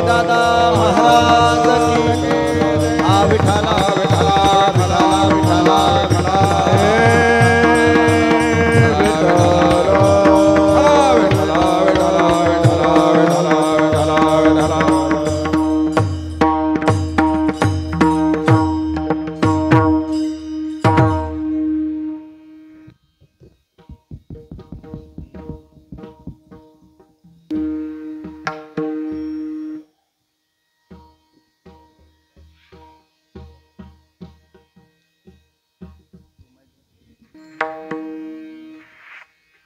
दादा महाराज की आ विठाला विठाला विठाला विठाला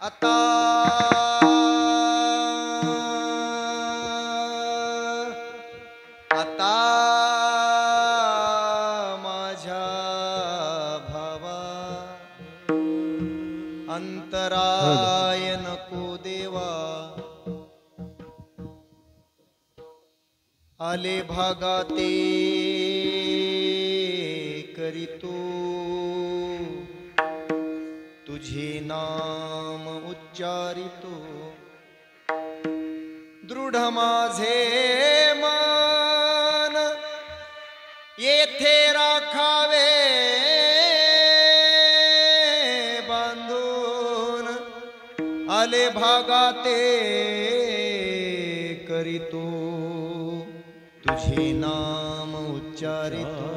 आता आता माझ्या भावा अंतराय नको देवा आले भागाते करीतो तुझे नाम उच्चारितो दृढ माझे मन येथे राखावे बांधून आले भागाते करीतो तुझे नाम उच्चारितो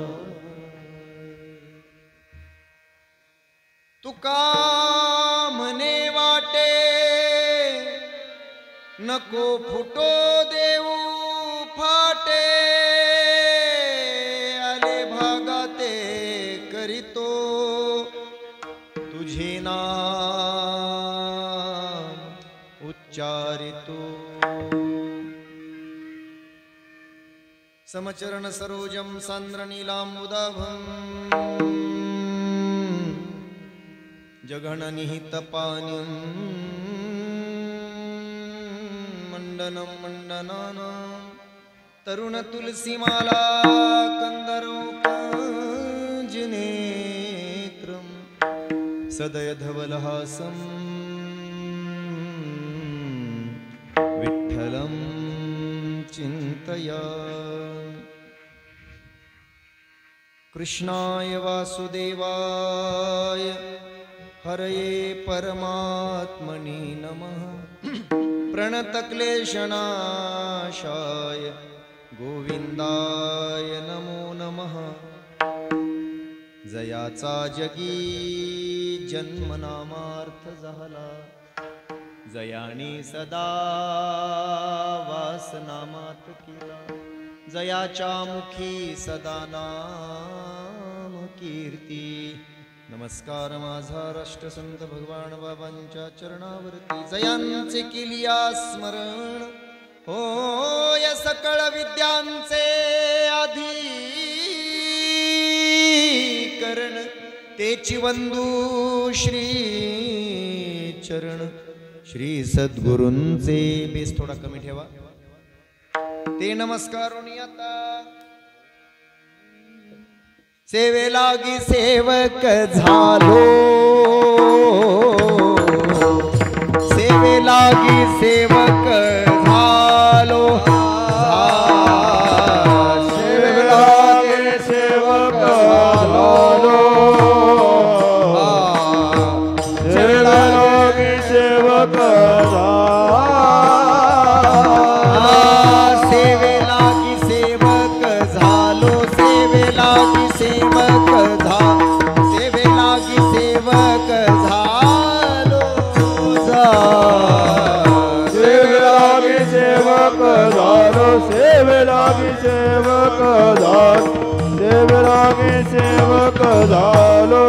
तुका म्हणे वाटे नको फुटो देऊ फाटे आले भागाते करीतो तुझे नाम उच्चारितो समचरण सरोजम सांद्र नीलांबुदाभं जगणनिहित पानीं मंडनं मंडनानां तरुण तुलसीमाला कंदरोपजिनेत्रं सदय धवलहासं विठ्ठलं चिन्तयामि कृष्णाय वासुदेवाय हरये परमात्मने नमः प्रणतक्लेशनाशाय गोविंदाय नमो नमः जयाचा जगी जन्मनामार्थ झाला जयानी सदा वासनामात केला जयाच्या मुखी सदा नाम कीर्ती नमस्कार माझा राष्ट्रसंत भगवान बाबांच्या चरणावरती जयांचे किलिया स्मरण होय सकळ विद्यांचे अधिकरण तेची वंदू श्री चरण श्री सद्गुरूंचे बेस थोडा कमी ठेवा ते नमस्कारोनी आता सेवे लागी सेवक झालो सेवे लागी सेवक झालो सेवे लागी सेवक झालो सेवे लागी सेवक सेवे लागी सेवक झालो सेवे लागी सेवक सेवे लागी सेवक झालो सेवे लागी सेवक झालो सेवे लागी सेवक झालो सेवे लागी सेवक झालो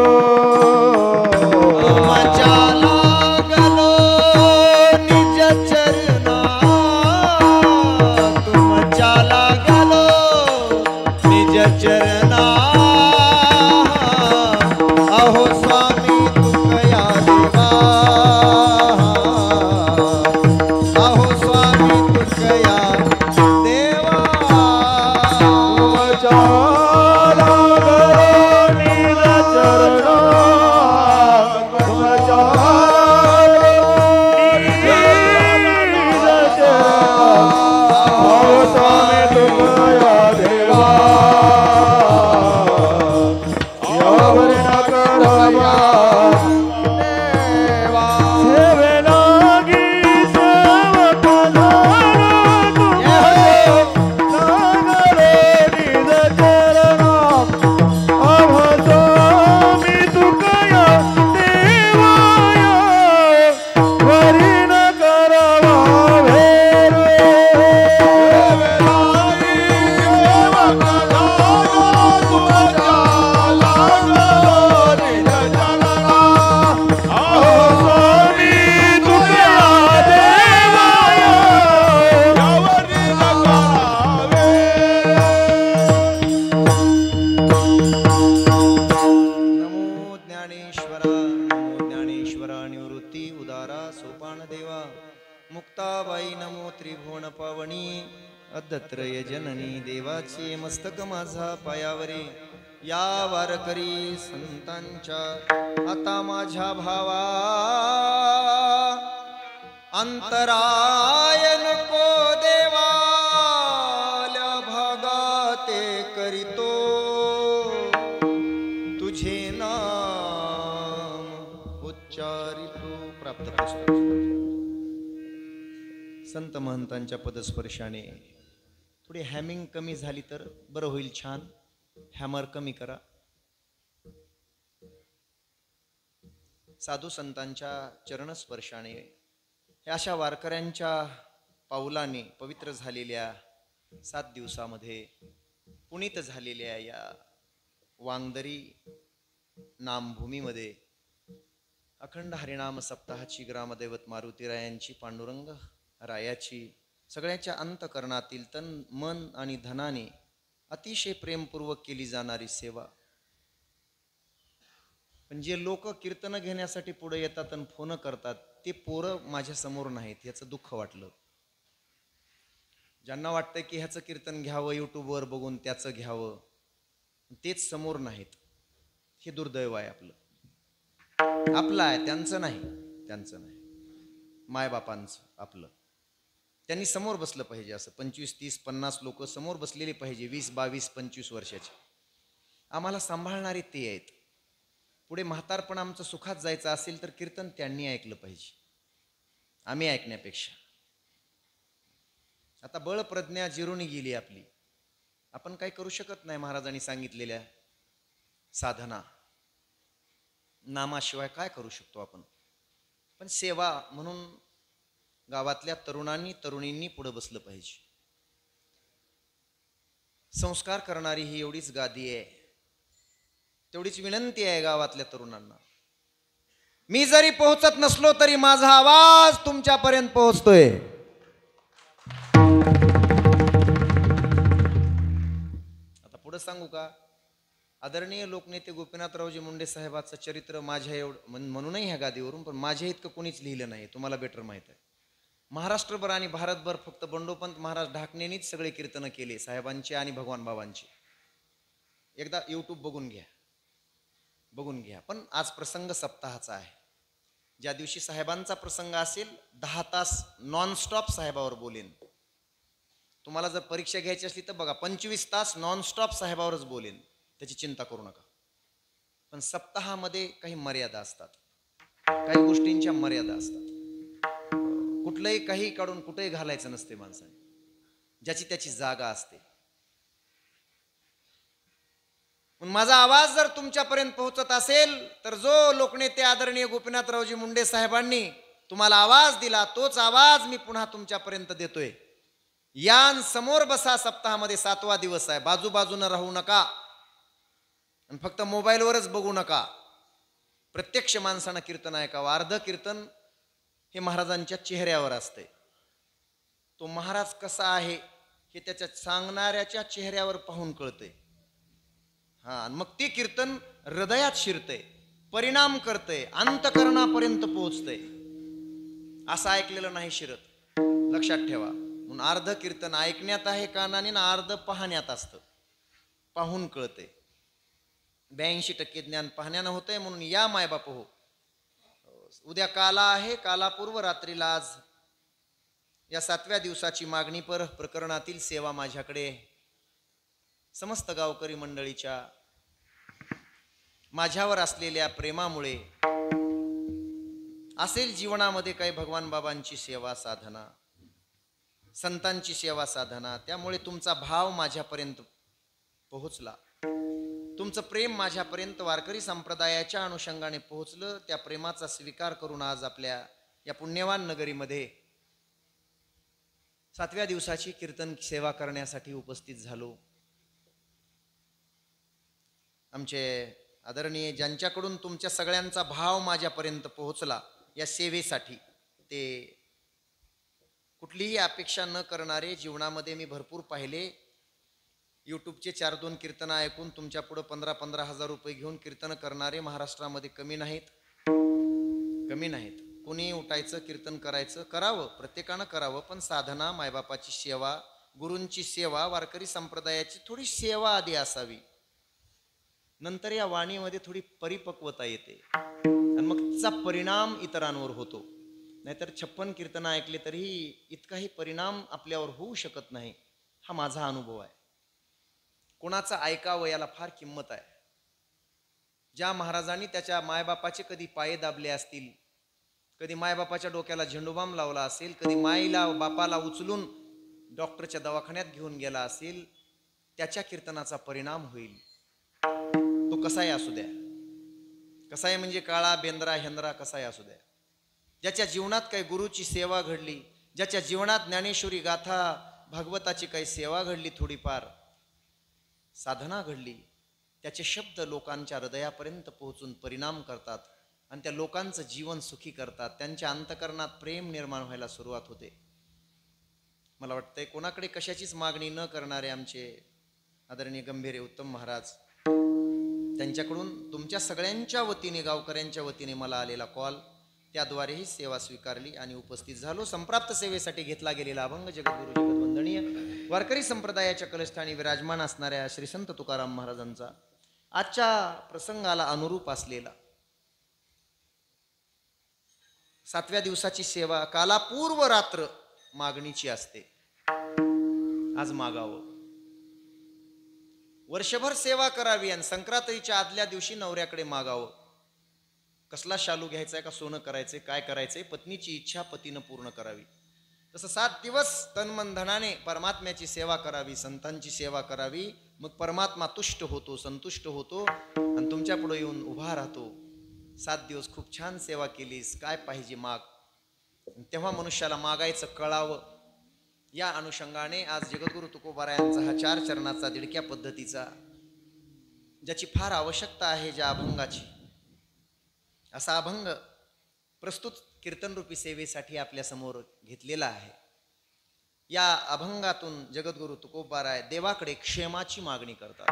मजा लागलो निज चरणा तुमच्या लागलो निज चरणा अहो स्वामी तुकया देवा अहो स्वामी तुकया देवा तुमच्या लागलो निज पावणी अदत्रय जननी देवाचे मस्तक माझा पायावरी या वारकरी संतांच्या आता माझ्या भावा अंतराय नको देवाल्या भागाते करीतो तुझे नाम उच्चारितो प्राप्त पुस्तक संत महंतांच्या पदस्पर्शाने थोडी हॅमिंग कमी झाली तर बरं होईल. छान हॅमर कमी करा. साधू संतांच्या चरणस्पर्शाने अशा वारकऱ्यांच्या पावलाने पवित्र झालेल्या 7 दिवसामध्ये पुनीत झालेल्या या वांगदरी नामभूमीमध्ये अखंड हरिनाम सप्ताहाची ग्रामदैवत मारुतीरायांची पांडुरंग रायाची सगळ्याच्या अंतकरणातील तन मन आणि धनाने अतिशय प्रेमपूर्वक केली जाणारी सेवा. पण जे लोक कीर्तन घेण्यासाठी पुढे येतात आणि फोन करतात ते पोरं माझ्या समोर नाहीत, याचं दुःख वाटलं. ज्यांना वाटतं की ह्याचं कीर्तन घ्यावं यूट्यूबवर बघून त्याचं घ्यावं, तेच समोर नाहीत. हे दुर्दैव आहे आपलं. आपलं आहे, त्यांचं नाही. त्यांचं नाही, मायबापांचं आपलं. त्यांनी समोर बसलं पाहिजे. असं 25, 30, 50 लोक समोर बसलेले पाहिजे, 20, 22, 25 वर्षाचे. आम्हाला सांभाळणारे ते आहेत. पुढे म्हातारपण आमचं सुखात जायचं असेल तर कीर्तन त्यांनी ऐकलं पाहिजे, आम्ही ऐकण्यापेक्षा. आता बळप्रज्ञा जिरून गेली आपली. आपण काही करू शकत नाही महाराजांनी सांगितलेल्या साधना नामाशिवाय काय करू शकतो आपण. पण सेवा म्हणून गावातल्या तरुणांनी तरुणींनी पुढे बसलं पाहिजे. संस्कार करणारी ही एवढीच गादी आहे, तेवढीच विनंती आहे गावातल्या तरुणांना. मी जरी पोहोचत नसलो तरी माझा आवाज तुमच्यापर्यंत पोहोचतोय. आता पुढे सांगू का? आदरणीय लोकनेते गोपीनाथरावजी मुंडे साहेबाचं चरित्र माझ्या एवढं म्हणूनही ह्या गादीवरून, पण माझ्या इतकं कोणीच लिहिलं नाही, तुम्हाला बेटर माहित आहे. महाराष्ट्रभर आणि भारतभर फक्त बंडोपंत महाराज ढाकणेनीच सगळे कीर्तन केले साहेबांचे आणि भगवान बाबांचे. एकदा यूट्यूब बघून घ्या. पण आज प्रसंग सप्ताहाचा आहे. ज्या दिवशी साहेबांचा प्रसंग असेल 10 तास नॉनस्टॉप साहेबावर बोलेन. तुम्हाला जर परीक्षा घ्यायची असली तर बघा, 25 तास नॉनस्टॉप साहेबावरच बोलेन, त्याची चिंता करू नका. पण सप्ताहामध्ये काही मर्यादा असतात, काही गोष्टींच्या मर्यादा असतात. कुठलंही काही काढून कुठेही घालायचं नसते माणसाने, ज्याची त्याची जागा असते. माझा आवाज जर तुमच्यापर्यंत पोहोचत असेल तर जो लोकनेते आदरणीय गोपीनाथरावजी मुंडे साहेबांनी तुम्हाला आवाज दिला तोच आवाज मी पुन्हा तुमच्यापर्यंत देतोय. यान समोर बसा. सप्ताहामध्ये 7वा दिवस आहे. बाजूबाजूनं राहू नका आणि फक्त मोबाईलवरच बघू नका. प्रत्यक्ष माणसानं कीर्तन ऐकावं. अर्ध कीर्तन हे महाराजांच्या चेहऱ्यावर असते. तो महाराज कसा आहे हे त्याच्या सांगणाऱ्याच्या चेहऱ्यावर पाहून कळतंय. आणि मग ते कीर्तन हृदयात शिरतंय, परिणाम करतंय, अंतकरणापर्यंत पोहोचतंय. असं ऐकलेलं नाही शिरत, लक्षात ठेवा. म्हणून अर्ध कीर्तन ऐकण्यात आहे कानाने ना अर्ध पाहण्यात असतं. पाहून कळतंय. 82% ज्ञान पाहण्यानं होतंय. म्हणून या मायबाप हो, उद्या काला आहे, कालापूर्व रात्रीला आज या 7व्या दिवसाची मागणी पर प्रकरणातील सेवा माझ्याकडे समस्त गावकरी मंडळीच्या माझ्यावर असलेल्या प्रेमामुळे असेल. जीवनामध्ये काही भगवान बाबांची सेवा साधना, संतांची सेवा साधना, त्यामुळे तुमचा भाव माझ्यापर्यंत पोहोचला. तुमचं प्रेम माझ्यापर्यंत वारकरी संप्रदायाच्या अनुषंगाने पोहोचलं. त्या प्रेमाचा स्वीकार करून आज आपल्या या पुण्यवान नगरीमध्ये 7व्या दिवसाची कीर्तन सेवा करण्यासाठी उपस्थित झालो. आमचे आदरणीय ज्यांच्याकडून तुमच्या सगळ्यांचा भाव माझ्यापर्यंत पोहोचला या सेवेसाठी, ते कुठलीही अपेक्षा न करणारे जीवनामध्ये मी भरपूर पाहिले. यूट्यूबचे 4-2 कीर्तनं ऐकून तुमच्या पुढे 15-15 हजार रुपये घेऊन कीर्तन करणारे महाराष्ट्रामध्ये कमी नाहीत. कोणी उठायचं, कीर्तन करायचं, करावं, प्रत्येकानं करावं, पण साधना, मायबापाची सेवा, गुरूंची सेवा, वारकरी संप्रदायाची थोडी सेवा आधी असावी. नंतर या वाणीमध्ये थोडी परिपक्वता येते आणि मग तिचा परिणाम इतरांवर होतो. नाहीतर 56 कीर्तन ऐकले तरीही इतकाही परिणाम आपल्यावर होऊ शकत नाही. हा माझा अनुभव आहे. कोणाचं ऐकावं याला फार किंमत आहे. ज्या महाराजांनी त्याच्या मायबापाचे कधी पाय दाबले असतील, कधी मायबापाच्या डोक्याला झेंडूबाम लावला असेल, कधी माईला बापाला उचलून डॉक्टरच्या दवाखान्यात घेऊन गेला असेल, त्याच्या कीर्तनाचा परिणाम होईल. तो कसाही असू द्या, कसाही म्हणजे काळा बेंद्रा हेंद्रा कसाही असू द्या, ज्याच्या जीवनात काही गुरुची सेवा घडली, ज्याच्या जीवनात ज्ञानेश्वरी गाथा भागवताची काही सेवा घडली, थोडीफार साधना घडली, त्याचे शब्द लोकांच्या हृदयापर्यंत पोहोचून परिणाम करतात आणि त्या लोकांचं जीवन सुखी करतात. त्यांच्या अंतकरणात प्रेम निर्माण व्हायला सुरुवात होते. मला वाटतंय कोणाकडे कशाचीच मागणी न करणारे आमचे आदरणीय गंभीरे उत्तम महाराज, त्यांच्याकडून तुमच्या सगळ्यांच्या वतीने, गावकऱ्यांच्या वतीने मला आलेला कॉल, त्याद्वारे ही सेवा स्वीकारली आणि उपस्थित झालो. संप्राप्त सेवेसाठी घेतला गेलेला अभंग जगद्गुरु जगद्वंदनीय वारकरी संप्रदायाच्या कलस्थानी विराजमान असणाऱ्या श्री संत तुकाराम महाराजांचा आजच्या प्रसंगाला अनुरूप असलेला 7व्या दिवसाची सेवा कालापूर्व रात्र मागणीची असते. आज मागावं, वर्षभर सेवा करावी आणि संक्रांतीच्या आदल्या दिवशी नवऱ्याकडे मागावं. कसला शालू घ्यायचाय का सोनं करायचंय, काय करायचंय, पत्नीची इच्छा पतीनं पूर्ण करावी. तसं 7 दिवस तनमन धनाने परमात्म्याची सेवा करावी, संतांची सेवा करावी. मग परमात्मा तुष्ट होतो, संतुष्ट होतो आणि तुमच्या पुढे येऊन उभा राहतो. 7 दिवस खूप छान सेवा केलीस, काय पाहिजे माग. तेव्हा मनुष्याला मागायचं कळावं. या अनुषंगाने आज जगद्गुरु तुकोबारायांचा हा 4 चरणाचा दिडक्या पद्धतीचा, ज्याची फार आवश्यकता आहे, ज्या अभंगाची, असा अभंग प्रस्तुत कीर्तनरूपी सेवेसाठी आपल्या समोर घेतलेला आहे. या अभंगातून जगद्गुरु तुकोबाराय देवाकडे क्षेमाची मागणी करतात.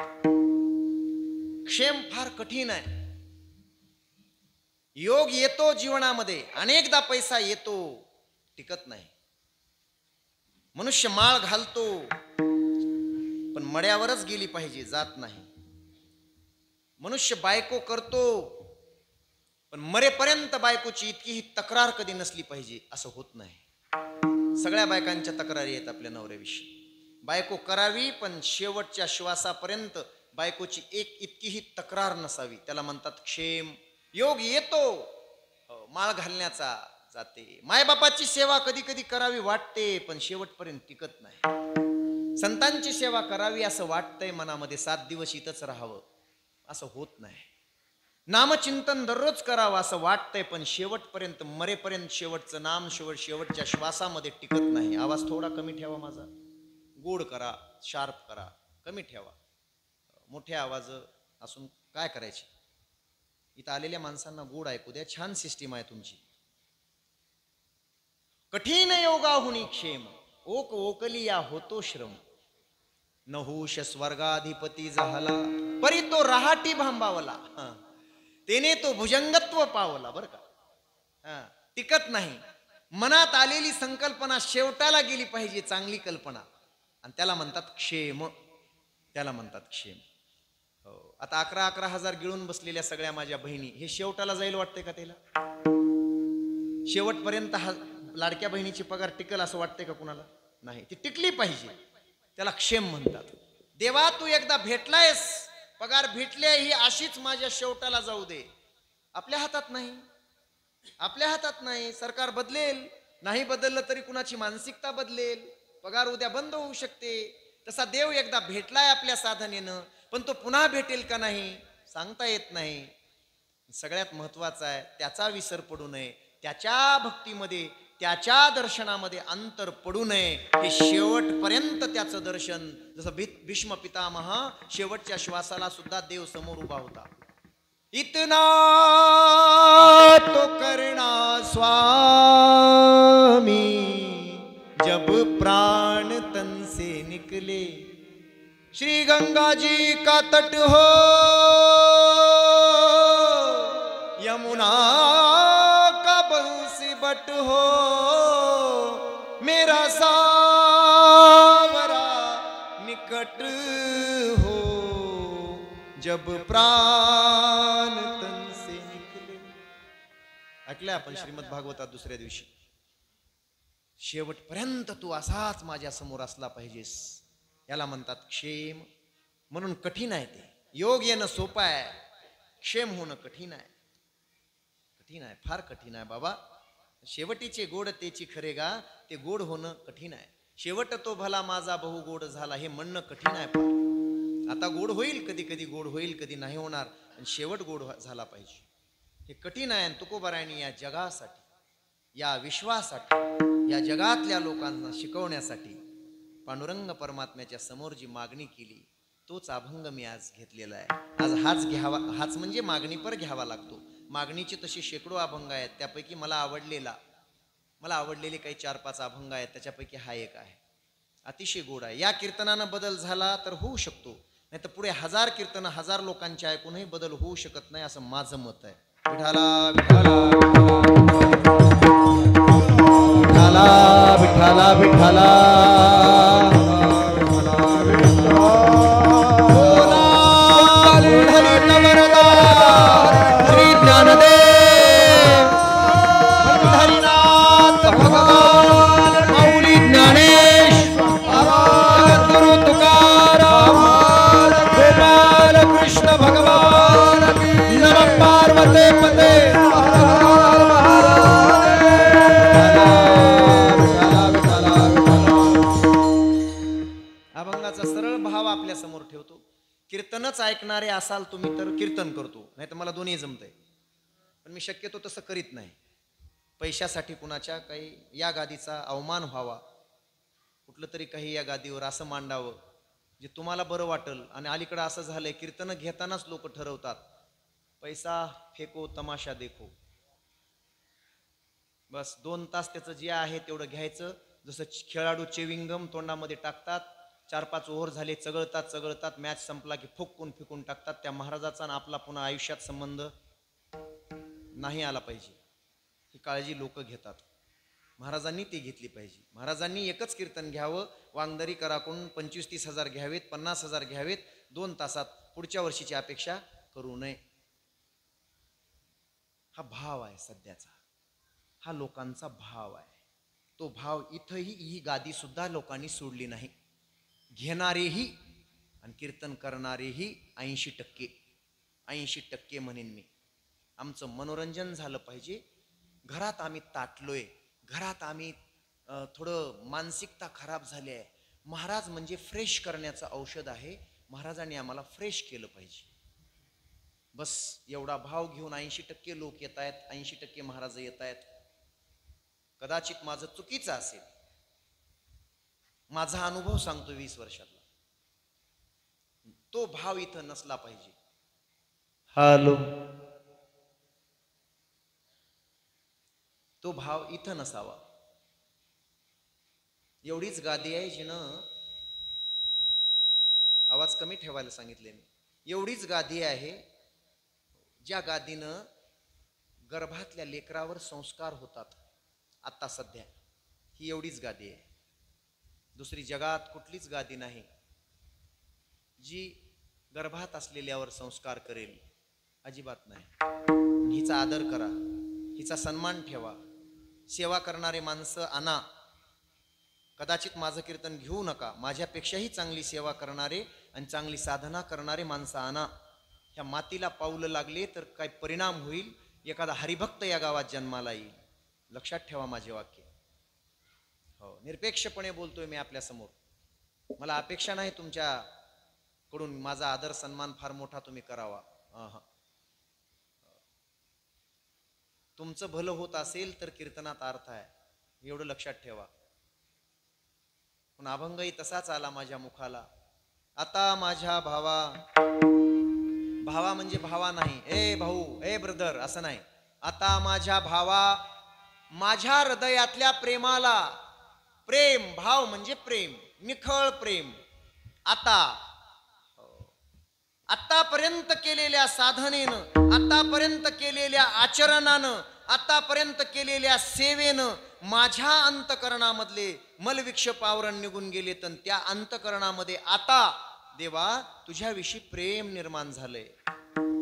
क्षेम फार कठीण आहे. योग येतो जीवनामध्ये, अनेकदा पैसा येतो, टिकत नाही. मनुष्य माळ घालतो, पण मड्यावरच गेली पाहिजे, जात नाही. मनुष्य बायको करतो, पण मरेपर्यंत बायकोची इतकीही तक्रार कधी नसली पाहिजे, असं होत नाही. सगळ्या बायकांच्या तक्रारी आहेत आपल्या नवऱ्याविषयी. बायको करावी, पण शेवटच्या श्वासापर्यंत बायकोची एक इतकीही तक्रार नसावी. त्याला म्हणतात क्षेम. योग येतो माळ घालण्याचा, जाते. मायबापाची सेवा कधी कधी करावी वाटते, पण शेवटपर्यंत टिकत नाही. संतांची सेवा करावी असं वाटतंय मनामध्ये, 7 दिवस इथंच राहावं असं होत नाही. नामचिंतन दररोज करावं असं वाटतंय, पण शेवटपर्यंत, मरेपर्यंत शेवटचं नाम शेवटच्या श्वासामध्ये टिकत नाही. आवाज थोडा कमी ठेवा माझा, गोड करा, शार्प करा, कमी ठेवा. मोठे आवाज असून काय करायचे. इथं आलेल्या माणसांना गोड ऐकू द्या. छान सिस्टीम आहे तुमची. कठीण योगाहुनी क्षेम, ओक ओकलिया होतो श्रम. नहुष स्वर्गाधिपती झाला, परी तो रहाटी भांबावला. तेने तो भुजंगत्व पावला. बर का, टिकत नाही. मनात आलेली संकल्पना शेवटाला गेली पाहिजे, चांगली कल्पना, आणि त्याला म्हणतात क्षेम. त्याला म्हणतात क्षेम. हो, आता 11-11 हजार गिळून बसलेल्या सगळ्या माझ्या बहिणी, हे शेवटाला जाईल वाटतंय का त्याला? शेवटपर्यंत लाडक्या बहिणीची पगार टिकल असं वाटतंय का कुणाला? नाही, ती टिकली पाहिजे. त्याला क्षेम म्हणतात. देवा तू एकदा भेटलायस, पगार भेटले, ही अशीच माझ्या शेवटाला जाऊ दे. आपल्या हातात नाही, आपल्या हातात नाही. सरकार बदलेल, नाही बदललं तरी कुणाची मानसिकता बदलेल, पगार उद्या बंद होऊ शकते. तसा देव एकदा भेटलाय आपल्या साधनेनं, पण तो पुन्हा भेटेल का नाही सांगता येत नाही. सगळ्यात महत्वाचं आहे, त्याचा विसर पडू नये, त्याच्या भक्तीमध्ये, त्याच्या दर्शनामध्ये अंतर पडू नये. हे शेवटपर्यंत त्याचं दर्शन, जसं भीष्म पितामह शेवटच्या श्वासाला सुद्धा देव समोर उभा होता. इतना तो करना स्वामी, जब प्राण तन से निकले. श्री गंगा जी का तट हो, यमुना का बंसी बट हो मेरा सावरा निकट हो जब प्राण तन से निकले. ऐकलंय आपण श्रीमद भागवतात दुसऱ्या दिवशी. शेवटपर्यंत तू असाच माझ्या समोर असला पाहिजेस, याला म्हणतात क्षेम. म्हणून कठीण आहे ते. योग येणं सोपं आहे, क्षेम होणं कठीण आहे. कठीण आहे, फार कठीण आहे बाबा. शेवटीचे गोड तेची खरे गा, ते गोड होणं कठीण आहे. शेवट तो भला माझा बहु गोड झाला, हे म्हणणं कठीण आहे फार. आता गोड होईल, कधी कधी गोड होईल, कधी नाही होणार, पण शेवट गोड झाला पाहिजे, हे कठीण आहे. तुकोबारायांनी या जगासाठी, या विश्वासाठी, या जगातल्या लोकांना शिकवण्यासाठी पांडुरंग परमात्म्याच्या समोर जी मागणी केली, तोच अभंग मी आज घेतलेला आहे. आज हाच घ्यावा, हाच म्हणजे मागणी पर घ्यावा लागतो. मागणीचे तसे शेकडो अभंग आहेत, त्यापैकी मला आवडलेले काही 4-5 अभंग आहेत, त्याच्यापैकी हा एक आहे. अतिशय गोड आहे. या कीर्तनानं बदल झाला तर होऊ शकतो, नाही तर पुढे 1000 कीर्तन 1000 लोकांचे ऐकूनही बदल होऊ शकत नाही, असं माझं मत आहे. विठाला विठाला विठाला विठाला श्री ज्ञानदेव हरिनाथ भगवान माऊली ज्ञानेश गुरु तुकाराम गोपाल कृष्ण भगवान नम पार्वते पते. अभंगाचा सरळ भाव आपल्या समोर ठेवतो. कीर्तनच ऐकणारे असाल तुम्ही तर कीर्तन करतो, नाही तर मला दोन्ही जमतंय, पण मी शक्यतो तसं करीत नाही. पैशासाठी कुणाच्या काही या गादीचा अवमान व्हावा, कुठलं तरी काही या गादीवर असं मांडावं जे तुम्हाला बरं वाटेल. आणि अलीकडं असं झालंय, कीर्तन घेतानाच लोक ठरवतात पैसा फेको तमाशा देखो. बस 2 तास त्याचं जे आहे तेवढं घ्यायचं. जसं खेळाडू चेविंगम तोंडामध्ये टाकतात, 4-5 ओव्हर झाले, चगळतात, मॅच संपला की फुकून फिकून टाकतात. त्या महाराजाचा आणि आपला पुन्हा आयुष्यात संबंध नाही आला पाहिजे, ही काळजी लोक घेतात. महाराजांनी ती घेतली पाहिजे. महाराजांनी एकच कीर्तन घ्यावं, वांगदरी कराकडून 25-30 हजार घ्यावेत, 50 हजार घ्यावेत, 2 तासात, पुढच्या वर्षीची अपेक्षा करू नये. हा भाव आहे सध्याचा, हा लोकांचा भाव आहे. तो भाव इथंही ही गादी सुद्धा लोकांनी सोडली नाही. घेणारेही आणि कीर्तन करणारेही 80% म्हणेन मी. आमचं मनोरंजन झालं पाहिजे. घरात आम्ही ताटलोय, घरात आम्ही थोडं मानसिकता खराब झाली आहे. महाराज म्हणजे फ्रेश करण्याचं औषध आहे. महाराजांनी आम्हाला फ्रेश केलं पाहिजे. बस एवढा भाव घेऊन 80% लोक येत आहेत, 80% महाराज येत आहेत. कदाचित माझं चुकीचं असेल, माझा अनुभव सांगतो 20 वर्षातला, तो भाव इथं नसला पाहिजे. हॅलो, तो भाव इथं नसावा. एवढीच गादी आहे जिनं आवाज कमी ठेवायला सांगितले मी. एवढीच गादी आहे ज्या गादीनं गर्भातल्या लेकरावर संस्कार होतात. आता सध्या ही एवढीच गादी आहे. दुसरी जगात कुठलीच गादी नाही जी गर्भात असलेल्यावर संस्कार करेल. अजिबात नाही. हिचा आदर करा, हिचा सन्मान ठेवा. सेवा करणारे माणसं आणा. कदाचित माझं कीर्तन घेऊ नका, माझ्यापेक्षाही चांगली सेवा करणारे आणि चांगली साधना करणारे माणसं आणा. ह्या मातीला पाऊलं लागले तर काय परिणाम होईल. एखादा हरिभक्त या गावात जन्माला येईल. लक्षात ठेवा माझे वाक्य. हो, निरपेक्षपणे बोलतोय मी आपल्या समोर. मला अपेक्षा नाही तुमच्याकडून माझा आदर सन्मान फार मोठा तुम्ही करावा. तुमचं भलं होत असेल तर कीर्तनात अर्थ आहे, एवढं लक्षात ठेवा. पण अभंगही तसाच आला माझ्या मुखाला. आता माझ्या भावा, भावा म्हणजे भावा नाही, ए भाऊ, ए ब्रदर असं नाही. आता माझ्या भावा, माझ्या हृदयातल्या प्रेमाला, प्रेम भाव म्हणजे प्रेम, निखळ प्रेम. आतापर्यंत केलेल्या साधनेनं, आतापर्यंत केलेल्या आचरणानं, आतापर्यंत केलेल्या सेवेनं माझ्या अंतकरणामधले मलविक्षेप आवरण निघून गेले, तर त्या अंतकरणामध्ये आता देवा तुझ्याविषयी प्रेम निर्माण झालंय,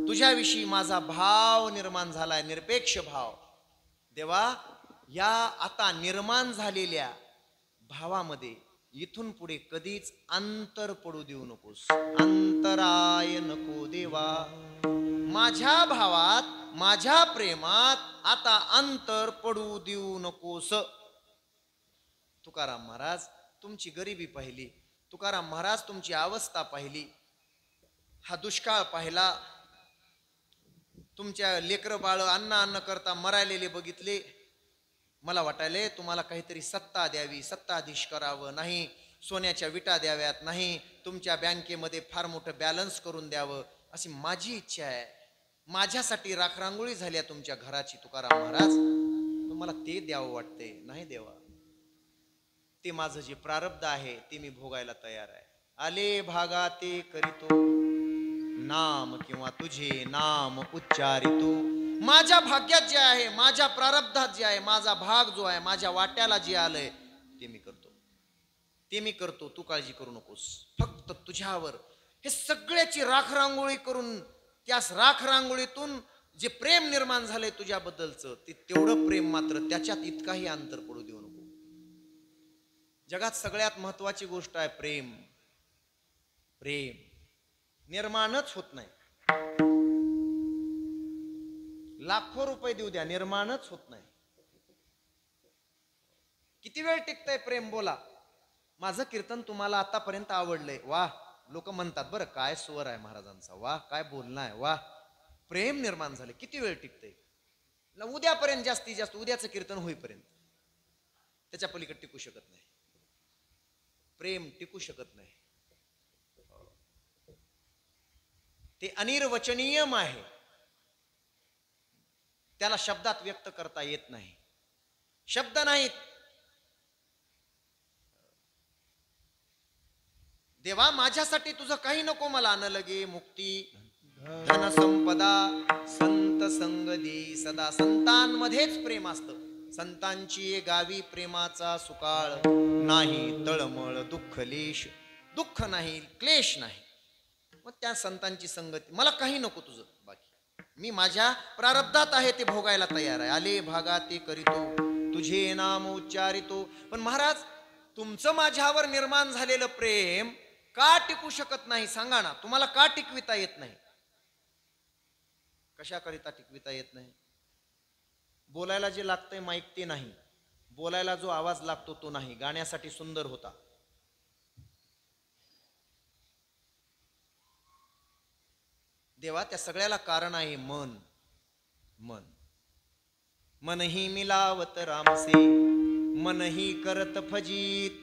तुझ्याविषयी माझा भाव निर्माण झालाय, निरपेक्ष भाव. देवा या आता निर्माण झालेल्या भावामध्ये इथून पुढे कधीच अंतर पडू देऊ नकोस, अंतराय नको देवा. माझ्या भावात माझ्या प्रेमात आता अंतर पडू देऊ नकोस. तुकाराम महाराज तुमची गरिबी पाहिली, तुकाराम महाराज तुमची अवस्था पाहिली, हा दुष्काळ पाहिला, तुमच्या लेकर बाळ अन्न करता मरायलेले बघितले. मला वाटायले तुम्हाला काहीतरी सत्ता द्यावी, सत्ताधीश करावं, नाही सोन्याच्या विटा द्याव्यात, नाही तुमच्या बँकेमध्ये फार मोठं बॅलन्स करून द्यावं, अशी माझी इच्छा आहे. माझ्यासाठी राखरांगोळी झाल्या तुमच्या घराची तुकाराम महाराज, तुम्हाला ते द्यावं वाटते. नाही देवा, ते माझं जे प्रारब्ध आहे ते मी भोगायला तयार आहे. आले भागा ते करीतो नाम किंवा तुझे नाम उच्चारितो. माझ्या भाग्यात जे आहे, माझ्या प्रारब्धात जे आहे, माझा भाग जो आहे, माझ्या वाट्याला जे आलंय ते मी करतो, ते मी करतो. तू काळजी करू नकोस. फक्त तुझ्यावर हे सगळ्याची राखरांगोळी करून त्या राखरांगोळीतून जे प्रेम निर्माण झालंय तुझ्याबद्दलचं, ते तेवढं प्रेम मात्र त्याच्यात इतकाही अंतर पडू देऊ नको. जगात सगळ्यात महत्वाची गोष्ट आहे प्रेम. प्रेम निर्माणच होत नाही. लाखो रुपये देऊ द्या, निर्माणच होत नाही. किती वेळ टिकतंय प्रेम बोला. माझं कीर्तन तुम्हाला आतापर्यंत आवडलंय, वा. लोक म्हणतात बरं काय स्वर आहे महाराजांचा, वा काय बोलणं आहे, वा. प्रेम निर्माण झाले, किती वेळ टिकतंय. उद्यापर्यंत जास्तीत जास्त उद्याचं कीर्तन होईपर्यंत, त्याच्या पलीकडे टिकू शकत नाही. प्रेम टिकू शकत नाही. ते अनिर्वचनीयम आहे, त्याला शब्दात व्यक्त करता येत नाही. शब्द नाहीत. देवा माझ्यासाठी तुझं काही नको मला, न लगे मुक्ती धन संपदा संत संगदी सदा. संतांमध्येच प्रेम असतं. संतांची गावी प्रेमाचा सुकाळ नाही, तळमळ दुःख लेश, दुःख नाही क्लेश नाही. मग त्या संतांची संगती, मला काही नको तुझं, बाकी मी माझ्या प्रारब्धात आहे ते भोगायला तयार आहे. आले भागा ते करीतो तुझे नाम उच्चारितो. पण महाराज तुमचं माझ्यावर निर्माण झालेलं प्रेम का टिकू शकत नाही सांगा ना. तुम्हाला का टिकविता येत नाही? कशाकरिता टिकविता येत नाही? बोलायला जे लागतंय माईक ते नाही, बोलायला जो आवाज लागतो तो नाही, गाण्यासाठी सुंदर होता. देवा त्या सगळ्याला कारण आहे मन. मन मनही मिलावत रामसे, मनही करत फजीत.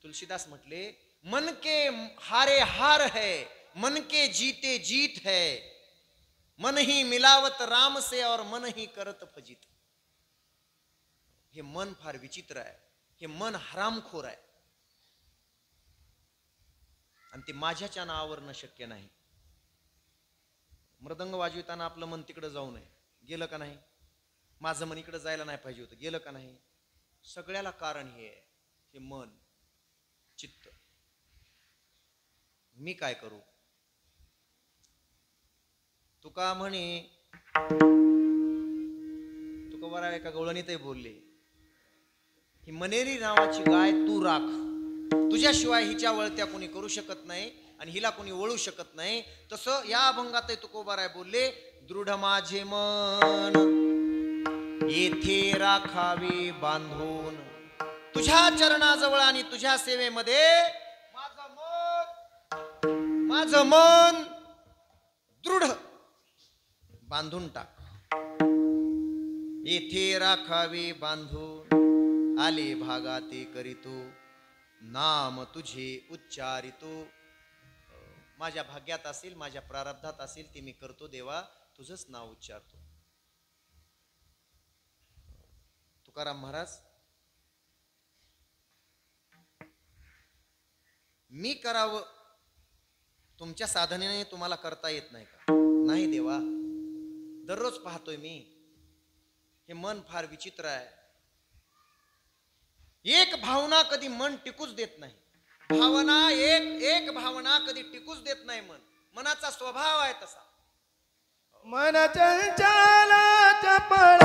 तुलसीदास म्हटले मन के हारे हार है, मन के जीते जीत है. मन ही मिलावत राम से और मन ही करत फजीत. हे मन फार विचित्र आहे, हे मन हरामखोर आहे, आणि ते माझ्याच्या नावावरनं शक्य नाही. मृदंग वाजविताना आपलं मन तिकडे जाऊ नये, गेलं का नाही? माझं मन इकडे जायला नाही पाहिजे होतं, गेलं का नाही? सगळ्याला कारण हे आहे, हे मन चित्त. मी काय करू? तुका म्हणे, तुका बरा एका गवळणीतही बोलले ही मनेरी नावाची गाय तू राख, तुझ्याशिवाय हिच्या वळत्या कोणी करू शकत नाही आणि हिला कोणी वळू शकत नाही. तसं या अभंगातही तुकोबाराय बोलले, दृढ माझे मन येथे राखावे बांधून. तुझ्या चरणाजवळ आणि तुझ्या सेवेमध्ये माझं मन दृढ बांधून टाक. येथे राखावे बांधून, आले भागा ते करीतो नाम तुझे उच्चारितो. माझ्या भाग्यात असेल, माझ्या प्रारब्धात असेल ते मी करतो देवा, तुझंच नाव उच्चारतो. तुकाराम महाराज, मी करावं तुमच्या साधनेने तुम्हाला करता येत नाही का? नाही देवा, दररोज पाहतोय मी हे मन फार विचित्र आहे. एक भावना कधी मन टिकूच देत नाही. भावना एक भावना कधी टिकूच देत नाही. मनाचा स्वभाव आहे तसा. मन चंचल चपळ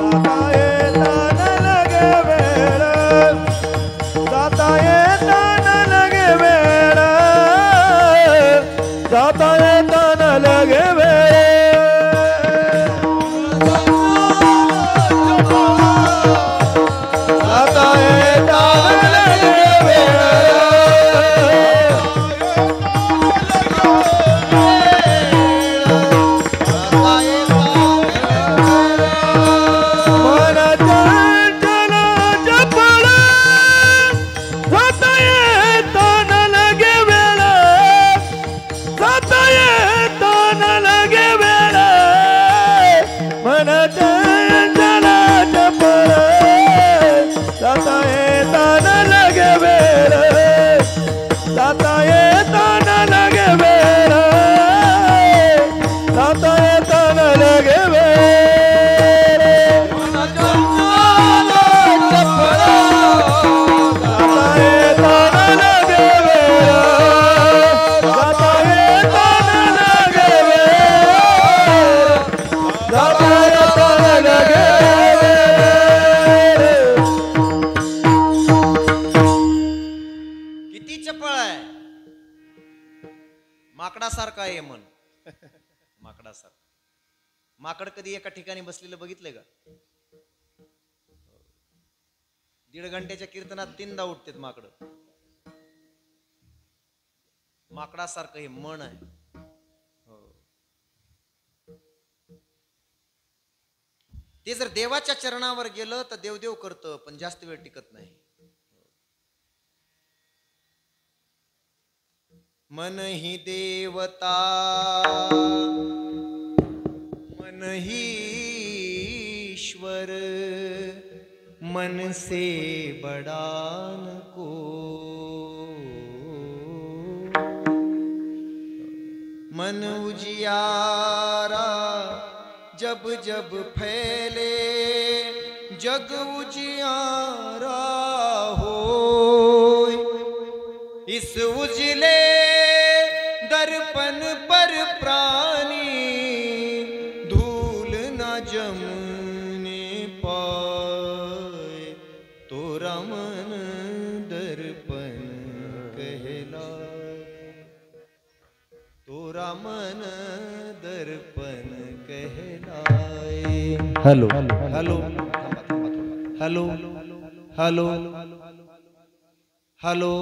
जाता येता न लगे वेळ जाता येता न लगे वेळ जाता येता न लगे वेळ जाता येता न लगे वेळ माकडासारखं आहे मन. माकडासारखं. माकड कधी एका ठिकाणी बसलेलं बघितलंय का? 1.5 घंट्याच्या कीर्तनात 3दा उठतेत माकड. माकडासारखं हे मन आहे. ते जर देवाच्या चरणावर गेलं तर देवदेव करतं, पण जास्त वेळ टिकत नाही. मन ही देवता मन ही ईश्वर मन से बड़ा न को. मन उजियारा जब जब फैले जग उजियारा हो. इस उजले दर्पण पर प्राणी धूल न जमने पाए. तोरा मन दर्पण कहलाए. तोरा मन दर्पण कहलाए. Hello hello hello hello hello.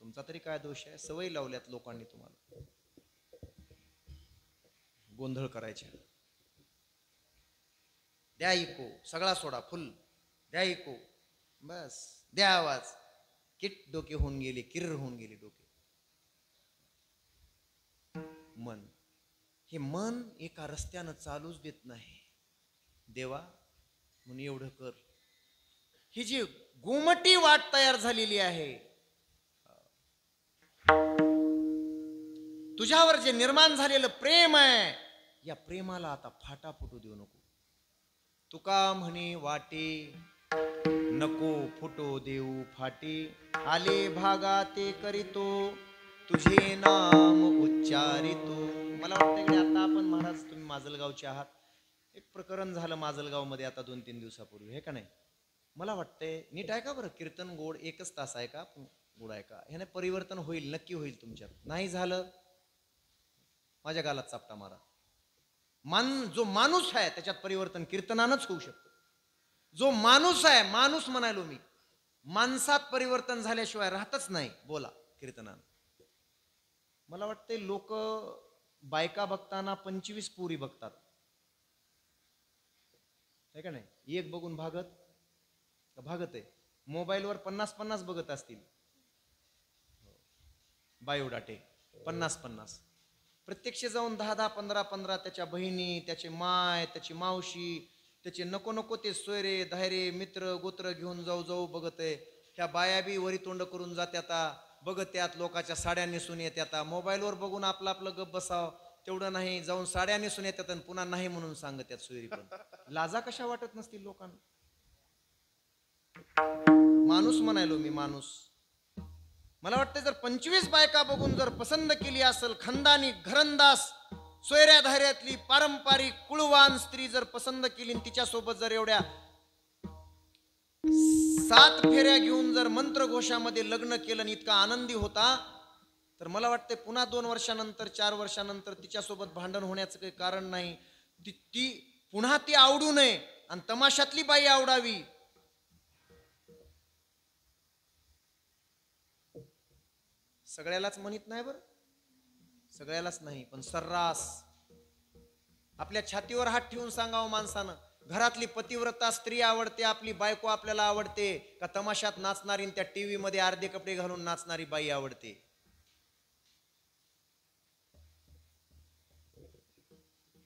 तुमचा तरी काय दोष आहे? सवय लावल्यात लोकांनी तुम्हाला गोंधळ करायच्या. द्या इको, सगळा सोडा, फुल द्या इको, बस द्या आवाज. किट डोके होऊन गेले, किर्र होऊन गेले डोके. मन हे मन एका रस्त्यानं चालूच देत नाही. देवा म्हणून एवढं कर. ही जी गोमटी वाट तयार झालेली आहे, तुझ्यावर जे निर्माण झालेलं प्रेम आहे, या प्रेमाला आता फाटा फुटू देऊ नको. तुका म्हणे वाटे नको फुटो देऊ फाटे. आले भागा ते करीतो तुझे नाम उच्चारितो. मला वाटतं की आता आपण महाराज तुम्ही माजलगावचे आहात. एक प्रकरण झालं माजलगाव मध्ये आता 2-3 दिवसापूर्वी, हे का नाही? मला वाटतंय नीट आहे का बरं, कीर्तन गोड 1च तास आहे का? गोड आहे का? ह्याने परिवर्तन होईल, नक्की होईल तुमच्यात. नाही झालं माझ्या गालात चापटा मारा. जो माणूस आहे त्याच्यात परिवर्तन कीर्तनानंच होऊ शकतं. जो माणूस आहे, माणूस म्हणालो मी, माणसात परिवर्तन झाल्याशिवाय राहतच नाही. बोला कीर्तनानं. मला वाटते लोक बायका बघताना 25 पुरी बघतात, है का नाही? एक बघून भागत आहे. मोबाईलवर 50-50 बघत असतील बायोडाटे, 50-50. प्रत्यक्ष जाऊन 10-10, 15-15 त्याच्या बहिणी, त्याचे माय, त्याची मावशी, त्याचे नको नको ते सोयरे धायरे मित्र गोत्र घेऊन जाऊ बघत आहे. ह्या बाया बी वरी तोंड करून जात्यात, बघत त्यात लोकांच्या साड्या नेसून येत्यात. मोबाईलवर बघून आपलं गप बसाव, तेवढं नाही, जाऊन साड्या नेसून येतात आणि पुन्हा नाही म्हणून सांगतात सोयरी. पण लाजा कशा वाटत नसतील लोकांना? माणूस म्हणायलो मी, माणूस. मला वाटतं जर 25 बायका बघून जर पसंत केली असेल, खंदानी घरंदाज सोयऱ्या धाऱ्यातली पारंपरिक कुळवान स्त्री जर पसंत केली, तिच्यासोबत जर एवढ्या 7 फेऱ्या घेऊन जर मंत्रघोषामध्ये लग्न केलं आणि इतका आनंदी होता, तर मला वाटतं पुन्हा 2 वर्षानंतर 4 वर्षानंतर तिच्यासोबत भांडण होण्याचं काही कारण नाही. ती पुन्हा ती आवडू नये आणि तमाशातली बाई आवडावी. सगळ्यालाच म्हणत नाही बरं, सगळ्यालाच नाही, पण सर्रास आपल्या छातीवर हात ठेवून सांगावं माणसानं, घरातली पतिव्रता स्त्री आवडते, आपली बायको आपल्याला आवडते का तमाशात नाचणारी, त्या टीव्ही मध्ये अर्धे कपडे घालून नाचणारी बाई आवडते?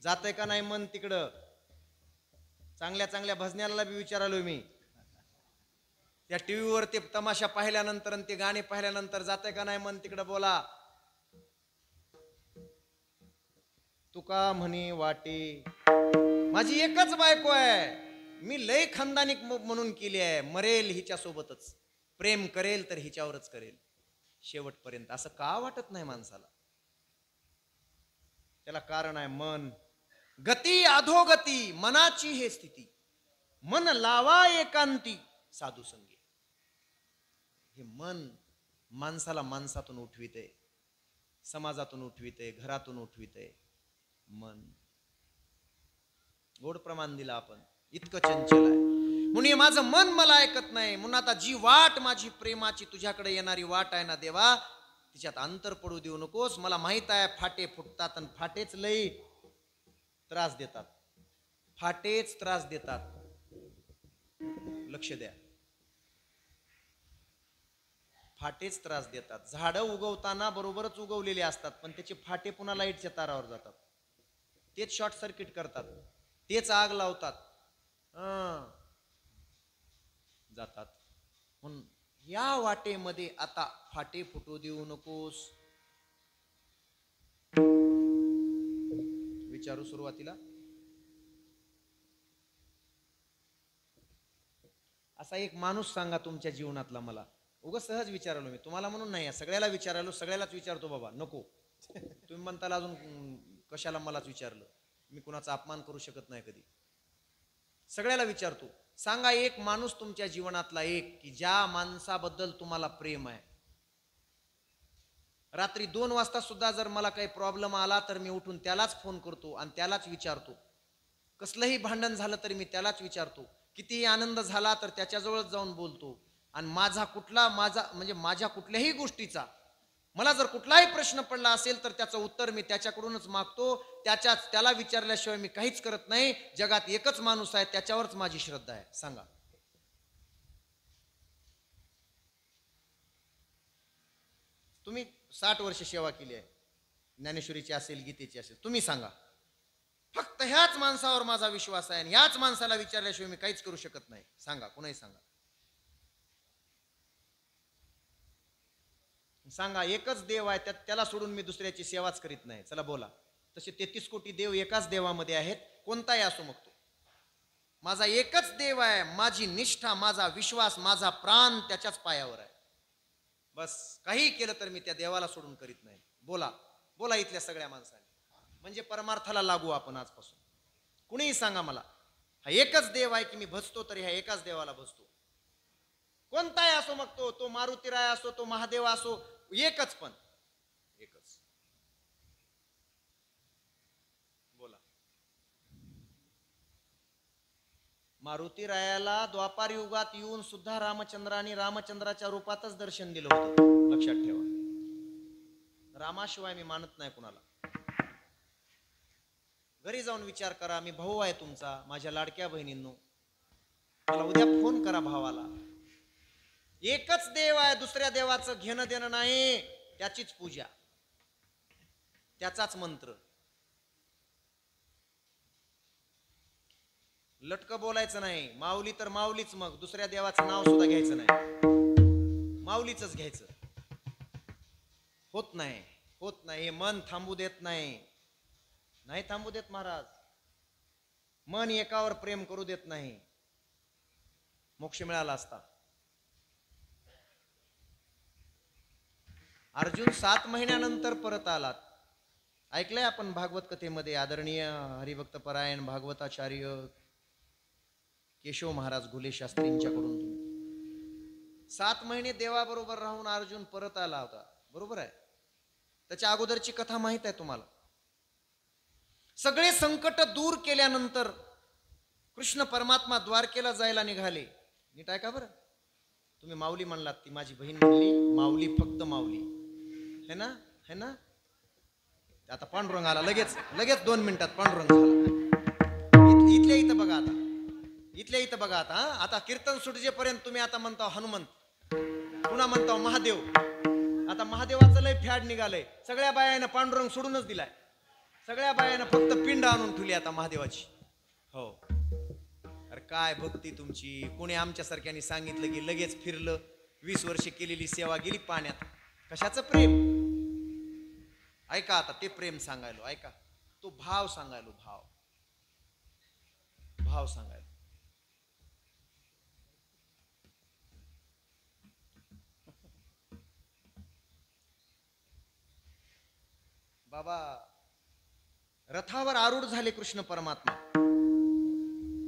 जातंय का नाही मन तिकडं? चांगल्या चांगल्या भजनाला बी विचारालो मी, त्या टीव्हीवर ते तमाशा पाहिल्यानंतर आणि ते गाणे पाहिल्यानंतर जातंय का नाही मन तिकडं? बोला. तुका म्हणे वाटे माझी एकच बायको आहे, मी लय खानदानिक म्हणून केली आहे, मरेल हिच्या सोबतच, प्रेम करेल तर हिच्यावरच करेल शेवटपर्यंत. असं का वाटत नाही माणसाला? त्याला कारण आहे मन. गती अधोगती मनाची हे स्थिती, मन लावा एकांती साधू संगी. हे मन माणसाला माणसातून उठविते, समाजातून उठविते, घरातून उठविते. मन गोड प्रमाण दिला आपण, इतकं चंचल आहे म्हणून माझं मन मला ऐकत नाही. म्हणून आता जी वाट माझी प्रेमाची तुझ्याकडे येणारी वाट आहे ना देवा, तिच्यात अंतर पडू देऊ नकोस. मला माहित आहे फाटे फुटतात आणि फाटेच लई त्रास देतात, फाटेच त्रास देतात. लक्ष द्या, फाटेच त्रास देतात. झाडं उगवताना बरोबरच उगवलेली असतात, पण त्याचे फाटे पुन्हा लाईटच्या तारावर जातात, तेच शॉर्ट सर्किट करतात, तेच आग लावतात, जातात. म्हणून या वाटेमध्ये आता फाटे फुटू देऊ नकोस. विचारू सुरुवातीला असा एक माणूस सांगा तुमच्या जीवनातला. मला उगाच सहज विचारलो मी तुम्हाला म्हणून नाही, सगळ्याला विचारालो, सगळ्यालाच विचारतो बाबा. नको तुम्ही म्हणताल अजून कशाला मलाच विचारलं, मी कुणाचा अपमान करू शकत नाही कधी. सगळ्याला विचारतो, सांगा एक माणूस तुमच्या जीवनातला, एक की ज्या माणसाबद्दल तुम्हाला प्रेम आहे. रात्री 2 वाजता सुद्धा जर मला काही प्रॉब्लेम आला तर मी उठून त्यालाच फोन करतो आणि त्यालाच विचारतो. कसलंही भांडण झालं तरी मी त्यालाच विचारतो. कितीही आनंद झाला तर त्याच्याजवळच जाऊन बोलतो. आणि माझा कुठल्याही गोष्टीचा मला जर कुठलाही प्रश्न पडला असेल तर त्याचं उत्तर मी त्याच्याकडूनच मागतो. त्याला विचारल्याशिवाय मी काहीच करत नाही. जगात एकच माणूस आहे, त्याच्यावरच माझी श्रद्धा आहे. सांगा. तुम्ही 60 वर्ष सेवा केली आहे, ज्ञानेश्वरीची असेल, गीतेची असेल, तुम्ही सांगा. फक्त ह्याच माणसावर माझा विश्वास आहे आणि ह्याच माणसाला विचारल्याशिवाय मी काहीच करू शकत नाही. सांगा, कुणाही सांगा. सांगा, एकच देव आहे, त्याला सोडून मी दुसऱ्याची सेवाच करीत नाही. चला बोला. तसे 33 कोटी देव एकाच देवामध्ये आहेत, कोणताही असो मग तो. माझा एकच देव आहे, माझी निष्ठा, माझा विश्वास, माझा प्राण त्याच्याच पायावर आहे. बस काही केलं तर मी त्या देवाला सोडून करीत नाही. बोला बोला इथल्या सगळ्या माणसांनी, म्हणजे परमार्थाला लागू आपण आजपासून. कुणीही सांगा मला, हा एकच देव आहे की मी भजतो तरी ह्या एकाच देवाला भजतो. कोणताही असो मग तो मारुतीराय असो, तो महादेव असो, एकच, पण एकच. बोला. मारुतीरायाला द्वापार युगात येऊन सुद्धा रामचंद्राने रामचंद्राच्या रूपातच दर्शन दिलं होतं, लक्षात ठेवा. रामाशिवाय मी मानत नाही कुणाला. घरी जाऊन विचार करा. मी भाऊ आहे तुमचा, माझ्या लाडक्या बहिणींनो, मला उद्या फोन करा भावाला. एकच देव आहे, दुसऱ्या देवाचं घेणं देणं नाही. त्याचीच पूजा, त्याचाच मंत्र. लटकं बोलायचं नाही. माऊली तर माऊलीच, मग दुसऱ्या देवाचं नाव सुद्धा घ्यायचं नाही, माऊलीच घ्यायचं. होत नाही, होत नाही. हे मन थांबू देत नाही. नाही थांबू देत महाराज. मन एकावर प्रेम करू देत नाही. मोक्ष मिळाला असता. अर्जुन 7 महिन्यानंतर परत आलात. ऐकलंय आपण भागवत कथेमध्ये. आदरणीय हरिभक्त परायण भागवताचार्य केशव महाराज घुले शास्त्रींच्याकडून 7 महिने देवाबरोबर राहून अर्जुन परत आला होता. बरोबर आहे. त्याच्या अगोदरची कथा माहित आहे तुम्हाला. सगळे संकट दूर केल्यानंतर कृष्ण परमात्मा द्वारकेला जायला निघाले. नीट ऐका बरं. तुम्ही माऊली म्हणलात, ती माझी बहीण म्हणली माऊली, फक्त माऊली. है ना, है ना. आता पांडुरंग आला लगेच लगेच 2 मिनिटात पांडुरंग झाला. इथल्या इथं बघा आता. इथल्या इथं बघा आता. आता कीर्तन सुटजेपर्यंत तुम्ही आता म्हणता हनुमंत, पुन्हा म्हणता महादेव. आता महादेवाचं लय फॅड निघालंय. सगळ्या बायानं पांडुरंग सोडूनच दिलाय. सगळ्या बायानं फक्त पिंड आणून ठेवली आता महादेवाची. हो. अरे काय भक्ती तुमची. कोणी आमच्यासारख्याने सांगितलं की लगेच फिरलं. 20 वर्षे केलेली सेवा गेली पाण्यात. कशाचं प्रेम. ऐका आता ते प्रेम सांगायलो. ऐका तो भाव सांगायलो. भाव भाव सांगायलो. बाबा रथावर आरूढ झाले कृष्ण परमात्मा.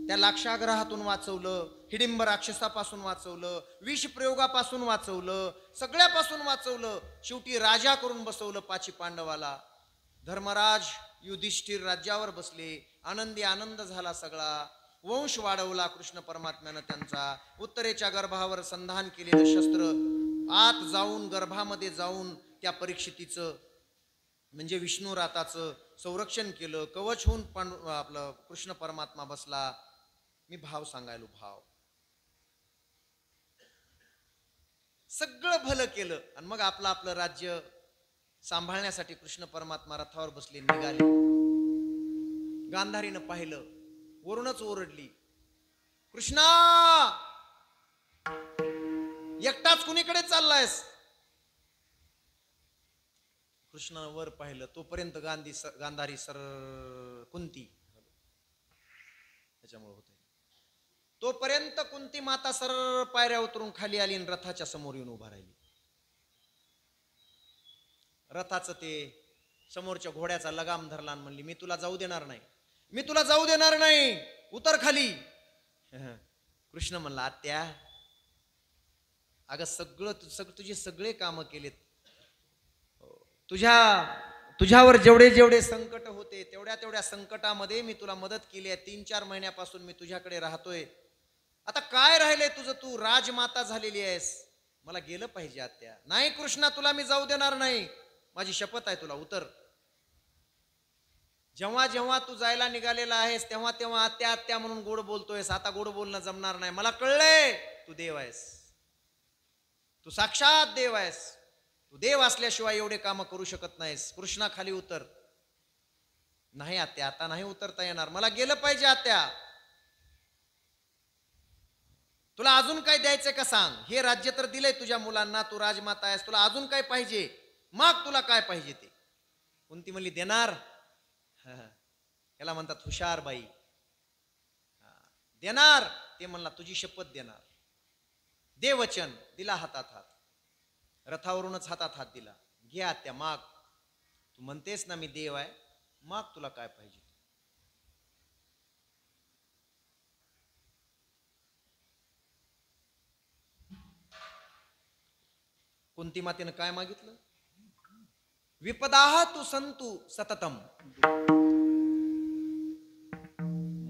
त्या लाक्षाग्रहातून वाचवलं, हिडिंब राक्षसापासून वाचवलं, विष प्रयोगापासून वाचवलं, सगळ्यापासून वाचवलं. शेवटी राजा करून बसवलं 5 पांडवाला. धर्मराज युधिष्ठिर राज्यावर बसले. आनंदी आनंद झाला सगळा. वंश वाढवला कृष्ण परमात्म्यानं त्यांचा. उत्तरेच्या गर्भावर संधान केलेलं शस्त्र आत जाऊन गर्भामध्ये जाऊन त्या परीक्षितीचं म्हणजे विष्णू राताचं संरक्षण केलं. कवच होऊन आपलं कृष्ण परमात्मा बसला. मी भाव सांगायलो. भाव सगळं भलं केलं आणि मग आपलं आपलं राज्य सांभाळण्यासाठी कृष्ण परमात्मा रथावर बसले, निघाले. गांधारीनं पाहिलं, वरूनच ओरडली, कृष्णा एकटाच कुणीकडे चाललायस. कृष्ण वर पाहिलं. तोपर्यंत गांधारी सर कुंती त्याच्यामुळे होते. तोपर्यंत कुंती माता सरळ पायऱ्या उतरून खाली आली आणि रथाच्या समोर येऊन उभा राहिली. रथाचं ते समोरच्या घोड्याचा लगाम धरला आणि म्हणली, मी तुला जाऊ देणार नाही, मी तुला जाऊ देणार नाही, उतर खाली. कृष्ण म्हणला, आत्या अगं तुझे सगळे काम केलेत. तुझ्यावर जेवढे जेवढे संकट होते तेवढ्या संकटामध्ये मी तुला मदत केली आहे. 3-4 महिन्यापासून मी तुझ्याकडे राहतोय. आता काय राहिलंय तुझं. तू राजमाता झालेली आहेस. मला गेलं पाहिजे आत्या. नाही कृष्णा, तुला मी जाऊ देणार नाही. माझी शपथ आहे, तुला उतर. जेव्हा जेव्हा तू जायला निघालेला आहेस तेव्हा तेव्हा आत्या आत्या म्हणून गोड बोलतोयस. आता गोड बोलणं जमणार नाही. मला कळलंय तू देव आहेस. तू साक्षात देव आहेस. तू देव असल्याशिवाय एवढे काम करू शकत नाहीस. कृष्णा खाली उतर. नाही आत्या, आता नाही उतरता येणार. मला गेलं पाहिजे आत्या. तुला अजून काय द्यायचंय का सांग. हे राज्य तर दिलंय तुझ्या मुलांना, तू राजमाता आहेस. तुला अजून काय पाहिजे, मग तुला काय पाहिजे ते. कुंती म्हणली, देणार. याला म्हणतात हुशार बाई. देणार. ते म्हणला, तुझी शपथ देणार. दे वचन. दिला हातात हात. रथावरूनच हातात हात दिला. घे आत्या, माग. तू म्हणतेस ना मी देव आहे, माग तुला काय पाहिजे. कुंती मातेनं काय मागितलं. विपदाह तू संतु सततम.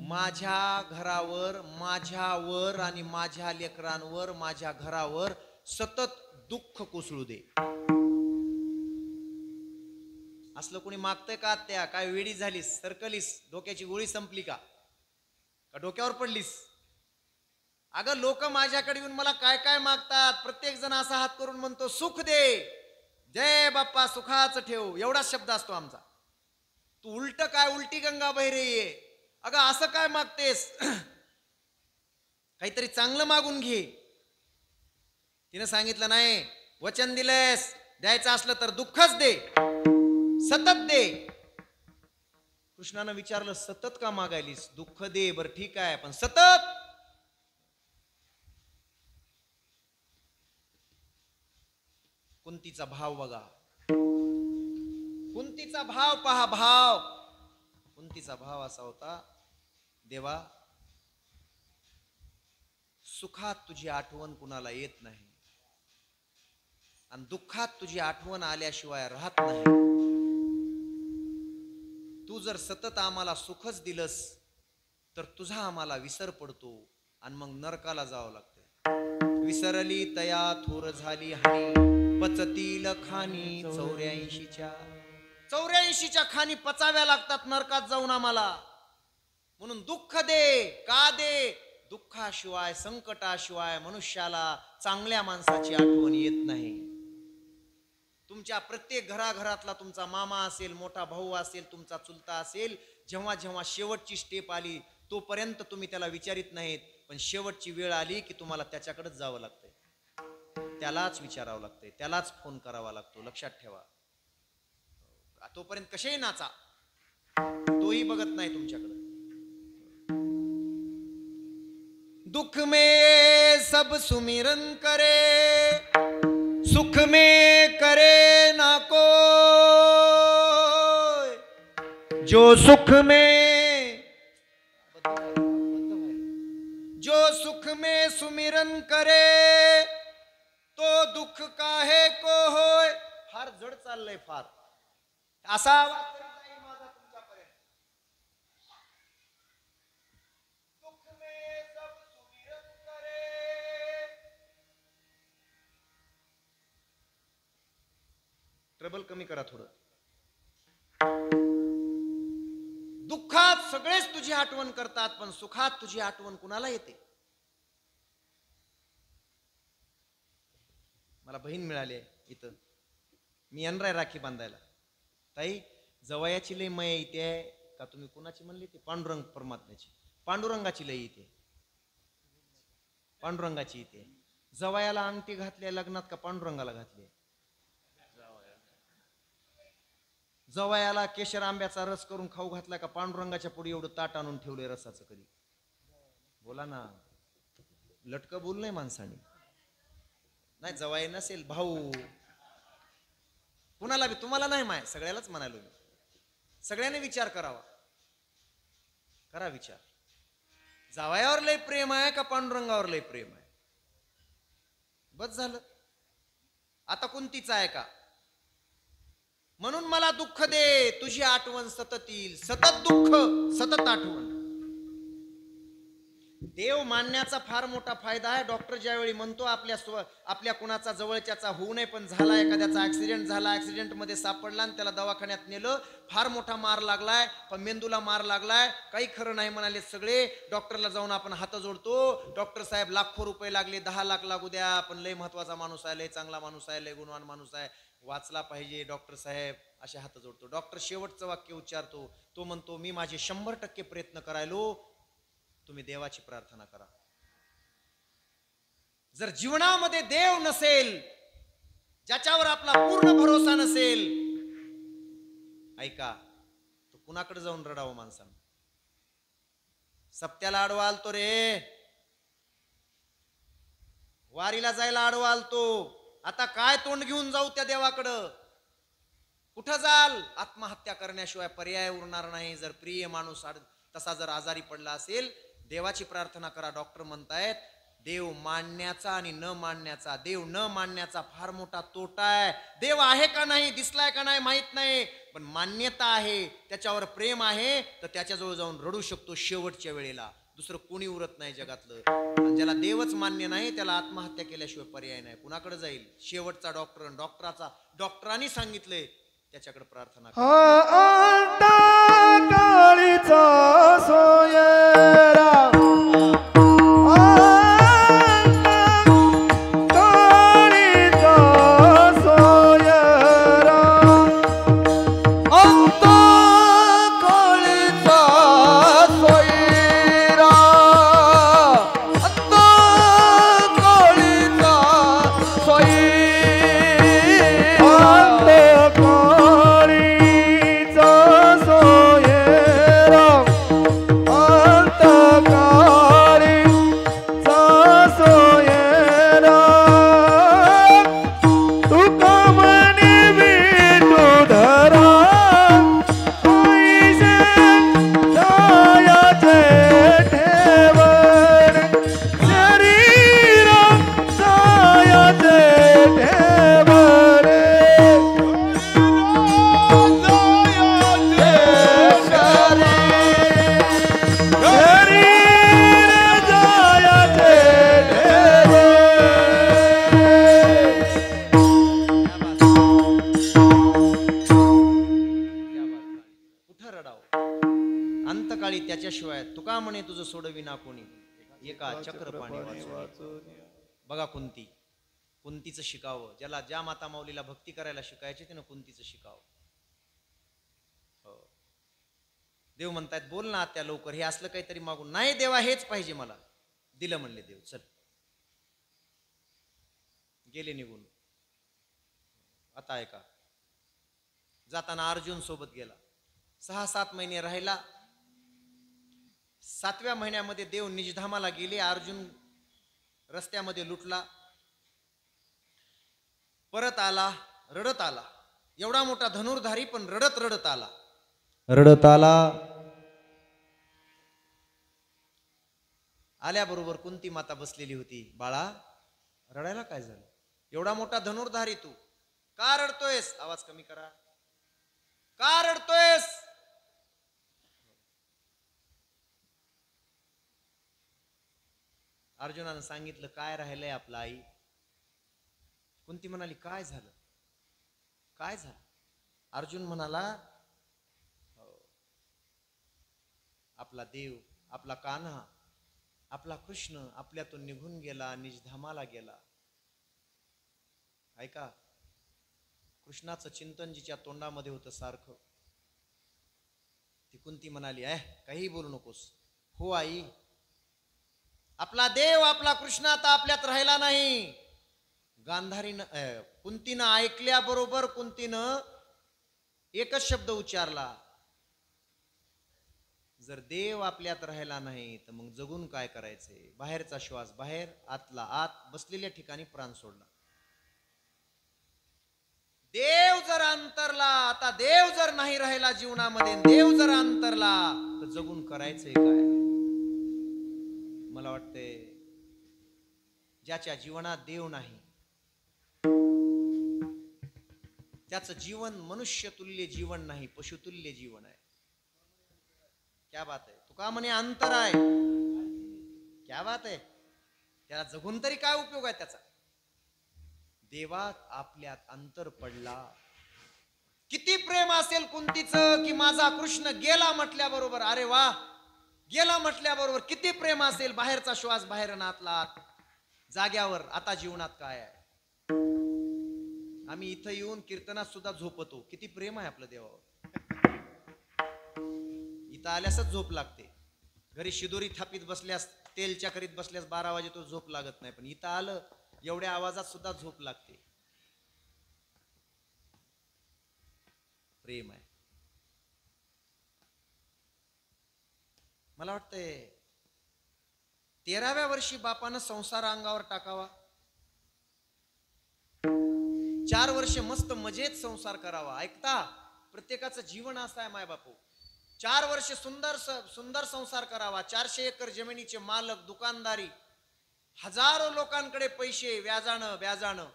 माझ्या घरावर, माझ्यावर आणि माझ्या लेकरांवर, माझ्या घरावर सतत दुःख कोसळू दे. असलं कोणी मागतंय का आत्या. काय वेडी झालीस, सरकलीस, डोक्याची गोळी संपली का डोक्यावर पडलीस. अगं लोक माझ्याकडे येऊन मला काय काय मागतात. प्रत्येक जण असा हात करून म्हणतो, सुख दे, जय बाप्पा सुखाचं ठेव. एवढाच शब्द असतो आमचा. तू उलट काय उलटी गंगा बहिरे ये. अगं असं काय मागतेस. काहीतरी चांगलं मागून घे. तिने सांगितलं, नाही वचन दिलेस, द्यायचं असलं तर दुःखच दे, सतत दे. कृष्णानं विचारलं सतत का मागायलीस? दुःख दे, बर ठीक आहे, पण सतत? कुंतीचा भाव बघा, कुंतीचा भाव पहा, भाव. कुंतीचा भाव असा होता, देवा सुखात तुझी आठवण कुणाला येत नाही आणि दुःखात तुझी आठवण आल्याशिवाय राहत नाही. तू जर सतत आम्हाला सुखच दिलंस तर तुझा आम्हाला विसर पडतो आणि मग नरकाला जावं लागतं. विसरली तया थोर झाली हानी, पचतील खानी 84च्या खानी पचाव्या लागतात नरकात जाऊन आम्हाला. म्हणून दुःख दे, का दे? दुःखाशिवाय संकटाशिवाय मनुष्याला चांगल्या माणसाची आठवण येत नाही. तुमच्या प्रत्येक घराघरातला तुमचा मामा असेल, मोठा भाऊ असेल, तुमचा चुलता असेल, जेव्हा जेव्हा शेवटची स्टेप आली तोपर्यंत तुम्ही त्याला विचारित नाहीत, पण शेवटची वेळ आली की तुम्हाला त्याच्याकडेच जावं लागतंय, त्यालाच विचारावं लागतंय, त्यालाच फोन करावा लागतो. लक्षात ठेवा. तोपर्यंत कसेही नाचा, तोही बघत नाही तुमच्याकडे. दुख में सब सुमिरन करे, सुख में करे ना कोई. जो सुख में सुमिरन करे तो दुःख काहे को होय. फार जड चाललंय, फार असा आवाज करीत आहे माझा तुमच्यापर्यंत. दुःख में सब सुमिरन करे. ट्रबल कमी करा थोडं. दुःखात सगळेच तुझी आठवण करतात, पण सुखात तुझी आठवण कुणाला येते? मला बहीण मिळाली आहे इथं, मी येणार आहे राखी बांधायला. ताई, जवयाची लई मय इथे आहे का? तुम्ही कुणाची म्हणली ती? पांडुरंग परमात्म्याची. पांडुरंगाची लई इथे, पांडुरंगाची इथे. जवयाला अंगठी घातली लग्नात का पांडुरंगाला घातली? जवयाला केशर आंब्याचा रस करून खाऊ घातला का पांडुरंगाच्या पुढे एवढं ताट आणून ठेवले रसाचं? कधी बोला ना, लटकं बोल नाही माणसाने. नाही, जवाई नसेल, भाऊ, कुणाला बी, तुम्हाला नाही माय, सगळ्यालाच म्हणालो मी. सगळ्यांनी विचार करावा, करा विचार. जावयावर लय प्रेम आहे का पांडुरंगावर लय प्रेम आहे? बस झालं. आता कुंतीचा आहे का? म्हणून मला दुःख दे, तुझी आठवण सतत येईल. सतत दुःख, सतत आठवण. देव मानण्याचा फार मोठा फायदा आहे. डॉक्टर ज्यावेळी म्हणतो आपल्या कुणाचा जवळच्याचा होऊ नये, पण झाला, एखाद्याचा ऍक्सिडेंट झाला, ऍक्सिडेंट मध्ये सापडला आणि त्याला दवाखान्यात नेलं, फार मोठा मार लागलाय, पण मेंदूला मार लागलाय, काही खरं नाही म्हणाले सगळे. डॉक्टरला जाऊन आपण हात जोडतो, डॉक्टर साहेब लाखो रुपये लागले, 10 लाख लागू द्या, पण लय महत्वाचा माणूस आहे, लय चांगला माणूस आहे, लय गुणवान माणूस आहे, वाचला पाहिजे डॉक्टर साहेब, असे हात जोडतो. डॉक्टर शेवटचं वाक्य उच्चारतो, तो म्हणतो, मी माझे 100% प्रयत्न करायलो, तुम्ही देवाची प्रार्थना करा. जर जीवनामध्ये देव नसेल, ज्याच्यावर आपला पूर्ण भरोसा नसेल, ऐका, तो कुणाकडे जाऊन रडावं माणसानं? सप्त्याला आडवा आलतो रे, वारीला जायला आडवा आलतो, आता काय तोंड घेऊन जाऊ त्या देवाकडं? कुठं जाल? आत्महत्या करण्याशिवाय पर्याय उरणार नाही. जर प्रिय माणूस तसा जर आजारी पडला असेल, देवाची प्रार्थना करा. डॉक्टर म्हणतायत, देव मानण्याचा आणि न मानण्याचा, देव न मानण्याचा फार मोठा तोटा आहे. देव आहे का नाही, दिसलाय का नाही माहित नाही, पण मान्यता आहे, त्याच्यावर प्रेम आहे, तर त्याच्याजवळ जाऊन रडू शकतो शेवटच्या वेळेला. दुसरं कोणी उरत नाही जगातलं. आणि ज्याला देवच मान्य नाही, त्याला आत्महत्या केल्याशिवाय पर्याय नाही. कुणाकडे जाईल? शेवटचा डॉक्टर. डॉक्टरांनी सांगितलंय त्याच्याकडे प्रार्थना करा. काळीचा सोयरा, काळीचा सोयरा, अंत काळीचा सोयरा, अंत काळीचा सोयरा, अंत काळीचा सोयरा. म्हणे तुझं सोडविना कोणी, एका चक्रपाणी वाचून. बघा कुंतीचं शिकावं. ज्याला ज्या माता माऊलीला भक्ती करायला शिकायचे त्यानं कुंतीचं शिकावं. हो. देव म्हणतायत बोल ना आत्या लवकर, हे असलं काहीतरी मागून. नाही देवा हेच पाहिजे मला. दिलं म्हणले देव. चल गेले निघून. आता ऐका, जाताना अर्जुन सोबत गेला. 6-7 महिने राहिला. 7व्या महिन्यामध्ये देव निजधामाला गेले. अर्जुन रस्त्यामध्ये लुटला, परत आला, रडत आला. एवढा मोठा धनुर्धारी पण रडत रडत आला. आल्याबरोबर कुंती माता बसलेली होती. बाळा रडायला काय झालं? एवढा मोठा धनुर्धारी तू का रडतोयस? आवाज कमी करा. का रडतोयस? अर्जुनानं सांगितलं काय राहिलंय आपलं आई. कुंती म्हणाली काय झालं? काय झालं? अर्जुन म्हणाला आपला देव, आपला कान्हा, आपला कृष्ण आपल्यातून निघून गेला, निजधामाला गेला. ऐका, कृष्णाचं चिंतन जिच्या तोंडामध्ये होतं सारखं. ती कुंती म्हणाली काही बोलू नकोस. हो आई, आपला देव, आपला कृष्ण आता आपल्यात राहिला नाही. गांधारीनं कुंतीनं ऐकल्याबरोबर कुंतीनं एकच शब्द उच्चारला, जर देव आपल्यात राहिला नाही तर मग जगून काय करायचे? बाहेरचा श्वास बाहेर, आतला आत, बसलेल्या ठिकाणी प्राण सोडला. देव जर अंतरला, आता देव जर नाही राहिला जीवनामध्ये, देव जर अंतरला तर जगून करायचंय काय? मला वाटतंय ज्याच्या जीवनात देव नाही त्याचं जीवन मनुष्यतुल्य जीवन नाही, पशुतुल्य जीवन आहे. क्या बात आहे? तुका म्हणे अंतर आहे. क्या बात आहे? त्याला जगून तरी काय उपयोग आहे त्याचा? देवात आपल्यात अंतर पडला. किती प्रेम असेल कुंतीचं की माझा कृष्ण गेला म्हटल्याबरोबर, अरे वा, गेला म्हटल्याबरोबर किती प्रेम असेल. बाहेरचा श्वास बाहेर, आतला आत, जाग्यावर. आता जीवनात काय आहे? आम्ही इथं येऊन कीर्तनात सुद्धा झोपतो. किती प्रेम आहे आपलं देवावर. इथं आल्यासच झोप लागते. घरी शिदोरी थापीत बसल्यास, तेलच्या करीत बसल्यास 12 वाजे तो झोप लागत नाही, पण इथं आलं एवढ्या आवाजात सुद्धा झोप लागते. प्रेम आहे. मला वाटतंय 13व्या वर्षी बापानं संसार अंगावर टाकावा. 4 वर्ष मस्त मजेत संसार करावा. ऐकता, प्रत्येकाचं जीवन असं आहे माय बापू. 4 वर्ष सुंदर संसार करावा. 400 एकर जमिनीचे मालक, दुकानदारी, हजारो लोकांकडे पैसे, व्याजानं.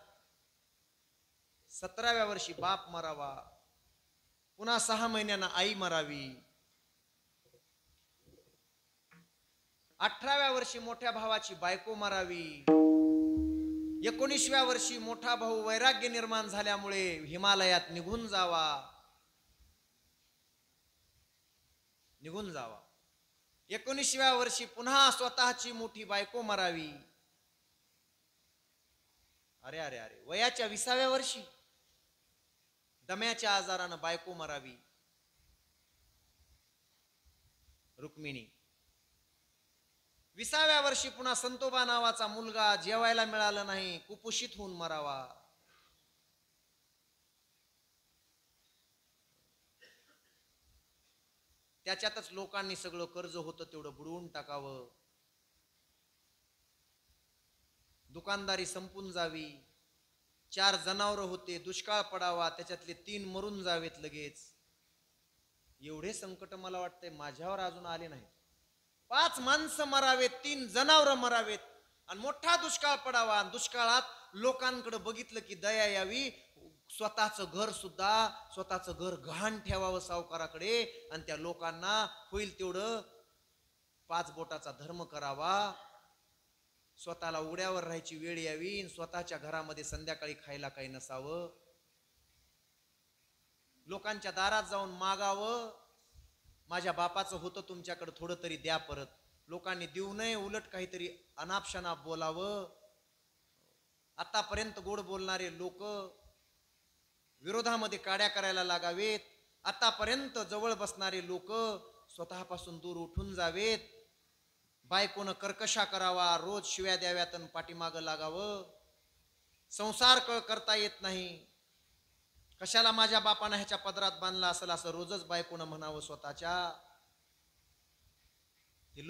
17व्या वर्षी बाप मरावा. पुन्हा 6 महिन्यांना आई मरावी. 18व्या वर्षी मोठ्या भावाची बायको मरावी. 19व्या वर्षी मोठा भाऊ वैराग्य निर्माण झाल्यामुळे हिमालयात निघून जावा. 19व्या वर्षी पुन्हा स्वतःची मोठी बायको मरावी. अरे अरे अरे, वयाच्या 20व्या वर्षी दम्याच्या आजारानं बायको मरावी, रुक्मिणी. 20व्या वर्षी पुन्हा संतोबा नावाचा मुलगा जेवायला मिळालं नाही, कुपोषित होऊन मरावा. त्याच्यातच लोकांनी सगळं कर्ज होतं तेवढं बुडवून टाकावं. दुकानदारी संपून जावी. 4 जनावरं होते, दुष्काळ पडावा, त्याच्यातले 3 मरून जावेत लगेच. एवढे संकट मला वाटतंय माझ्यावर अजून आले नाहीत. 5 माणसं मरावेत, 3 जनावरं मरावेत आणि मोठा दुष्काळ पडावा. दुष्काळात लोकांकडे बघितलं की दया यावी. स्वतःचं घर गहाण ठेवावं सावकाराकडे आणि त्या लोकांना होईल तेवढं 5 बोटाचा धर्म करावा. स्वतःला उड्यावर राहायची वेळ यावी. स्वतःच्या घरामध्ये संध्याकाळी खायला काही नसावं. लोकांच्या दारात जाऊन मागावं, माझ्या बापाचं होतं तुमच्याकडे, थोडं तरी द्या परत. लोकांनी देऊ नये, उलट काहीतरी अनापशनाप बोलावं. आतापर्यंत गोड बोलणारे लोक विरोधामध्ये काड्या करायला लागावेत. आतापर्यंत जवळ बसणारे लोक स्वतःपासून दूर उठून जावेत. बायकोनं कर्कशा करावा, रोज शिव्या द्याव्यात आणि पाठीमागं लागावं. संसार करता येत नाही, कशाला माझ्या बापानं ह्याच्या पदरात बांधला असेल असं रोजच बायकोनं म्हणावं स्वतःच्या. ते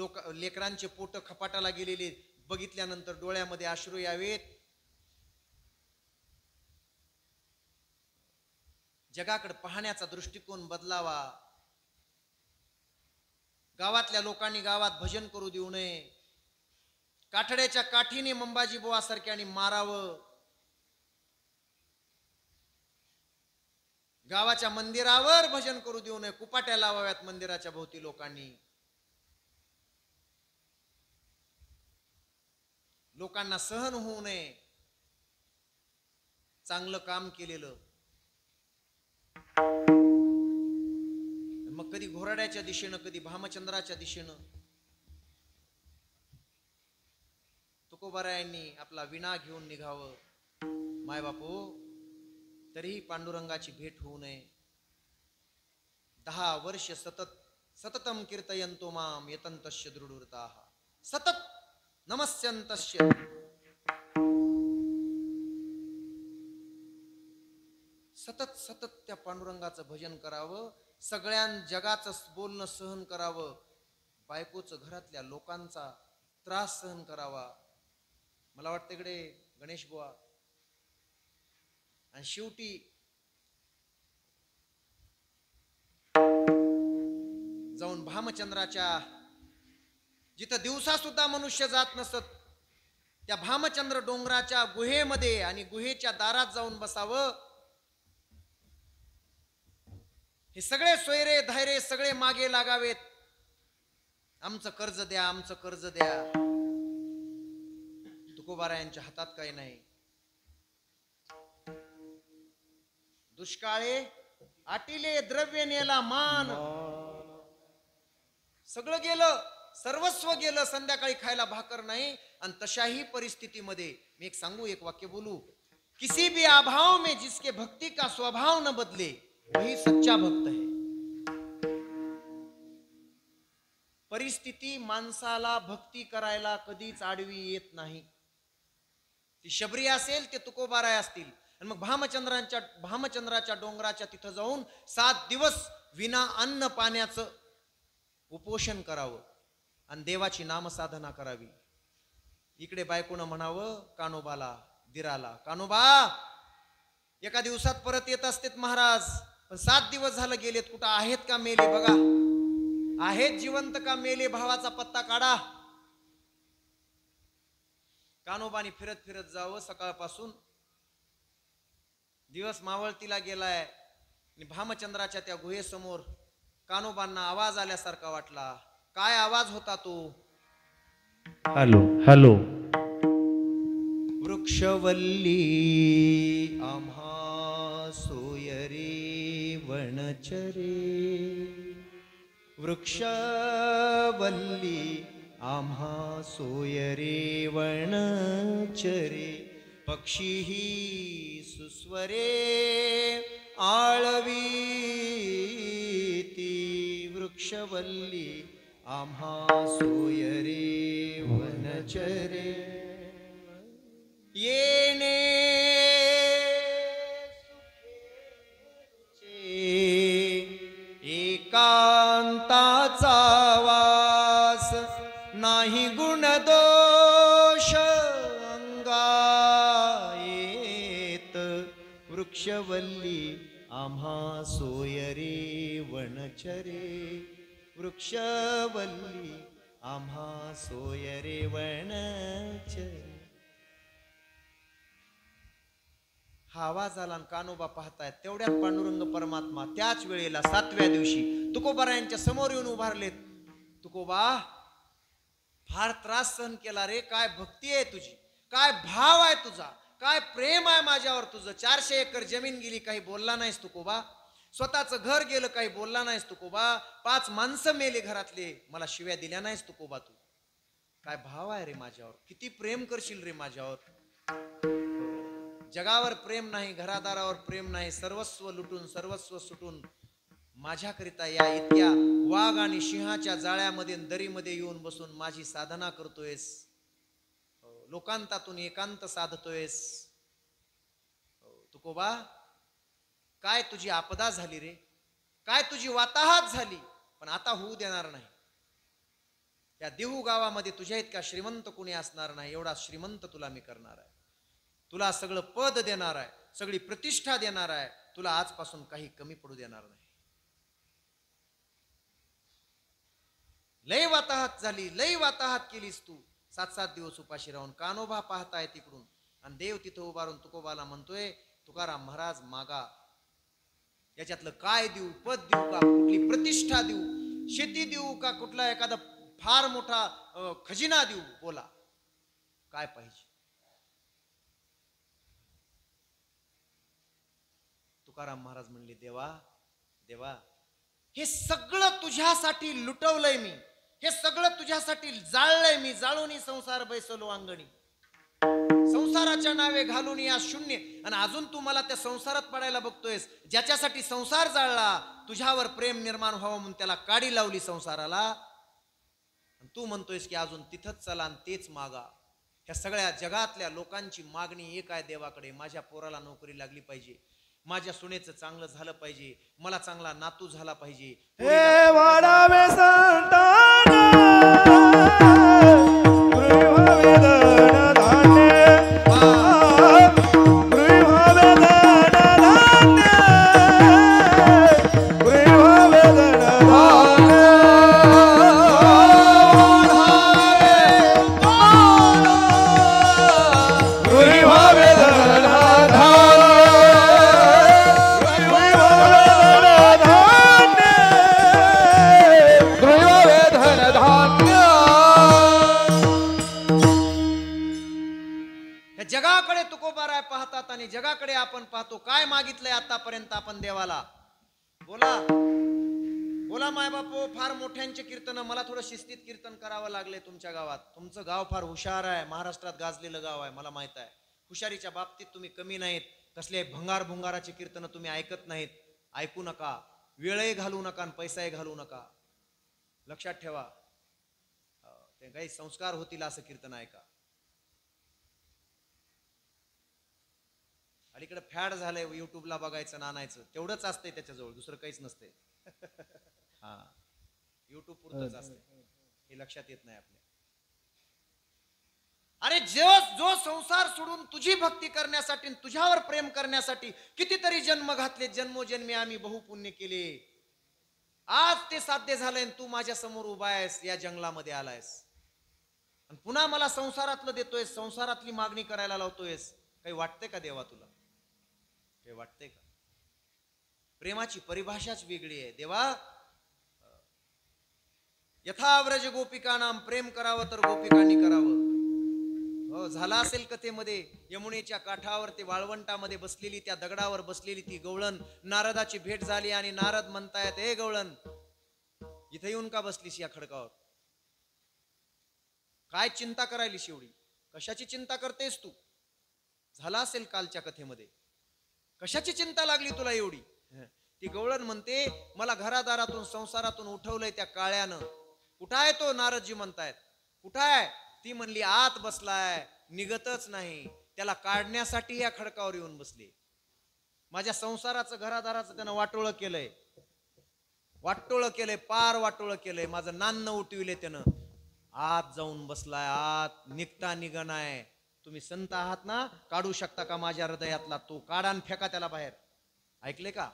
लेकरांचे पोट खपाटाला गेलेले बघितल्यानंतर डोळ्यामध्ये अश्रू यावेत. जगाकडे पाहण्याचा दृष्टिकोन बदलावा. गावातल्या लोकांनी गावात भजन करू देऊ नये. काठड्याच्या काठीने मंबाजी बुवा सारख्याने मारावं. गावाच्या मंदिरावर भजन करू देऊ नये. कुपाट्या लावाव्यात मंदिराच्या भोवती लोकांनी. लोकांना सहन होऊ नये चांगलं काम केलेलं. मग कधी घोराड्याच्या दिशेनं, कधी भामचंद्राच्या दिशेनं. तुकोबारायांनी आपला विणा घेऊन निघावं. मायबापू, तरीही पांडुरंगाची भेट होऊ नये. 10 वर्ष सततम कीर्तयन्तो माम यतन्तस्य दृढुरताः सतत नमस्यन्तस्य. सतत त्या पांडुरंगाचं भजन करावं. सगळ्या जगाचं बोलणं सहन करावं. बायकोचं, घरातल्या लोकांचा त्रास सहन करावा. मला वाटतं इकडे गणेश बुवा. आणि शेवटी जाऊन भामचंद्राच्या, जिथं दिवसा सुद्धा मनुष्य जात नसत, त्या भामचंद्र डोंगराच्या गुहेमध्ये आणि गुहेच्या दारात जाऊन बसावं. हे सगळे सोयरे धायरे सगळे मागे लागावेत. आमचं कर्ज द्या, आमचं कर्ज द्या. तुकोबारायांच्या हातात काही नाही. दुष्काळे आटिले द्रव्य नेला मान. सगळं गेलं, सर्वस्व गेलं. संध्याकाळी खायला भाकर नाही. आणि तशाही परिस्थितीमध्ये मी एक वाक्य बोलू. किसी भी अभाव में जिसके भक्ति का स्वभाव न बदले वही सच्चा भक्त है. परिस्थिती माणसाला भक्ती करायला कधीच आडवी येत नाही. ती शबरी असेल, ते तुकोबाराय असतील. आणि मग भामचंद्राच्या डोंगराच्या तिथं जाऊन 7 दिवस विना अन्न पाण्याचं उपोषण करावं आणि देवाची नामसाधना करावी. इकडे बायकोनं म्हणावं कानोबाला, दिराला, कानोबा, एका दिवसात परत येत असतेत महाराज, पण 7 दिवस झालं गेलेत. कुठं आहेत का मेले बघा. आहेत जिवंत का मेले, भावाचा पत्ता काढा. कानोबानी फिरत फिरत जावं. सकाळपासून दिवस मावळतीला गेलाय. भामचंद्राच्या त्या गुहेसमोर कानोबांना आवाज आल्यासारखा वाटला. काय आवाज होता तो? Hello hello. वृक्षवल्ली आम्हा सोयरे वनचरे. वृक्षवल्ली आम्हा सोयरे वनचरे. पक्षीही सुस्वरे आळवीती. वृक्षवल्ली आम्हा सोयरे वनचरे. येणे एकांताचा वास नाही गुणदोष अंगायेत. वृक्षवल्ली आम्हा सोयरे वनचरे. वृक्षवल्ली आम्हा सोयरे वनचरे. हा आवाज आला आणि कानोबा पाहतायत. तेवढ्यात पांडुरंग परमात्मा त्याच वेळेला 7व्या दिवशी तुकोबारायांच्या समोर येऊन उभारलेत. तुकोबा, फार त्रास सहन केला रे. काय भक्ती आहे तुझी, काय भाव आहे तुझा, काय प्रेम आहे माझ्यावर तुझं. 400 एकर जमीन गेली, काही बोलला नाहीस तुकोबा. स्वतःचं घर गेलं, काही बोलला नाहीस तुकोबा. 5 माणसं मेले घरातले, मला शिव्या दिल्या नाहीस तुकोबा. तू काय भाव आहे रे माझ्यावर, किती प्रेम करशील रे माझ्यावर. जगावर प्रेम नाही, घरादारावर प्रेम नाही, सर्वस्व लुटून सर्वस्व सुटून माझ्याकरिता या इतक्या वाघ आणि सिंहाच्या जाळ्यामध्ये दरीमध्ये येऊन बसून माझी साधना करतोयस, लोकांतातून एकांत साधतोयस. तुकोबा, काय तुझी आपदा झाली रे, काय तुझी वाताहात झाली, पण आता होऊ देणार नाही. या देहू गावामध्ये तुझ्या इतका श्रीमंत कुणी असणार नाही, एवढा श्रीमंत तुला मी करणार आहे. तुला सगळं पद देणार आहे, सगळी प्रतिष्ठा देणार आहे, तुला आजपासून काही कमी पडू देणार नाही. लय वाताहात झाली, लय वाताहात केलीस तू. 7-7 दिवस उपाशी राहून कानोबा पाहताय तिकडून, आणि देव तिथं उभारून तुकोबाला म्हणतोय, तुकाराम महाराज मागा, याच्यातलं काय देऊ, पद देऊ का, कुठली प्रतिष्ठा देऊ, शेती देऊ का, कुठला एखादा फार मोठा खजिना देऊ, बोला काय पाहिजे. तुकाराम महाराज म्हणले, देवा देवा, हे सगळं तुझ्यासाठी लुटवलंय मी, हे सगळं तुझ्यासाठी जाळलंय मी, जाळून संसार बैसलो अंगणी, संसाराच्या नावे घालून या शून्य, आणि अजून तू मला त्या संसारात पडायला बघतोयस. ज्याच्यासाठी संसार जाळला, तुझ्यावर प्रेम निर्माण व्हावं म्हणून त्याला काडी लावली संसाराला, तू म्हणतोयस की अजून तिथंच चला आणि तेच मागा. ह्या सगळ्या जगातल्या लोकांची मागणी एक आहे देवाकडे, माझ्या पोराला नोकरी लागली पाहिजे, माझ्या सुनेचं चांगलं झालं पाहिजे, मला चांगला नातू झाला पाहिजे. हे वाडावे संतान जगाकडे तुकोबाराय पाहतात आणि जगाकडे आपण पाहतो. काय मागितलंय आतापर्यंत आपण देवाला, बोला बोला माय बापू. फार मोठ्यांचे कीर्तन, मला थोडं शिस्तीत कीर्तन करावं लागले तुमच्या गावात. तुमचं गाव फार हुशार आहे, महाराष्ट्रात गाजलेलं गाव आहे, मला माहित आहे. हुशारीच्या बाबतीत तुम्ही कमी नाहीत. कसले भंगार भुंगाराचे कीर्तन तुम्ही ऐकत नाहीत, ऐकू नका. वेळही घालू नका आणि पैसाही घालू नका, लक्षात ठेवा. ते काही संस्कार होतील असं कीर्तन ऐका. अलीकडे फॅड झालंय युट्यूबला बघायचं, नानायचं, तेवढंच असतंय त्याच्याजवळ, दुसरं काहीच नसतंय. हा, युट्यूब पुरतच असतंय, हे लक्षात येत नाही आपल्या. अरे जो संसार सोडून तुझी भक्ती करण्यासाठी, तुझ्यावर प्रेम करण्यासाठी कितीतरी जन्म घातले, जन्मोजन्मी आम्ही बहुपुण्य केले. आज ते साध्य झालंय, तू माझ्या समोर उभा आहेस, या जंगलामध्ये आलायस, आणि पुन्हा मला संसारातलं देतोयस, संसारातली मागणी करायला लावतोयस. काही वाटतंय का देवा तुला? काही वाटतंय का? प्रेमाची परिभाषाच वेगळी आहे देवा. यथाव्रज गोपिकांनाम, प्रेम करावं तर गोपिकांनी करावं. हो, झाला असेल कथेमध्ये, यमुनेच्या काठावर ते वाळवंटामध्ये बसलेली, त्या दगडावर बसलेली ती गवळण, नारदाची भेट झाली आणि नारद म्हणतायत, हे गवळण, इथे येऊन का बसलीस या खडकावर? काय चिंता करायलीस एवढी? कशाची चिंता करतेस तू? झाला असेल कालच्या कथेमध्ये, कशाची चिंता लागली तुला एवढी? ती गवळण म्हणते, मला घरादारातून संसारातून उठवलंय त्या काळ्यानं. कुठं आहे तो? नारदजी म्हणतायत, कुठं आहे? ती म्हणली, आत बसलाय, निघतच नाही. त्याला काढण्यासाठी या खडकावर येऊन बसले. माझ्या संसाराचं, घरादाराचं त्यानं वाटोळं केलंय, वाटोळं केलंय, पार वाटोळं केलंय, माझं नान्न उठविले त्यानं. आत जाऊन बसलाय, आत निघता निघणाय. तुम्ही संत आहात ना, काढू शकता का माझ्या हृदयातला तो? काढा आणि फेका त्याला बाहेर. ऐकले का?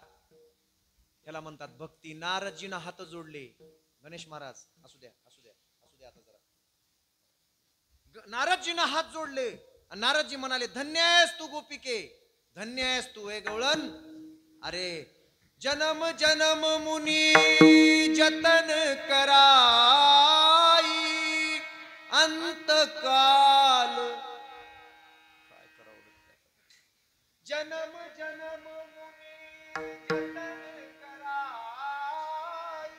त्याला म्हणतात भक्ती. नारदजीनं हात जोडले. गणेश महाराज असू द्या, असू द्या, असू द्या आता जरा. नारदजीनं हात जोडले, नारदजी म्हणाले, धन्य आहेस तू गोपिके, धन्य आहेस तू हे गवळण. अरे जन्म जन्म मुनी जतन कराई, अंतकाल काय करावं, जन्म जन्म मुनी जतन कराई,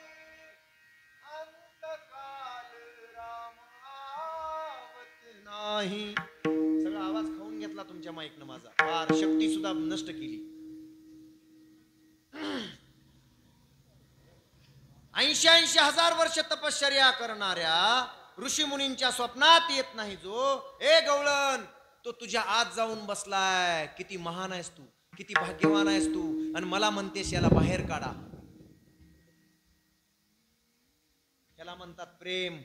अंतकाल राम नाही. सगळा आवाज खाऊन घेतला तुमच्या माईकनं माझा, फार शक्ती सुद्धा नष्ट केली. 80 हजार वर्ष तपश्चर्या करणाऱ्या ऋषी मुनींच्या स्वप्नात येत नाही जो, ए गवळण, तो तुझ्या आत जाऊन बसलाय. किती महान आहेस तू, किती भाग्यवान आहेस तू, आणि मला म्हणतेस याला बाहेर काढा. याला म्हणतात प्रेम.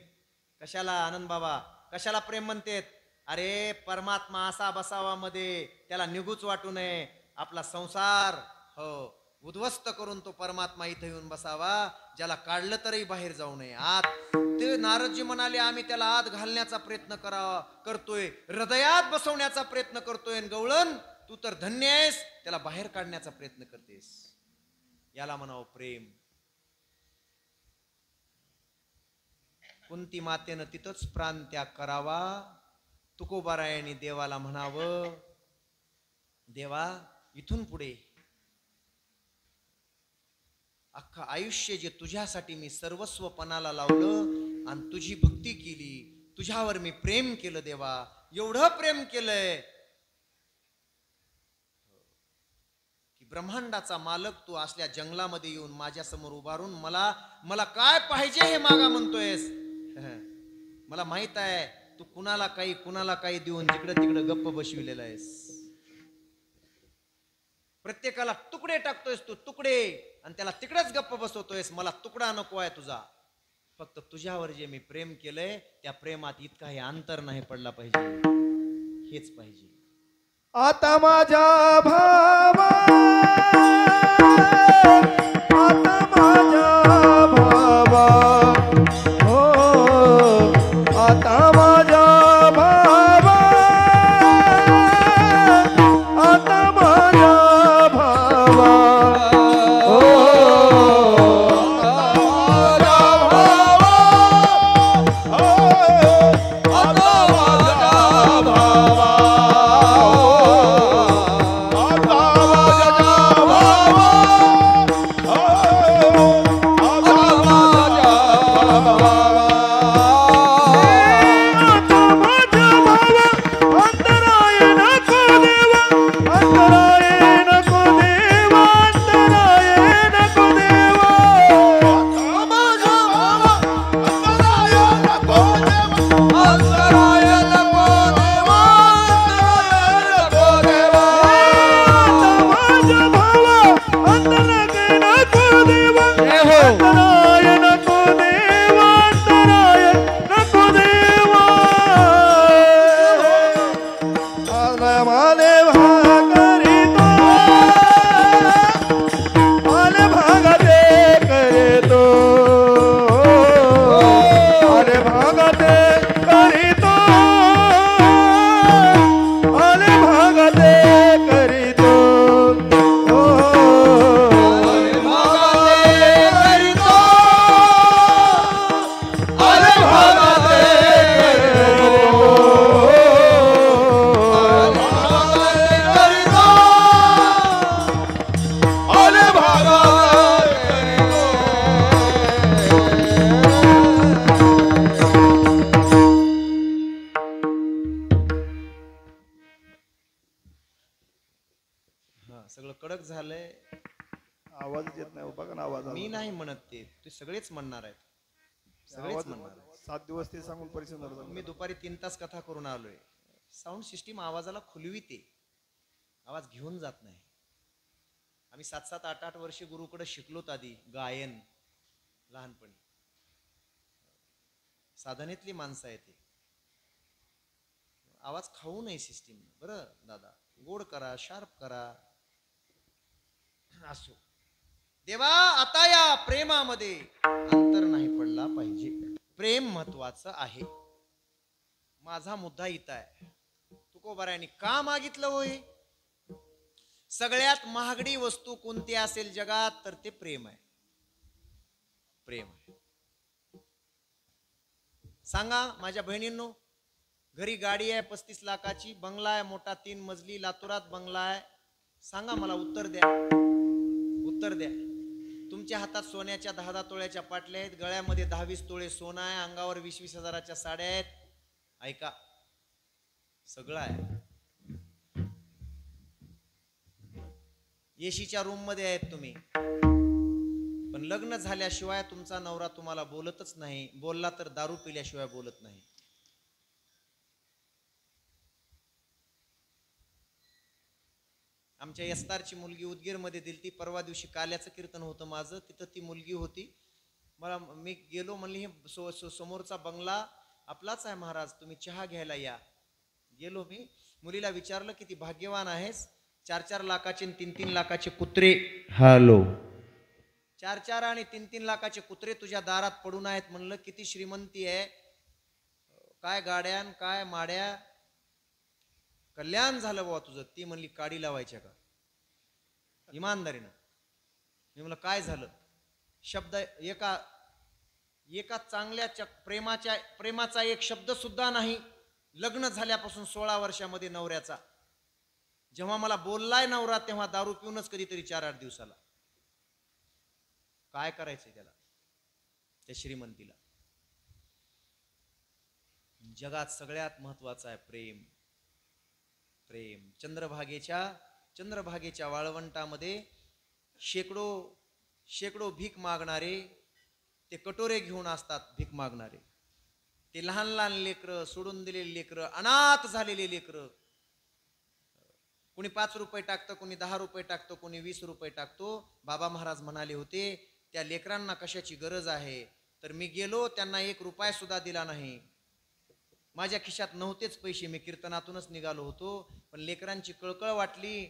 कशाला आनंद बाबा, कशाला प्रेम म्हणतेत? अरे परमात्मा असा बसावा मध्ये, त्याला निघूच वाटू नये. आपला संसार हो उद्ध्वस्त करून तो परमात्मा इथे येऊन बसावा, ज्याला काढलं तरी बाहेर जाऊ नये आत. ते नारदजी म्हणाले आम्ही त्याला आत घालण्याचा प्रयत्न करतोय, हृदयात बसवण्याचा प्रयत्न करतोय. गवळण, तू तर धन्य आहेस, त्याला बाहेर काढण्याचा प्रयत्न करतेस. याला म्हणावं प्रेम. कुंती मातेनं तिथंच प्राण त्याग करावा. तुकोबारायांनी देवाला म्हणावं, देवा इथून पुढे अख्खं आयुष्य जे तुझ्यासाठी मी सर्वस्व पणाला लावलं आणि तुझी भक्ती केली, तुझ्यावर मी प्रेम केलं देवा, एवढं प्रेम केलंय की ब्रह्मांडाचा मालक तू असल्या जंगलामध्ये येऊन माझ्या समोर उभारून मला काय पाहिजे हे मागा म्हणतोयस. मला माहित आहे तू कुणाला काही देऊन जिकडं तिकडं गप्प बसविलेला आहेस. प्रत्येकाला तुकडे टाकतोयस तू, तुकडे, आणि त्याला तिकडेच गप्प बसवतोयस. मला तुकडा नको आहे तुझा, फक्त तुझ्यावर जे मी प्रेम केलंय त्या प्रेमात इतकाही अंतर नाही पडला पाहिजे, हेच पाहिजे. आता माझ्या भावा, आता माझ्या भावा, हो आता माझ्या भावा, आता माझ्या भावा, हो सगळं कडक झालंय. आवाजच येत नाही बघा ना, आवाज मी नाही म्हणत ते सगळेच म्हणणार आहेत, सगळेच म्हणणार आहेत. 7 दिवस ते सांगून परिचय झाला. मी दुपारी 3 तास कथा करून आलोय. साऊंड सिस्टीम आवाजाला खुलविते, आवाज घेऊन जात नाही. आम्ही 7-7, 8-8 वर्षे गुरुकडे शिकलोत आधी गायन, लहानपणी. साधनेतली माणसं आहे ते. आवाज खाऊ नये सिस्टीम. बरं दादा, गोड करा, शार्प करा. असो देवा, आता या प्रेमामध्ये अंतर नाही पडला पाहिजे. प्रेम महत्वाचं आहे. माझा मुद्दा इथं आहे. तुकोबारायांनी का मागितलं होय? सगळ्यात महागडी वस्तू कोणती असेल जगात तर ते प्रेम आहे. प्रेम आहे. सांगा माझ्या बहिणींनो, घरी गाडी आहे 35 लाखाची, बंगला आहे मोठा 3 मजली, लातूरात बंगला आहे. सांगा मला, उत्तर द्या, उत्तर द्या. तुमच्या हातात सोन्याच्या 10-10 तोळ्याच्या पाटल्या आहेत, गळ्यामध्ये 10-20 तोळे सोनं आहे, अंगावर 20-20 हजाराच्या साड्या आहेत. ऐका, सगळं आहे. एसीच्या रूम मध्ये आहेत तुम्ही, पण लग्न झाल्याशिवाय तुमचा नवरा तुम्हाला बोलतच नाही. बोलला तर दारू पिल्याशिवाय बोलत नाही. आमच्या यस्तारची मुलगी उदगीरमध्ये दिली ती. परवा दिवशी काल्याचं कीर्तन होतं माझं, तिथं ती मुलगी होती. मी गेलो, म्हणली हे समोरचा बंगला आपलाच आहे महाराज, तुम्ही चहा घ्यायला या. गेलो मी, मुलीला विचारलं किती भाग्यवान आहेस, 4-4 लाखाचे 3-3 लाखाचे कुत्रे, हॅलो 4-4 आणि 3-3 लाखाचे कुत्रे तुझ्या दारात पडून आहेत. म्हणलं किती श्रीमंती आहे, काय गाड्यान काय माड्या, कल्याण झालं बाबा तुझं. ती म्हणली काडी लावायच्या का, इमानदारीनं. मी म्हणलं काय झालं. शब्द एका चांगल्या प्रेमाचा एक शब्द सुद्धा नाही. लग्न झाल्यापासून 16 वर्षामध्ये नवऱ्याचा, जेव्हा मला बोललाय नवरा तेव्हा दारू पिऊनच कधीतरी 4-8 दिवसाला. काय करायचंय त्याला, त्या श्रीमंतीला. जगात सगळ्यात महत्वाचं आहे प्रेम. प्रेम. चंद्रभागेच्या वाळवंटामध्ये शेकडो भीक मागणारे, ते कटोरे घेऊन असतात भीक मागणारे. ते लहान लहान लेकरं, सोडून दिलेली लेकरं, अनाथ झालेले लेकरं. कोणी 5 रुपये टाकतं, कोणी 10 रुपये टाकतो, कोणी 20 रुपये टाकतो. बाबा महाराज म्हणाले होते त्या लेकरांना कशाची गरज आहे. तर मी गेलो, त्यांना 1 रुपया सुद्धा दिला नाही. माझ्या खिशात नव्हतेच पैसे, मी कीर्तनातूनच निघालो होतो. पण लेकरांची कळकळ वाटली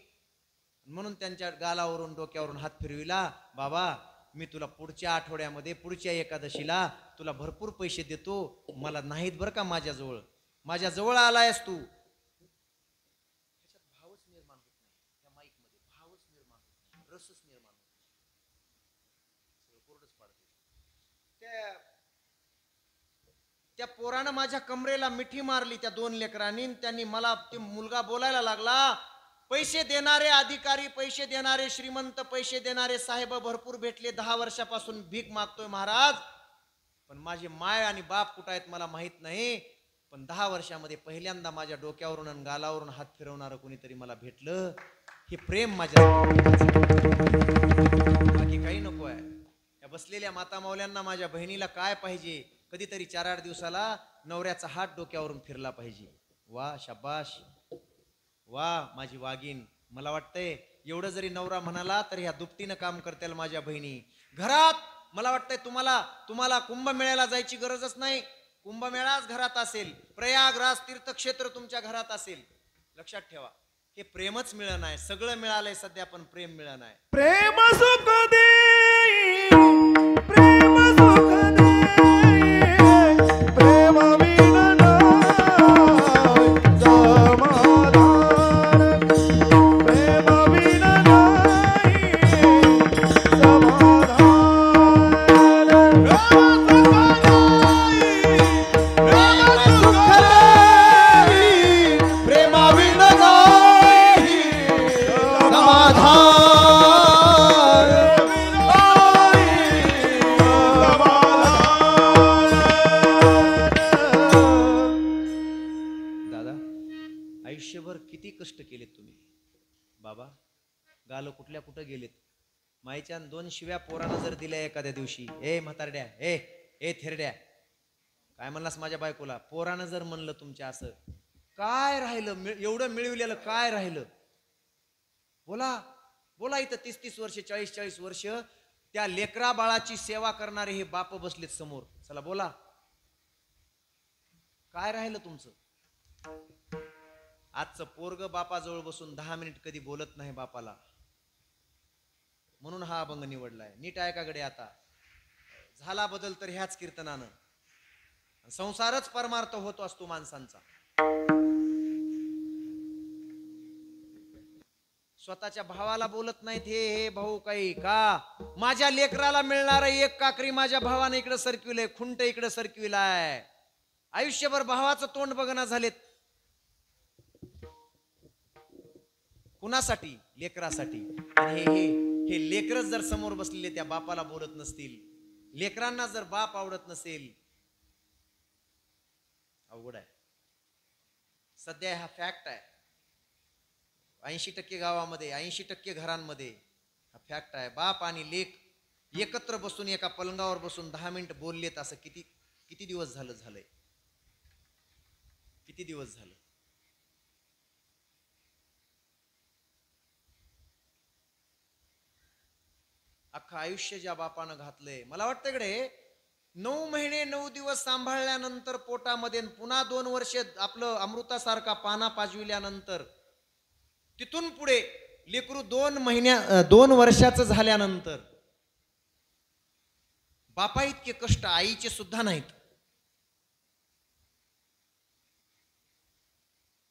म्हणून त्यांच्या गालावरून डोक्यावरून हात फिरविला. बाबा मी तुला पुढच्या आठवड्यामध्ये, पुढच्या एकादशीला तुला भरपूर पैसे देतो. मला नाहीत बरं का माझ्या जवळ आलायस तू. त्याच्यात भावच निर्माण होत नाही, त्या माईक मध्ये भावच निर्माण होत नाही, रसच निर्माण होत नाही, कोरडच पाडते. त्या पोरानं माझ्या कमरेला मिठी मारली, त्या 2 लेकरांनी. त्यांनी मला, ते मुलगा बोलायला लागला, पैसे देणारे अधिकारी, पैसे देणारे श्रीमंत, पैसे देणारे साहेब भरपूर भेटले, 10 वर्षापासून भीक मागतोय महाराज, पण माझे माय आणि बाप कुठं आहेत मला माहित नाही. पण 10 वर्षामध्ये पहिल्यांदा माझ्या डोक्यावरून आणि गालावरून हात फिरवणारं कोणीतरी मला भेटलं. हे प्रेम माझ्या, बाकी काही नको आहे. या बसलेल्या माता माऊल्यांना, माझ्या बहिणीला काय पाहिजे, कधीतरी 4-8 दिवसाला नवऱ्याचा हात डोक्यावरून फिरला पाहिजे. वा शाबाश, वा माझी वागीन. मला वाटतंय एवढं जरी नवरा म्हणाला तर ह्या दुपटीनं काम करतील माझ्या बहिणी घरात. मला वाटतंय तुम्हाला कुंभमेळ्याला जायची गरजच नाही. कुंभमेळाच घरात असेल, प्रयागराज तीर्थक्षेत्र तुमच्या घरात असेल. लक्षात ठेवा, हे प्रेमच मिळणं आहे. सगळं मिळालंय सध्या, पण प्रेम मिळणं आहे. प्रेम सुख दे, प्रेम सुख दे, प्रेम विना नाही समाधान, प्रेम विना नाही समाधान, प्रेम सुख दे, प्रेम विना नाही समाधान. आयुष्यभर किती कष्ट केलेत तुम्ही बाबा. गाल कुठं गेलेत. माईच्या 2 शिव्या पोरानं जर दिल्या एखाद्या दिवशी, ए म्हातारड्या, ए थेरड्या, काय म्हणलास माझ्या बायकोला, पोरानं जर म्हणलं तुमच्या, असं काय राहिलं, एवढं मिळवलेलं काय राहिलं. बोला इथं 30-30 वर्ष, 40-40 वर्ष त्या लेकरा बाळाची सेवा करणारे हे बाप बसलेत समोर. चला बोला, काय राहिलं तुमचं. आजचं पोरग बापाजवळ बसून 10 मिनिट कधी बोलत नाही बापाला, म्हणून हा अभंग निवडलाय. नीट ऐकाकडे. आता झाला बदल तर ह्याच कीर्तनानं. संसारच परमार्थ होत असतो माणसांचा. स्वतःच्या भावाला बोलत नाहीत हे भाऊ काही का. माझ्या लेकराला मिळणार 1 काकरी माझ्या भावाने इकडे सरकविलंय, खुंट इकडे सरकविलाय. आयुष्यभर भावाचं तोंड बघणं झालेत. कुणासाठी? लेकरासाठी. हे लेकरच जर समोर बसलेले त्या बापाला बोलत नसतील, लेकरांना जर बाप आवडत नसेल, अवघड आहे. सध्या हा फॅक्ट आहे. 80% गावामध्ये 80% घरांमध्ये हा फॅक्ट आहे. बाप आणि लेक एकत्र बसून एका पलंगावर बसून 10 मिनिट बोललेत असं किती किती दिवस झालंय. किती दिवस झालं. अख्खं आयुष्य ज्या बापानं घातलंय, मला वाटतं इकडे 9 महिने 9 दिवस सांभाळल्यानंतर पोटामध्ये पुन्हा 2 वर्ष आपलं अमृतासारखा पाना पाजविल्यानंतर तिथून पुढे लेकरू 2 वर्षाचं झाल्यानंतर बापा इतके कष्ट आईचे सुद्धा नाहीत.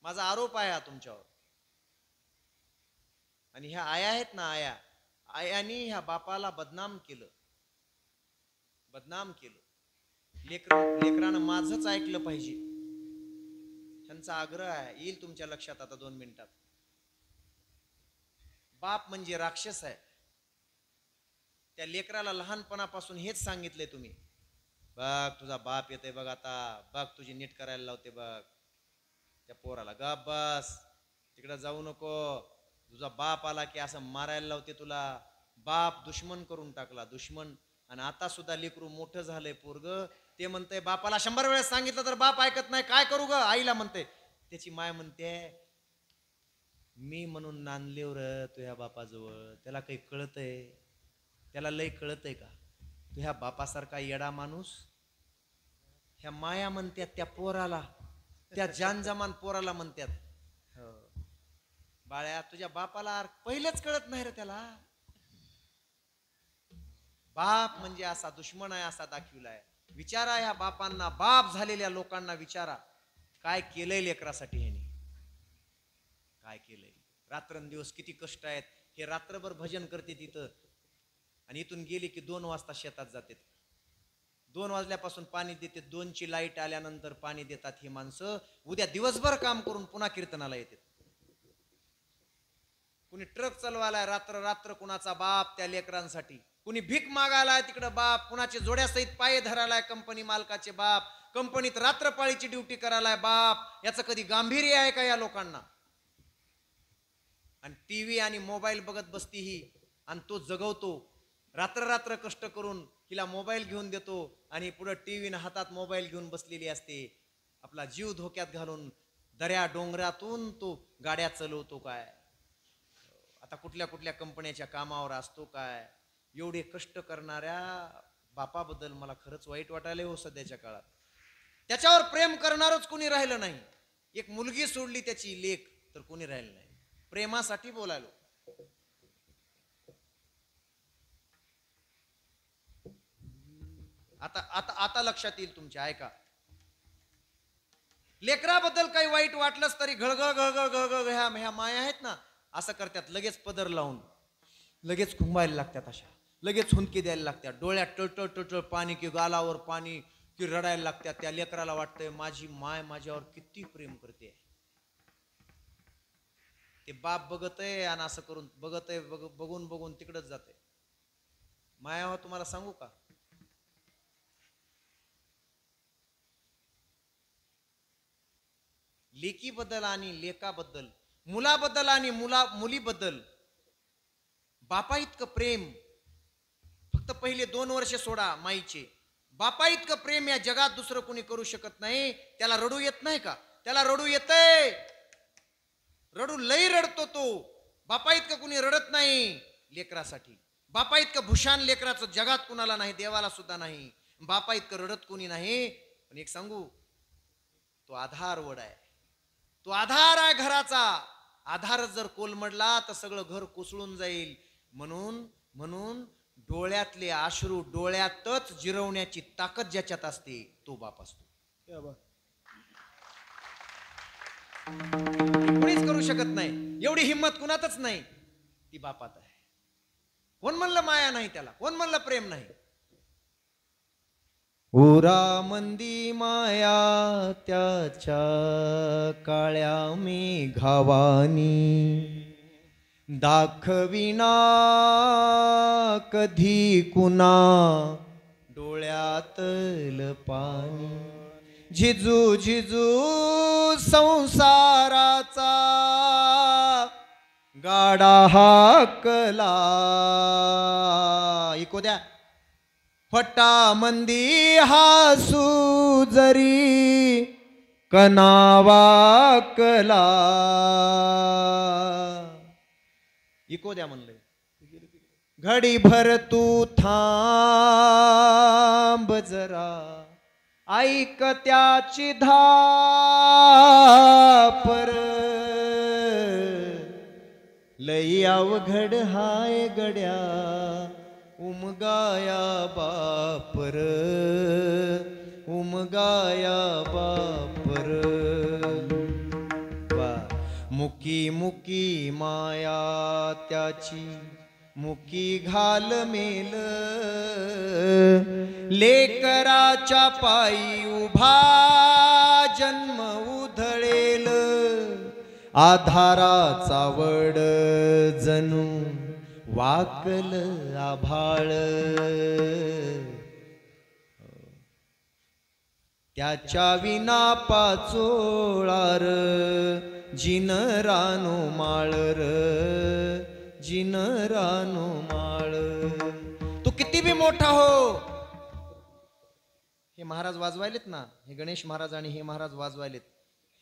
माझा आरोप आहे हा तुमच्यावर. आणि ह्या आया आहेत ना, आयानी ह्या बापाला बदनाम केलं. लेकरानं माझंच ऐकलं पाहिजे. त्यांचा आग्रह आहे, येईल तुमच्या लक्षात आता 2 मिनिटात. बाप म्हणजे राक्षस आहे. त्या लेकराला लहानपणापासून हेच सांगितले तुम्ही, बघ तुझा बाप येते बघ, आता बघ तुझी नीट करायला लावते बघ. त्या पोराला गप बस, तिकडे जाऊ नको, तुझा बाप आला की असं मारायला लावते तुला. बाप दुश्मन करून टाकला, दुश्मन. आणि आता सुद्धा लेकरू मोठं झालंय पोरग, ते म्हणतंय बापाला 100 वेळेस सांगितलं तर बाप ऐकत नाही, काय करू ग. आईला म्हणते, त्याची माय म्हणते मी म्हणून नांदलेव र तुझ्या बापाजवळ, त्याला काही कळतंय, त्याला लय कळतंय का, तुझ्या बापासारखा येडा माणूस. ह्या माया म्हणतात त्या पोराला, त्या जानजमान पोराला म्हणतात, बाळ्या तुझ्या बापाला पहिलेच कळत नाही रे त्याला. बाप म्हणजे असा दुश्मन आहे असा दाखविलाय. विचारा ह्या बापांना, बाप झालेल्या लोकांना विचारा, काय केलंय लेकरासाठी ह्यानी, काय केलंय. रात्रंदिवस किती कष्ट आहेत. हे रात्रभर भजन करते तिथं, आणि इथून गेली की 2 वाजता शेतात जातात. 2 वाजल्यापासून पाणी देतात. 2ची लाईट आल्यानंतर पाणी देतात ही माणसं. उद्या दिवसभर काम करून पुन्हा कीर्तनाला येतात. कुणी ट्रक चालवायला रात्र कुणाचा बाप त्या लेकरांसाठी, कुणी भीक मागायलाय तिकडं बाप, कुणाचे जोड्यासहित पाय धरायलाय कंपनी मालकाचे बाप, कंपनीत रात्रपाळीची ड्युटी करायलाय बाप. याचं कधी गांभीर्य आहे का या लोकांना. आणि टीव्ही आणि मोबाईल बघत बसती ही, आणि तो जगवतो. रात्र कष्ट करून हिला मोबाईल घेऊन देतो, आणि पुढे टीव्हीनं हातात मोबाईल घेऊन बसलेली असते. आपला जीव धोक्यात घालून दऱ्या डोंगरातून तो गाड्या चालवतो काय, आता कुठल्या कंपन्याच्या कामावर असतो काय. एवढे कष्ट करणाऱ्या बापाबद्दल मला खरंच वाईट वाटायला हो सध्याच्या काळात. त्याच्यावर प्रेम करणारच कोणी राहिलं नाही. एक मुलगी सोडली त्याची लेक, तर कोणी राहिलं नाही. प्रेमासाठी बोलायलो. आता लक्षात येईल तुमच्या, ऐका. लेकराबद्दल काही वाईट वाटलंच तरी घळघळ ह्या माया आहेत ना, असं करतात. लगेच पदर लावून लगेच खुंबायला लागतात, अशा लगेच हुंदकी द्यायला लागतात. डोळ्यात टळटळ पाणी की गालावर पाणी की रडायला लागतात. त्या लेकराला वाटतंय माझी माय माझ्यावर किती प्रेम करते. ते बाप बघतय आणि असं करून बघतय, बघून तिकडच जाते. माया हो तुम्हाला सांगू का, लेकीबद्दल आणि लेकाबद्दल, मुलाबद्दल आणि मुलीबद्दल बापा इतकं प्रेम फक्त पहिले 2 वर्ष सोडा माईचे. बापा इतकं प्रेम या जगात दुसरं कोणी करू शकत नाही. त्याला रडू येत नाही का, त्याला रडू येतंय. रडू लई रडतो तो. बापा इतकं कुणी रडत नाही लेकरासाठी. बापा इतकं भूषण लेकराचं जगात कुणाला नाही, देवाला सुद्धा नाही. बापा इतकं रडत कोणी नाही. पण एक सांगू, तो आधार वड आहे, तो आधार आहे घराचा. आधारच जर कोलमडला तर सगळं घर कोसळून जाईल. म्हणून डोळ्यातले अश्रू डोळ्यातच जिरवण्याची ताकद ज्याच्यात असते तो बाप असतो. कोणीच करू शकत नाही. एवढी हिंमत कुणातच नाही, ती बापात आहे. कोण म्हणलं माया नाही त्याला, कोण म्हणलं प्रेम नाही. उरा मंदी माया त्याच्या काळ्या मेघावानी, दाखविना कधी कुणा डोळ्यातल पाणी. झिजू झिजू संसाराचा गाडा हाकला. इको द्या. फटा मंदी हासू जरी कनावाकला. इको द्या म्हणलंय. घडी भर तू थांब जरा ऐक त्याची धापर. लई अवघड हाय गड्या उमगाया बापर. उमगाया बापर. मुकी मुकी माया त्याची मुकी घाल मेल. लेकराच्या पायी उभा जन्म उधळेल. आधाराचा वड जणू वाकल आभाळ. त्याच्या विना पाचोळार जिन रानो माळर. जिन रानो माळ. तू किती बी मोठा हो. हे महाराज वाजवायलेत ना, हे गणेश महाराज आणि हे महाराज वाजवायलेत.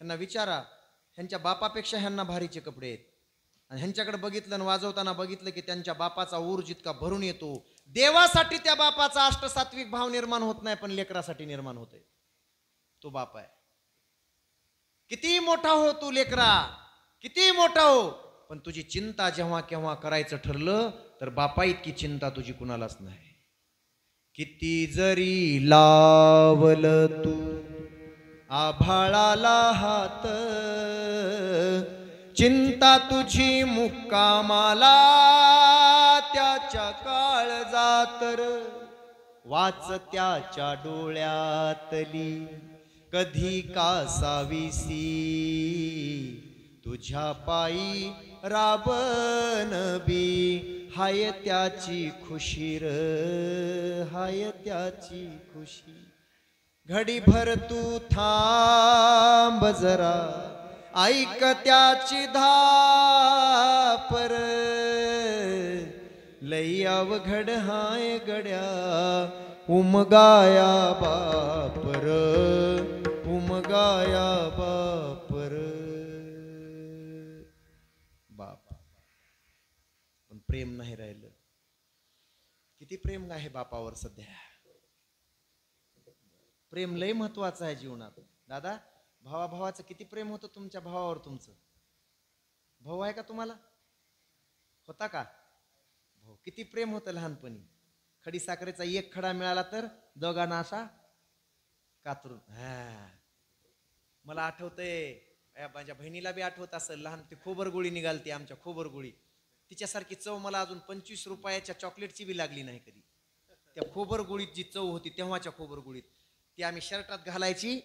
ह्यांना विचारा, ह्यांच्या बापापेक्षा ह्यांना भारीचे कपडे आहेत. आणि ह्यांच्याकडे बघितलं आणि वाजवताना बघितलं की त्यांच्या बापाचा ऊर जितका भरून येतो. देवासाठी त्या बापाचा अष्टसात्विक भाव निर्माण होत नाही, पण लेकरासाठी निर्माण होतोय. तो बाप आहे. किती मोठा हो तू लेकरा, किती मोठा हो, पण तुझी चिंता जेव्हा केव्हा करायचं ठरलं तर बापा इतकी चिंता तुझी कुणालाच नाही. किती जरी लावल तू आभाळाला हात, चिंता तुझी मुक्कामाला त्याच्या काळजातर. वाच त्याच्या डोळ्यातली कधी कासाविसी, तुझ्या पायी राबन बी हाय त्याची खुशीर. हाय त्याची खुशी. घडी भर तू थांब जरा ऐक त्याची धापर. लई अवघड हाय गड्या उमगाया बापर. उमगाया बापर. बाप पण प्रेम नाही राहिलं. किती प्रेम आहे बापावर सध्या. प्रेम लय महत्वाचं आहे जीवनात. दादा, भावाचं किती प्रेम होतं तुमच्या भावावर तुमचं? भाऊ आहे का तुम्हाला? होता का भाऊ? किती प्रेम होतं लहानपणी. खडी साखरेचा एक खडा मिळाला तर दोघांना असा कातरून. मला आठवतंय, माझ्या बहिणीला बी आठवत असेल, लहान ती खोबरगोळी निघालती आमच्या खोबरगोळी. तिच्यासारखी चव मला अजून 25 रुपयाच्या चॉकलेटची बी लागली नाही कधी. त्या खोबरगोळीत जी चव होती तेव्हाच्या खोबरगोळीत, ती आम्ही शर्टात घालायची.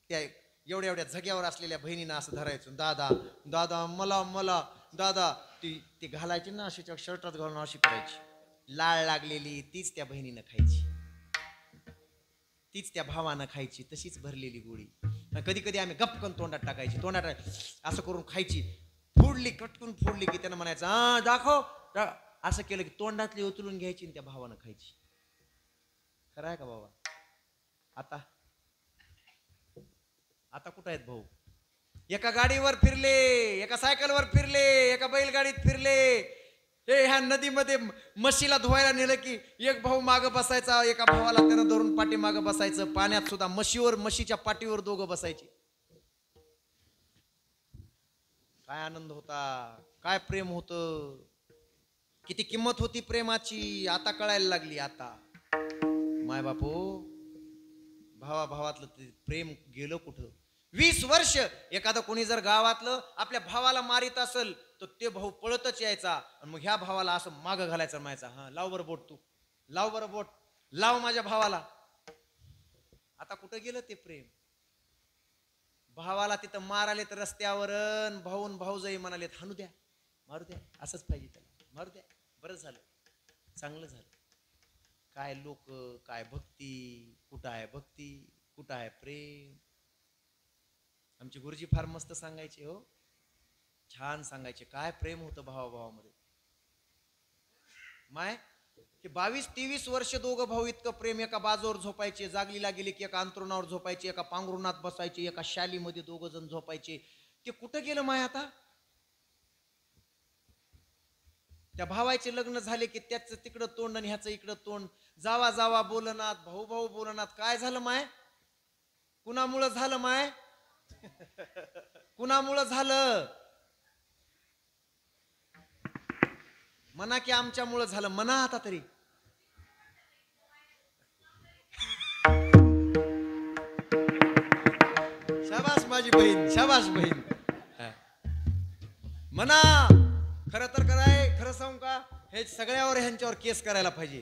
त्या एवढ्या एवढ्या झग्यावर असलेल्या बहिणीनं असं धरायचो. दादा दादा मला मला दादा. ती घालायची ना अशी शर्टात घालून अशी करायची. लाळ लागलेली तीच त्या बहिणीनं खायची, तीच त्या भावानं खायची. तशीच भरलेली गोळी कधी कधी आम्ही गपकन तोंडात टाकायची. तोंडात असं करून खायची. फोडली, कटकून फोडली की त्यानं म्हणायचं हा दाखव. असं केलं की तोंडातली उचलून घ्यायची आणि त्या भावानं खायची. खरं आहे का बाबा? आता कुठं आहेत भाऊ? एका गाडीवर फिरले, एका सायकलवर फिरले, एका बैलगाडीत फिरले. ह्या नदीमध्ये म्हशीला धुवायला नेलं की एक भाऊ मागं बसायचा, एका भावाला त्यानं धरून पाठी मागं बसायचं. पाण्यात सुद्धा म्हशीच्या पाठीवर दोघं बसायचे. काय आनंद होता, काय प्रेम होतं, किती किंमत होती प्रेमाची. आता कळायला लागली. आता माय बापू, भावातलं ते प्रेम गेलं कुठं? 20 वर्ष एखादं कोणी जर गावातलं आपल्या भावाला मारित असेल तर ते भाऊ पळतच यायचा आणि मग ह्या भावाला असं मागं घालायचं, म्हणायचा हा लाव बरं बोट, तू लाव बरं बोट, लाव माझ्या भावाला. आता कुठं गेलं ते प्रेम? भावाला तिथं माराले तर रस्त्यावर भाऊन भाऊजाई म्हणाले हाणू द्या, मारू द्या, असंच पाहिजे त्याला, मारू द्या. बरं झालं, चांगलं झालं. काय लोक, काय भक्ती, कुठं आहे भक्ती? कुठं आहे प्रेम? आमचे गुरुजी फार मस्त सांगायचे हो, छान सांगायचे. काय प्रेम होतं भावाभावामध्ये. माय की 22-23 वर्ष दोघं भाऊ इतकं प्रेम. एका बाजूवर झोपायचे, जागलीला गेले की एका अंतरुणावर झोपायचे, एका पांघरुणात बसायचे, एका शालीमध्ये दोघं जण झोपायचे. ते कुठं गेलं माय आता? त्या भावाचे लग्न झाले की त्याचं तिकडं तोंड आणि ह्याचं इकडं तोंड. जावा जावा बोलनात, भाऊ भाऊ बोलनात. काय झालं माय? कुणामुळं झालं माय? कुणामुळं झालं? म्हणा की आमच्यामुळं झालं. म्हणा आता तरी. शाबास माझी बहीण, शाबास बहीण. म्हणा. खरं तर खरं सांगू का, हे सगळ्यावर ह्यांच्यावर केस करायला पाहिजे,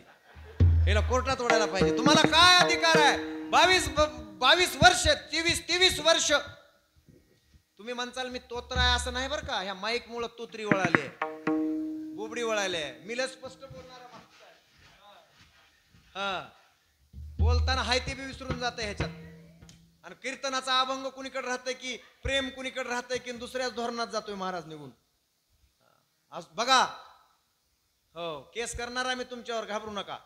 ह्याला कोर्टात ओढायला पाहिजे. तुम्हाला काय अधिकार आहे? 22 वर्ष, 23 वर्ष तुम्ही म्हणचाल मी तोत्र आहे, असं नाही बरं का. ह्या माईक मुळे तोत्री वळाले, बोबडी वळाले. मी लय स्पष्ट बोलणारा माणूस आहे. हा, बोलताना हाय ते बी विसरून जाते ह्याच्यात. आणि कीर्तनाचा अभंग कुणीकडे राहतंय की प्रेम कुणीकडे राहतंय की दुसऱ्याच धोरणात जातोय महाराज निघून. बघा हो, केस करणारा मी तुमच्यावर, घाबरू नका.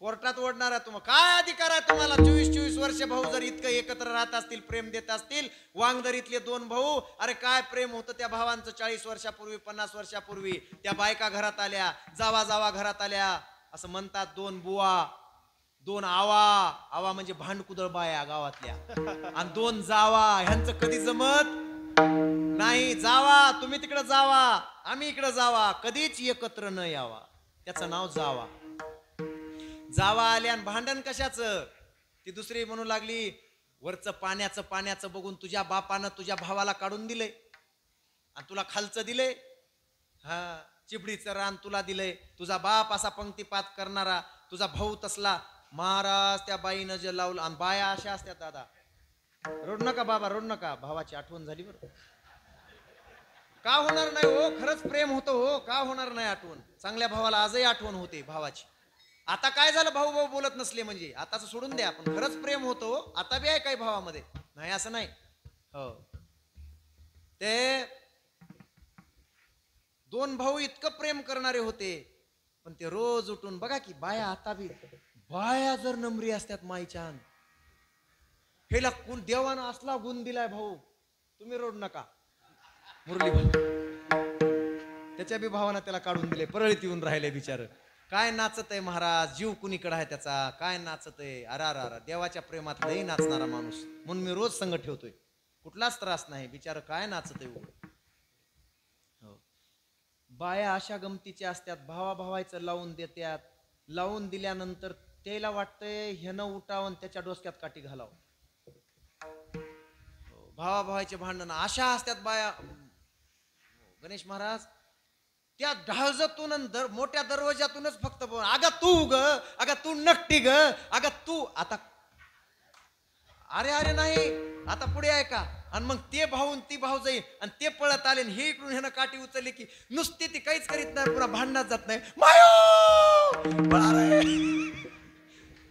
कोर्टात ओढणारा. तुम्हाला काय अधिकार आहे? तुम्हाला 24 वर्ष भाऊ जर इतकं एकत्र राहत असतील, प्रेम देत असतील, वांगदरीतले 2 भाऊ, अरे काय प्रेम होतं त्या भावांचं 40 वर्षापूर्वी, 50 वर्षापूर्वी. त्या बायका घरात आल्या, जावा जावा घरात आल्या असं म्हणतात. 2 बुवा, 2 आवा म्हणजे भांडकुदळ बाया गावातल्या, आणि 2 जावा. ह्यांचं कधी जमत नाही. जावा, तुम्ही तिकडे जावा, आम्ही इकडे जावा, कधीच एकत्र न यावा. त्याचं नाव जावा. जावा आल्या आणि भांडण कशाचं? ती दुसरी म्हणू लागली, वरचं पाण्याचं बघून तुझ्या बापानं तुझ्या भावाला काढून दिलंय आणि तुला खालचं दिलंय. हा, चिबडीचं रान तुला दिलंय. तुझा बाप असा पंक्तिपात करणारा, तुझा भाऊ तसला. महाराज त्या बाईनं जे लावलं. आणि बाया अशा असतात दादा. रोड नका बाबा, रोड नका. भावाची आठवण झाली बरं. का होणार नाही हो? खरंच प्रेम होतं हो. का होणार नाही आठवण? चांगल्या भावाला आजही आठवण होते भावाची. आता काय झालं, भाऊ भाऊ बोलत नसले म्हणजे? आताच सोडून द्या. पण खरंच प्रेम होतं हो. आता बी आहे काही भावामध्ये, नाही असं नाही हो. ते 2 भाऊ इतकं प्रेम करणारे होते. पण ते रोज उठून बघा की बाया, आता बी बाया जर नम्री असतात माईच्यान. हेला कोण देवानं असला गुण दिलाय भाऊ, तुम्ही रोड नका. मुरली भाऊ त्याच्या बी भावानं त्याला काढून दिले, परळीत येऊन राहिले बिचार. काय नाचत आहे महाराज, जीव कुणीकडे आहे त्याचा, काय नाचत आहे. अरा देवाच्या प्रेमात लई नाचणारा माणूस. म्हणून मी रोज संग ठेवतोय, कुठलाच त्रास नाही. बिचार काय नाचत आहे. हो, बाया अशा गमतीच्या असतात. भावाभावायचं लावून देतात. लावून दिल्यानंतर त्याला वाटतंय ह्यानं उठावून त्याच्या डोसक्यात काठी घालावं. भावाभावाचे भांडण अशा असतात बाया. गणेश महाराज त्या ढाळजातून मोठ्या दरवाजातूनच फक्त बोल, अगं तू ग, अगं तू नक्टी ग, अगं तू. आता अरे नाही, आता पुढे आहे का? आणि मग ते भाऊन ती भाऊ जाईल आणि ते पळत आले, हे इकडून ह्यानं काठी उचलली की नुसती ती काहीच करीत नाही, पुन्हा भांडणात जात नाही.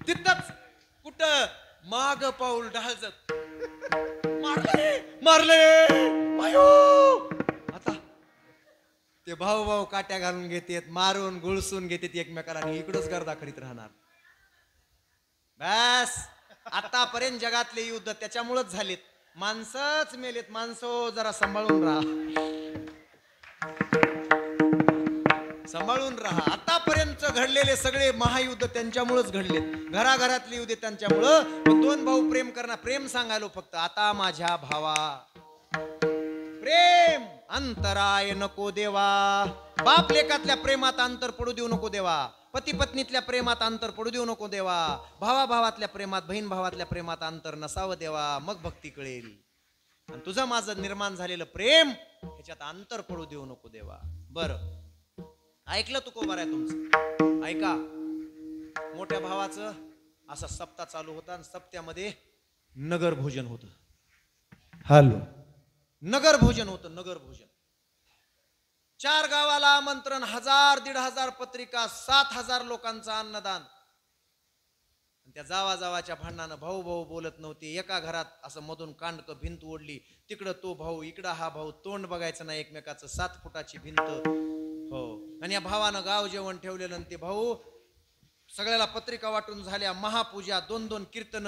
तिथंच कुठं माग पाऊल ढाळजत, मारले मायो. आता ते भाऊ भाऊ काट्या घालून घेतात, मारून गुळसून घेतात एकमेकाला, आणि इकडंच गर्दा करीत राहणार. बस आतापर्यंत जगातले युद्ध त्याच्यामुळेच झालेत. माणसंच मेलेत. माणसं जरा सांभाळून राहा, सांभाळून राहा. आतापर्यंत घडलेले सगळे महायुद्ध त्यांच्यामुळेच घडलेत. घराघरातले युद्ध त्यांच्यामुळं. 2 भाऊ प्रेम करणार. प्रेम सांगायलो फक्त. आता माझ्या भावा प्रेम अंतराय नको देवा. बाप लेकातल्या प्रेमात अंतर पडू देऊ नको देवा. पती पत्नीतल्या प्रेमात अंतर पडू देऊ नको देवा. भावा भावातल्या प्रेमात, बहीण भावातल्या प्रेमात अंतर नसावं देवा. मग भक्ती कळेल. आणि तुझं माझं निर्माण झालेलं प्रेम ह्याच्यात अंतर पडू देऊ नको देवा. बरं, ऐकलं तुकोबार आहे तुमचं? ऐका. मोठ्या भावाचं असा सप्ताह चालू होता आणि सप्त्यामध्ये नगर भोजन होतं. हॅलो, नगर भोजन होतं. नगर भोजन. 4 गावाला आमंत्रण, 1000-1500 पत्रिका, 7000 लोकांचं अन्नदान. त्या जावाच्या भांडणानं भाऊ भाऊ बोलत नव्हते. एका घरात असं मधून कांडक भिंत ओढली, तिकडं तो भाऊ इकडं हा भाऊ, तोंड बघायचं नाही एकमेकाचं, 7 फुटाची भिंत. हो, आणि या भावानं गाव जेवण ठेवलेलं, आणि ते भाऊ सगळ्याला पत्रिका वाटून झाल्या, महापूजा, 2-2 कीर्तन,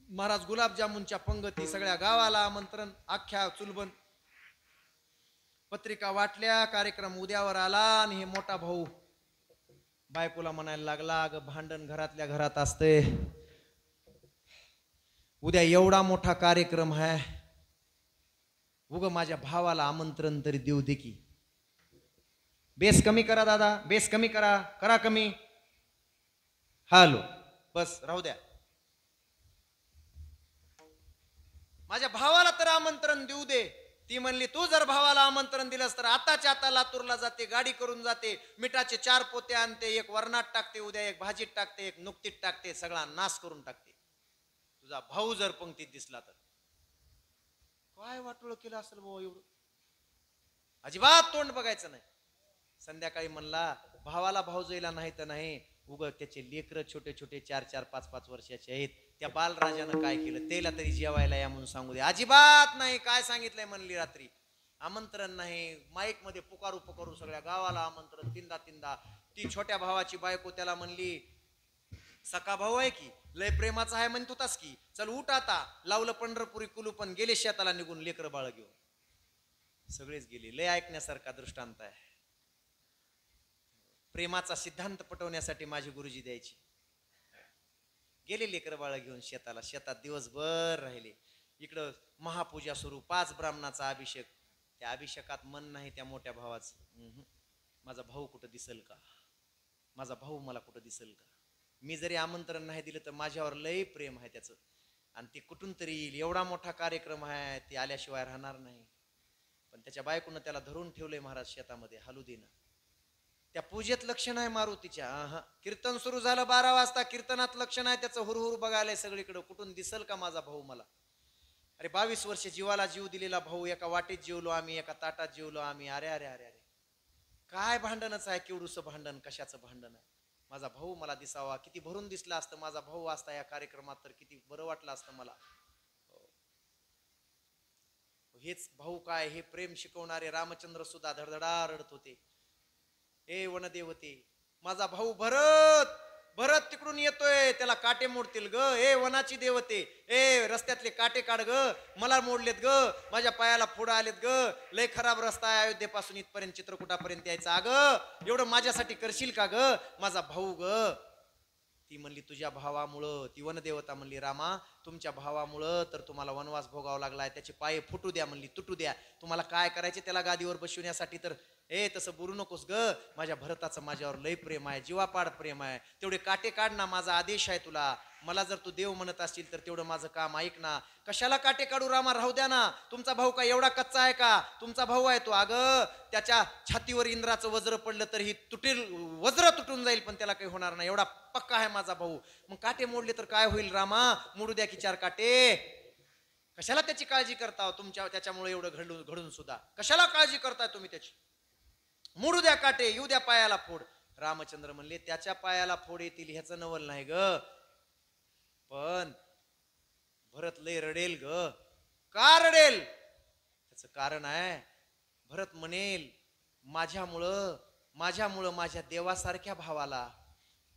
महाराज गुलाबजामुनच्या पंगती, सगळ्या गावाला आमंत्रण, अख्ख्या चुलबन पत्रिका वाटल्या. कार्यक्रम उद्यावर आला आणि हे मोठा भाऊ बायकोला म्हणायला लागला, अगं भांडण घरातल्या घरात असते, उद्या एवढा मोठा कार्यक्रम आहे, उग माझ्या भावाला आमंत्रण तरी देऊ दे की. बेस कमी करा दादा, बेस कमी करा, करा कमी. हालो, बस राहू द्या. माझ्या भावाला तर आमंत्रण देऊ दे. ती म्हणली, तू जर भावाला आमंत्रण दिलंस तर आताच्या आता लातूरला जाते, गाडी करून जाते, मिठाचे 4 पोते आणते, एक वरणात टाकते, उद्या एक भाजीत टाकते, एक नुकतीत टाकते, सगळा नाश करून टाकते. तुझा भाऊ जर पंक्तीत दिसला तर काय वाटोळ केलं असेल भाऊ एवढं. अजिबात तोंड बघायचं नाही. संध्याकाळी म्हणला, भावाला भाऊजाईला नाही तर नाही, उग त्याचे लेकर छोटे छोटे 4-4, 5-5 वर्षाचे आहेत, त्या बालराजानं काय केलं, त्याला तरी जेवायला या म्हणून सांगू दे. अजिबात नाही. काय सांगितलंय म्हणली, रात्री आमंत्रण नाही, माईक मध्ये पुकारू सगळ्या गावाला आमंत्रण, 3दा. ती छोट्या भावाची बायको त्याला म्हणली, सका भाऊ आहे की, लय प्रेमाचा आहे म्हणत होतास की, चल उठ आता. लावलं पंढरपुरी कुलूपन, गेले शेताला निघून लेकर बाळ घेऊन. सगळेच गेले. लय ऐकण्यासारखा दृष्टांत आहे. प्रेमाचा सिद्धांत पटवण्यासाठी माझी गुरुजी द्यायची. गेले लेकर बाळ घेऊन शेताला, शेतात दिवसभर राहिले. इकडं महापूजा सुरू, 5 ब्राह्मणाचा अभिषेक. त्या अभिषेकात मन नाही त्या मोठ्या भावाचं. माझा भाऊ कुठं दिसेल का, माझा भाऊ मला कुठं दिसेल का. मी जरी आमंत्रण नाही दिलं तर माझ्यावर लय प्रेम आहे त्याचं, आणि ते कुठून तरी येईल. एवढा मोठा कार्यक्रम आहे, ते आल्याशिवाय राहणार नाही. पण त्याच्या बायकोनं त्याला धरून ठेवलंय महाराज शेतामध्ये, हालू देणं. त्या पूजेत लक्ष नाही मारुतीच्या. कीर्तन सुरू झालं 12 वाजता, कीर्तनात लक्ष नाही त्याचं, हुरहुर बघायलाय सगळीकडे, कुठून दिसल का माझा भाऊ मला. अरे 22 वर्ष जीवाला जीव दिलेला भाऊ, एका वाटेत जेवलो आम्ही, एका ताटात जेवलो आम्ही. अरे अरे अरे अरे, काय भांडणच आहे, केवढूसं भांडण, कशाचं भांडण आहे. माझा भाऊ मला दिसावा, किती भरून दिसला असतं माझा भाऊ असता या कार्यक्रमात तर किती बरं वाटलं असतं मला. हेच भाऊ काय, हे प्रेम शिकवणारे रामचंद्र सुद्धा धडधडा रडत होते. ए वनदेवते, माझा भाऊ भरत तिकडून येतोय, त्याला काटे मोडतील ग. ए वनाची देवते, ए रस्त्यातले काटे काढ ग, मला मोडलेत ग, माझ्या पायाला फोड आलेत ग, लय खराब रस्ता आहे अयोध्येपासून इथपर्यंत चित्रकूटापर्यंत यायचा. अगं एवढं माझ्यासाठी करशील का ग, माझा भाऊ ग. ती म्हणली, तुझ्या भावामुळं. ती वनदेवता म्हणली, रामा तुमच्या भावामुळं तर तुम्हाला वनवास भोगावा लागलाय, त्याचे पाय फुटू द्या म्हणली, तुटू द्या. तुम्हाला काय करायचे त्याला गादीवर बसवण्यासाठी, तर ए तसं बोलू नकोस ग, माझ्या भरताचं माझ्यावर लय प्रेम आहे, जीवापाड प्रेम आहे, तेवढे काटे काढ ना, माझा आदेश आहे तुला. मला जर तू देव म्हणत असशील तर तेवढं माझं काम ऐक ना. कशाला काटे काढू रामा, राहू द्या ना. तुमचा भाऊ काय एवढा कच्चा आहे का, तुमचा भाऊ आहे तो. अगं त्याच्या छातीवर इंद्राचं वज्र पडलं तर ही तुटेल, वज्र तुटून जाईल पण त्याला काही होणार नाही, एवढा पक्का आहे माझा भाऊ. मग काटे मोडले तर काय होईल रामा, मोडू द्या की 4 काटे. कशाला त्याची काळजी करता तुमच्या, त्याच्यामुळे एवढं घडून सुद्धा कशाला काळजी करताय तुम्ही त्याची. मोडू द्या काटे, येऊ द्या पायाला फोड. रामचंद्र म्हणले, त्याच्या पायाला फोड येतील ह्याचं नवल नाही ग, पण भरत लय रडेल ग. का रडेल, त्याचं कारण आहे. भरत म्हणेल, माझ्यामुळं माझ्या देवासारख्या भावाला,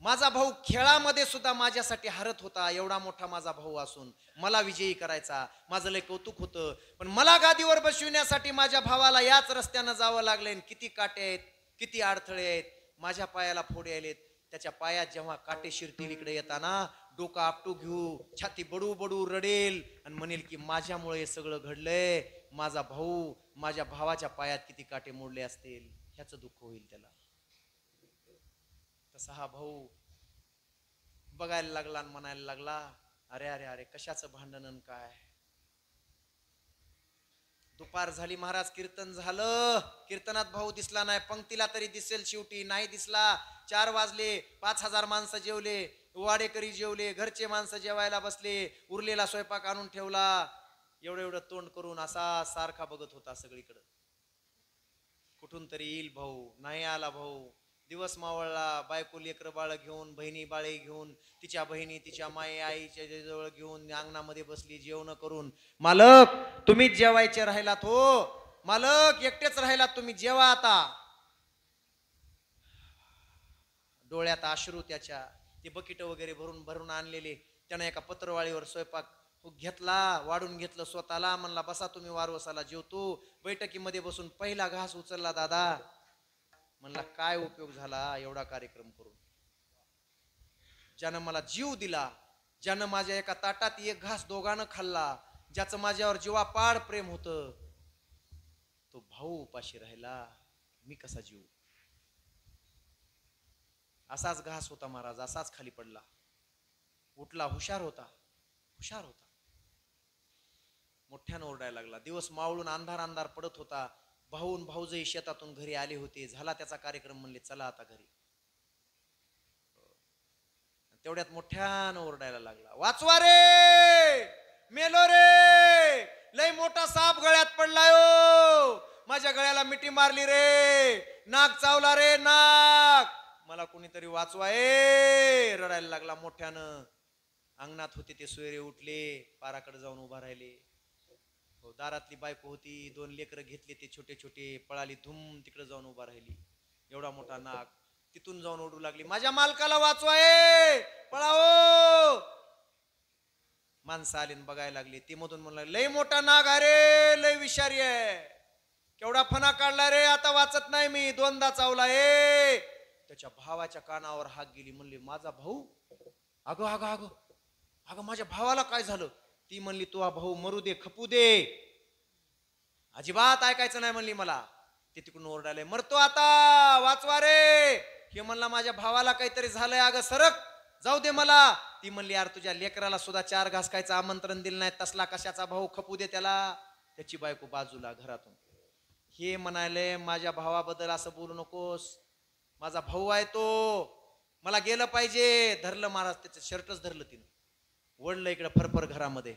माझा भाऊ खेळामध्ये सुद्धा माझ्यासाठी हरत होता, एवढा मोठा माझा भाऊ असून मला विजयी करायचा, माझं लय कौतुक होतं, पण मला गादीवर बसविण्यासाठी माझ्या भावाला याच रस्त्यानं जावं लागलंय. किती काटे आहेत, किती अडथळे आहेत, माझ्या पायाला फोड आलेत. त्याच्या पायात जेव्हा काटे शिरतील इकडे येताना, डोकं आपटू घेऊ, छाती बडू बडू रडेल आणि म्हणेल की माझ्यामुळे हे सगळं घडलंय, माझा भाऊ, माझ्या भावाच्या पायात किती काटे मोडले असतील, ह्याचं दुःख होईल त्याला. तसा हा भाऊ बघायला लागला आणि म्हणायला लागला, अरे अरे अरे कशाचं भांडण काय. दुपार झाली महाराज, कीर्तन झालं, कीर्तनात भाऊ दिसला नाही, पंक्तीला तरी दिसेल शेवटी, नाही दिसला. 4 वाजले, 5000 माणसं जेवले, वाडेकरी जेवले, घरचे माणसं जेवायला बसले, उरलेला स्वयंपाक आणून ठेवला. एवढं तोंड करून असा सारखा बघत होता सगळीकडं, कुठून तरी येईल भाऊ. नाही आला भाऊ. दिवस मावळला, बायको लेकर बाळ घेऊन, बहिणी बाळे घेऊन, तिच्या बहिणी तिच्या माये आईच्या जवळ घेऊन अंगणामध्ये बसली जेवण करून. मालक तुम्हीच जेवायचे राहिलात हो, मालक एकटेच राहिलात तुम्ही, जेवा आता. डोळ्यात अश्रू त्याच्या, ते बकिट वगैरे भरून भरून आणलेले. त्यानं एका पत्रवाळीवर स्वयंपाक घेतला, वाढून घेतलं स्वतःला. म्हणला बसा तुम्ही वारवसाला जेवतो. बैठकीमध्ये बसून पहिला घास उचलला दादा. म्हणला काय उपयोग झाला एवढा कार्यक्रम करून. ज्यानं मला जीव दिला, ज्यानं माझ्या एका ताटात एक घास दोघांनं खाल्ला, ज्याचं माझ्यावर जीवापाड प्रेम होतं, तो भाऊ उपाशी राहिला, मी कसा जीव. असाच घास होता महाराज, असाच खाली पडला. उठला, हुशार होता, हुशार होता. मोठ्यानं ओरडायला लागला. दिवस मावळून अंधार अंधार पडत होता. भाऊन भाऊजही शेतातून घरी आले होते. झाला त्याचा कार्यक्रम, म्हणले चला आता घरी. तेवढ्यात मोठ्यानं ओरडायला लागला, वाचवा रे, मेलो रे, लय मोठा साप गळ्यात पडलाय ओ, माझ्या गळ्याला मिठी मारली रे, नाक चावला रे नाक, मला कोणीतरी वाचवा ए. रडायला लागला मोठ्यानं. अंगणात होते ते सोयरे उठले, पाराकडे जाऊन उभा राहिले. दारातली बायको होती, 2 लेकरं घेतले ते छोटे छोटे, पळाली धूम तिकडे जाऊन उभा राहिली. एवढा मोठा नाग. तिथून जाऊन ओढू लागली, माझ्या मालकाला वाचवा ए, पळाओ. माणसं आली बघायला लागली. ती मधून म्हणला, लय मोठा नाग अरे, लय विषारी आहे, केवढा फणा काढला रे, आता वाचत नाही मी, 2दा चावला ए. त्याच्या भावाच्या कानावर हाक गेली. म्हणली माझा भाऊ. अगं अगं अगं अगं माझ्या भावाला काय झालं. ती म्हणली तू हा भाऊ मरू दे, खपू दे, अजिबात ऐकायचं नाही म्हणली मला. ते तिकडून ओरडाले, मरतो आता, वाचवा रे. हे म्हणला माझ्या भावाला काहीतरी झालंय, अगं सरक, जाऊ दे मला. ती म्हणली यार तुझ्या लेकराला सुद्धा 4 घास खायचं आमंत्रण दिलं नाही, तसला कशाचा भाऊ, खपू दे त्याला. त्याची बायको बाजूला घरातून. हे म्हणाले माझ्या भावाबद्दल असं बोलू नकोस, माझा भाऊ आहे तो, मला गेलं पाहिजे. धरलं महाराज, त्याचं शर्टच धरलं तिनं, वडलं इकडं फरफर घरामध्ये.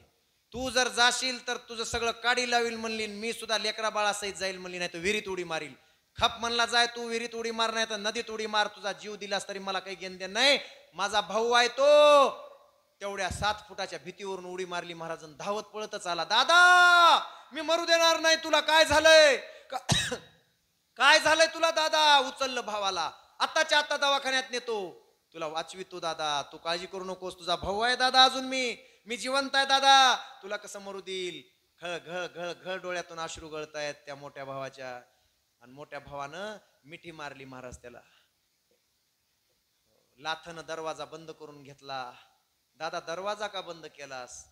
तू जर जाशील तर तुझं सगळं काढी लावील म्हणली, मी सुद्धा लेकरा बाळासहित जाईल म्हणली, नाही तर विहिरीत उडी मारील. खप म्हणला जाय तू, विहिरीत उडी मार नाही तर नदीत उडी मार, तुझा जीव दिलास तरी मला काही घेणं देणं नाही, माझा भाऊ आहे तो. तेवढ्या 7 फुटाच्या भीतीवरून उडी मारली महाराजन, धावत पळतच आला. दादा मी मरू देणार नाही तुला, काय झालंय काय झालंय तुला दादा. उचललं भावाला, आत्ताच्या आत्ता दवाखान्यात नेतो, तुला वाचवितो दादा, तू काळजी करू नकोस, तुझा भाऊ आहे दादा, अजून मी जिवंत आहे दादा, तुला कसं मरू देईल. घळ घळ घळ घळ डोळ्यातून अश्रू गळतायत त्या मोठ्या भावाच्या. आणि मोठ्या भावानं मिठी मारली महाराज त्याला. लाथनं दरवाजा बंद करून घेतला. दादा दरवाजा का बंद केलास.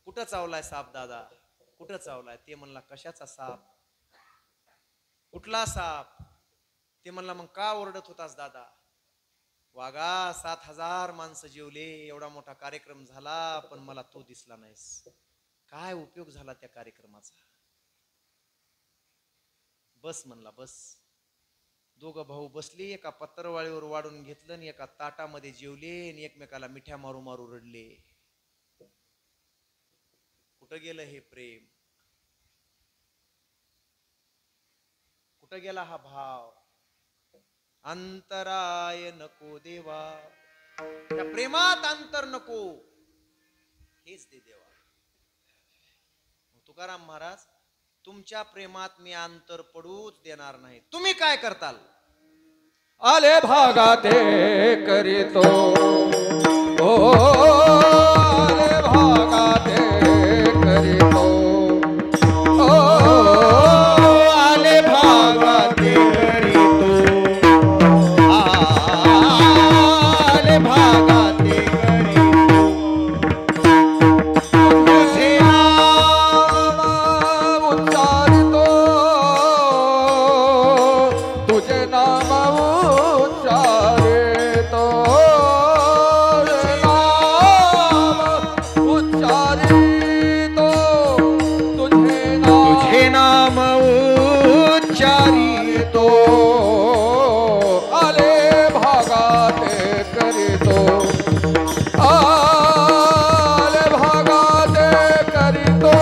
कुठं चावलाय साप दादा, कुठं चावलाय. ते म्हणला कशाचा साप, कुठला साप. ते म्हणला मग का ओरडत होतास दादा. वागा 7000 माणसं जेवले, एवढा मोठा कार्यक्रम झाला, पण मला तू दिसला नाहीस. काय उपयोग झाला त्या कार्यक्रमाचा. बस म्हणला बस. दोघं भाऊ बसले, एका पत्रवाळीवर वाढून घेतलं आणि एका ताटामध्ये जेवले आणि एकमेकाला मिठ्या मारू मारू रडले. कुठं गेलं हे प्रेम, कुठं गेला हा भाव. अंतराय नको देवा, त्या प्रेमात अंतर नको, हेच दे देवा. तुकाराम महाराज, तुमच्या प्रेमात मी अंतर पडूच देणार नाही. तुम्ही काय करताल. आले भागाते करीतो, ओ आले भागाते करीतो, ओ आले भागाते करीतो, आले भागाते करीतो. तुझे नाम उच्चारितो, तुझे नाम उच्चारितो, उच्चारितो, तुझे नाम उच्चारितो. आले भागाते करीतो, आले भागाते करीतो.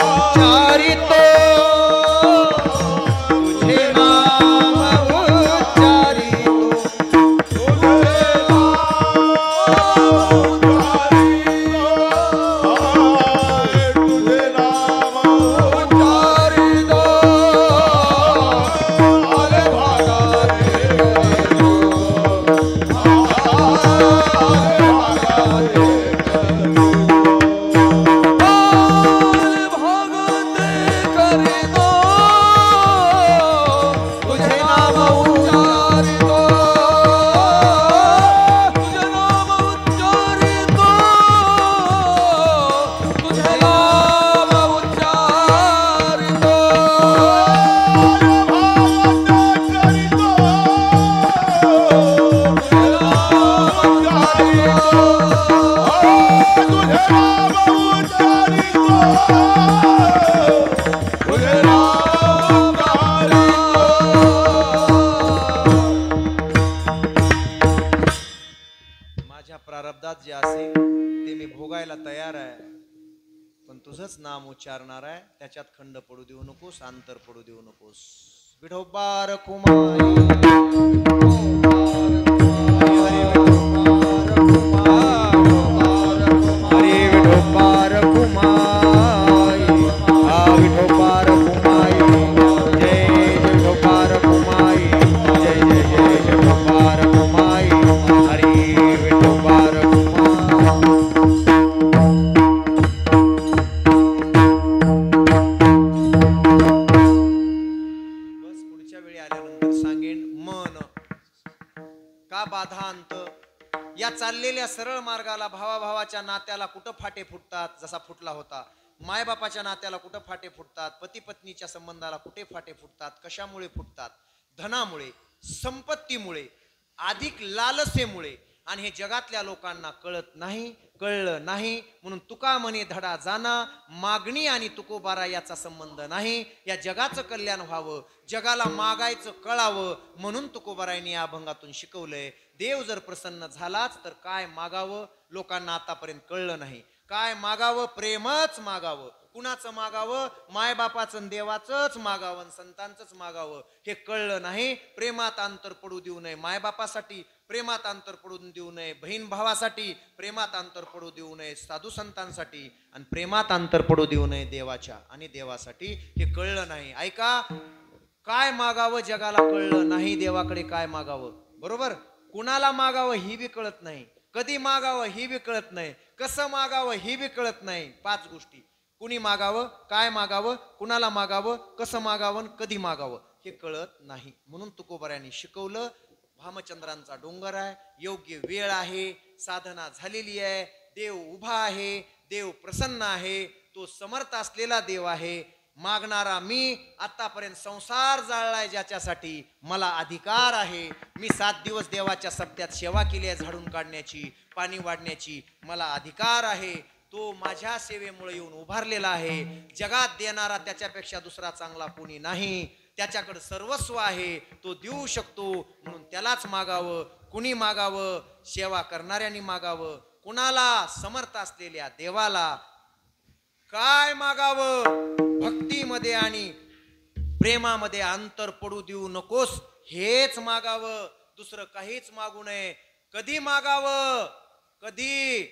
उच्चारितो तुझे राम हरी माझ्या प्रारब्धात जे असेल ते मी भोगायला तयार आहे, पण तुझंच नाम उच्चारणार आहे. त्याच्यात खंड पडू देऊ नकोस, अंतर पडू देऊ नकोस. विठोबार कुमारी हरी विठोबार कुमारी विठोबार कुमारी जय विठोबार कुमारी जय जय जय विठोबार कुमारी हरी विठोबार कुमारी. बस पुढच्या वेळी आल्यानंतर सांगेन मन का बाधा अंत. या चाललेल्या सरळ मार्गाला भावाभावाच्या नात्याला कुठं फाटे फुटतात, जसा फुटला होता. मायबापाच्या नात्याला कुठं फाटे फुटतात, पती पत्नीच्या संबंधाला कुठे फाटे फुटतात, कशामुळे फुटतात? धनामुळे, संपत्तीमुळे, अधिक लालसेमुळे. आणि हे जगातल्या लोकांना कळत नाही, कळलं नाही. म्हणून तुका म्हणे धडा जाना, मागणी आणि तुकोबारा याचा संबंध नाही. या जगाचं कल्याण व्हावं, जगाला मागायचं कळावं, म्हणून तुकोबारायांनी या अभंगातून शिकवलंय. देव जर प्रसन्न झालाच तर काय मागावं लोकांना आतापर्यंत कळलं नाही. काय मागावं? प्रेमच मागावं. कुणाचं मागावं? मायबापाचं देवाचंच मागावं, संतांचंच मागावं. हे कळलं नाही. प्रेमात अंतर पडू देऊ नये मायबापासाठी, प्रेमात अंतर पडून देऊ नये बहीण भावासाठी, प्रेमात अंतर पडू देऊ नये साधू संतांसाठी, आणि प्रेमात अंतर पडू देऊ नये देवाच्या आणि देवासाठी. हे कळलं नाही. ऐका, काय मागावं जगाला कळलं नाही, देवाकडे काय मागावं. बरोबर? कुणाला मागावं ही बी कळत नाही, कधी मागावं ही बी कळत नाही, कसं मागावं ही बी कळत नाही. 5 गोष्टी. कुणी मागावं, काय मागावं, कुणाला मागावं, कसं मागावं, कधी मागावं हे कळत नाही. म्हणून तुकोबारायांनी शिकवलं. भामचंद्रांचा डोंगर आहे, योग्य वेळ आहे, साधना झालेली आहे, देव उभा आहे, देव प्रसन्न आहे, तो समर्थ असलेला देव आहे. मागणारा मी. आतापर्यंत संसार जाळलाय ज्याच्यासाठी, मला अधिकार आहे. मी 7 दिवस देवाच्या सप्त्यात सेवा केली आहे, झाडून काढण्याची, पाणी वाढण्याची. मला अधिकार आहे. तो माझ्या सेवेमुळे येऊन उभारलेला आहे. जगात देणारा त्याच्यापेक्षा दुसरा चांगला कोणी नाही. त्याच्याकडे सर्वस्व आहे, तो देऊ शकतो. म्हणून त्यालाच मागावं. कुणी मागावं? सेवा करणाऱ्यांनी मागावं. कुणाला? समर्थ असलेल्या देवाला. काय मागावं? भक्तीमध्ये आणि प्रेमामध्ये अंतर पडू देऊ नकोस, हेच मागावं. दुसरं काहीच मागू नये. कधी मागावं? कधी?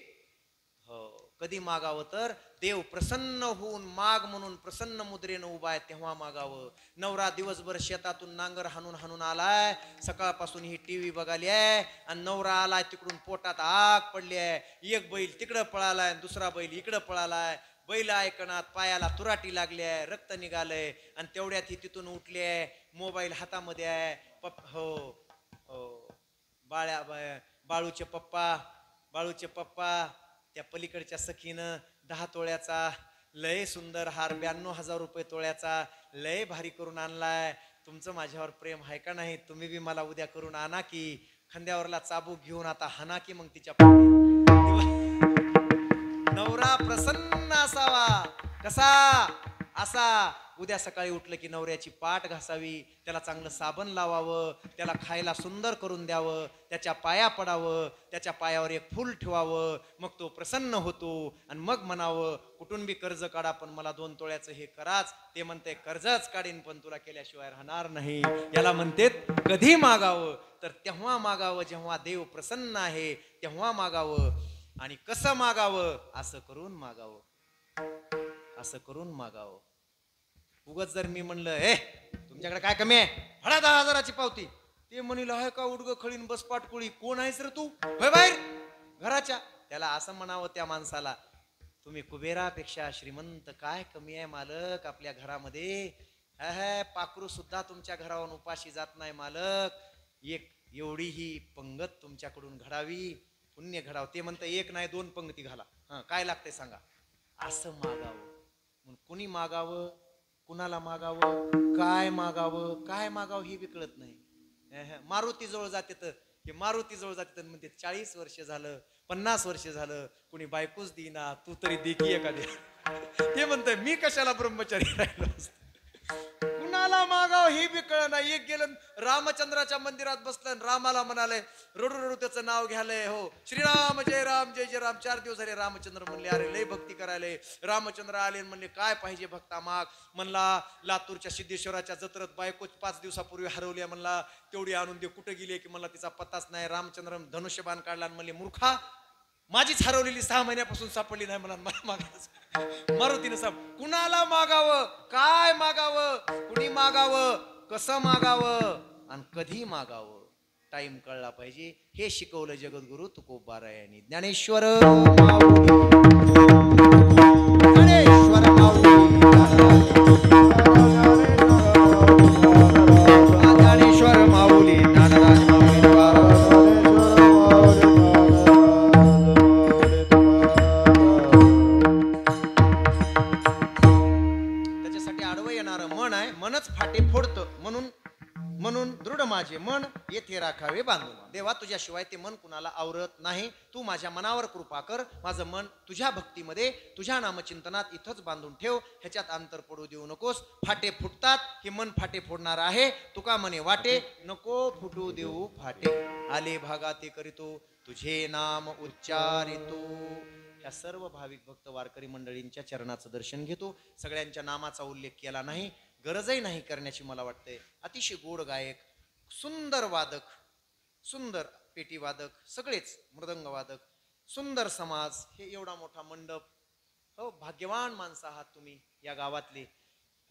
हो, कधी मागावं तर देव प्रसन्न होऊन माग म्हणून प्रसन्न मुद्रेनं उभा आहे तेव्हा मागावं. नवरा दिवसभर शेतातून नांगर हाणून हाणून आलाय, सकाळपासून ही टीव्ही बघाली आहे, आणि नवरा आलाय तिकडून पोटात आग पडली आहे. एक बैल तिकडं पळालाय, दुसरा बैल इकडं पळालाय. बैल ऐकणात, पायाला तुराटी लागली आहे, रक्त निघालंय, आणि तेवढ्यात ही तिथून उठली आहे, मोबाईल हातामध्ये आहे. हो हो, बाळूचे पप्पा त्या पलीकडच्या सखीनं 10 तोळ्याचा लय सुंदर हार 92,000 रुपये तोळ्याचा लय भारी करून आणलाय. तुमचं माझ्यावर प्रेम आहे का नाही? तुम्ही बी मला उद्या करून आणा की. खांद्यावरला चाबूक घेऊन आता हाना की मग तिच्या नवरा प्रसन्न असावा. कसा? असा. उद्या सकाळी उठलं की नवऱ्याची पाठ घासावी, त्याला चांगलं साबण लावावं, त्याला खायला सुंदर करून द्यावं, त्याच्या पाया पडावं, त्याच्या पायावर एक फूल ठेवावं. मग तो प्रसन्न होतो. आणि मग म्हणावं, कुठून बी कर्ज काढा पण मला 2 तोळ्याचं हे कराच. ते म्हणते कर्जच काढीन पण तुला केल्याशिवाय राहणार नाही. याला म्हणते कधी मागावं तर तेव्हा मागावं जेव्हा देव प्रसन्न आहे, तेव्हा मागावं. आणि कसं मागावं? असं करून मागावं, असं करून मागावं. उगच जर मी म्हणलं ए तुमच्याकडे काय कमी आहे, फडा 10,000ची पावती, ते म्हणलं आहे का उडग खळीन बस पाटकुळी, कोण आहेस रे तू, होय बाहेर घराच्या. त्याला असं म्हणावं त्या माणसाला, तुम्ही कुबेरापेक्षा श्रीमंत काय कमी आहे मालक आपल्या घरामध्ये. पाखरू सुद्धा तुमच्या घरावरून उपाशी जात नाही मालक. एक एवढी ही पंगत तुमच्याकडून घडावी, पुण्य घडावं. ते म्हणतं 1 नाही 2 पंगती घाला. काय लागते सांगा. असं मागावं. कुणी मागावं, कुणाला मागावं, काय मागावं, काय मागावं हे बी कळत नाही. मारुती जवळ जाते तर हे मारुती जवळ जाते म्हणते 40 वर्ष झालं, 50 वर्ष झालं, कुणी बायकोच देईना, तू तरी दे की एखाद्या. ते म्हणतंय मी कशाला ब्रह्मचारी राहिलो असतो. कुणाला मागाव हे बी कळ नाही. एक गेलं रामचंद्राच्या मंदिरात बसलं, रामाला म्हणाले रडू रडू त्याचं नाव घ्यालंय. हो श्रीराम जय राम जय जय राम. 4 दिवस झाले रामचंद्र म्हणले अरे लय भक्ती करायले. रामचंद्र आले म्हणले काय पाहिजे भक्ता माग. म्हणला लातूरच्या सिद्धेश्वराच्या जत्रेत बायको 5 दिवसापूर्वी हरवली. म्हणला तेवढी आणून दे. कुठे गेली की मला तिचा पत्ताच नाही. रामचंद्र धनुष्यबाण काढला आणि म्हणले मूर्खा माझीच हरवलेली 6 महिन्यापासून सापडली नाही. मला मागायचं मारुतीनं साप. कुणाला मागावं, काय मागावं, कुणी मागावं, कसं मागावं आणि कधी मागावं, टाइम कळला पाहिजे. हे शिकवलं जगद्गुरु तुकोबाराय यांनी. ज्ञानेश्वर माऊली, ज्ञानेश्वर माऊली, ज्ञानेश्वर माऊली, ज्ञानराज माऊली मनच फाटे फोडतं. म्हणून दृढ माझे मन येथे राखावे बांधून. देवा तुझ्याशिवाय ते मन कुणाला आवरत नाही. तू माझ्या मनावर कृपा कर. माझं मन तुझ्या भक्तीमध्ये तुझ्या नामचिंतनात इथंच बांधून ठेव. ह्याच्यात अंतर पडू देऊ नकोस. फाटे फुटतात हे मन फाटे फोडणार आहे. तुका मने वाटे नको फुटू देऊ फाटे. आले भागा ते करीतो तुझे नाम उच्चारितो. या सर्व भाविक भक्त वारकरी मंडळींच्या चरणाचं दर्शन घेतो. सगळ्यांच्या नामाचा उल्लेख केला नाही, गरजही नाही करण्याची मला वाटते. अतिशय गोड गायक, सुंदर वादक, सुंदर पेटी वादक, सगळेच मृदंग वादक, सुंदर समाज, हे एवढा मोठा मंडप. हो भाग्यवान माणसं आहात तुम्ही या गावातले.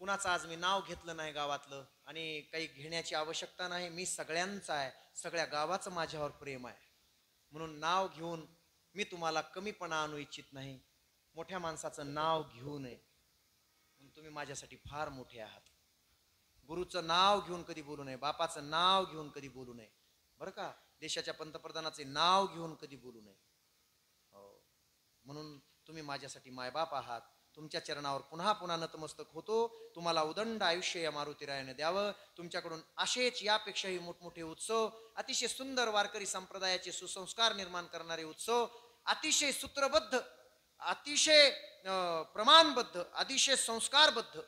कुणाचं आज मी नाव घेतलं नाही गावातलं आणि काही घेण्याची आवश्यकता नाही. मी सगळ्यांचा आहे, सगळ्या गावाचं माझ्यावर प्रेम आहे. म्हणून नाव घेऊन मी तुम्हाला कमीपणा आणू इच्छित नाही. मोठ्या माणसाचं नाव घेऊ नये. तुम्ही माझ्यासाठी फार मोठे आहात. गुरुचं नाव घेऊन कधी बोलू नये, बापाचं नाव घेऊन कधी बोलू नये, बरं का. देशाच्या पंतप्रधानाचे नाव घेऊन कधी बोलू नये. हो म्हणून तुम्ही माझ्यासाठी मायबाप आहात. तुमच्या चरणावर पुन्हा पुन्हा नतमस्तक होतो. तुम्हाला उदंड आयुष्य या मारुतीरायाने द्यावं. तुमच्याकडून असेच यापेक्षाही मोठमोठे उत्सव, अतिशय सुंदर वारकरी संप्रदायाचे सुसंस्कार निर्माण करणारे उत्सव, अतिशय सूत्रबद्ध, अतिशय प्रमाणबद्ध, अतिशय संस्कारबद्ध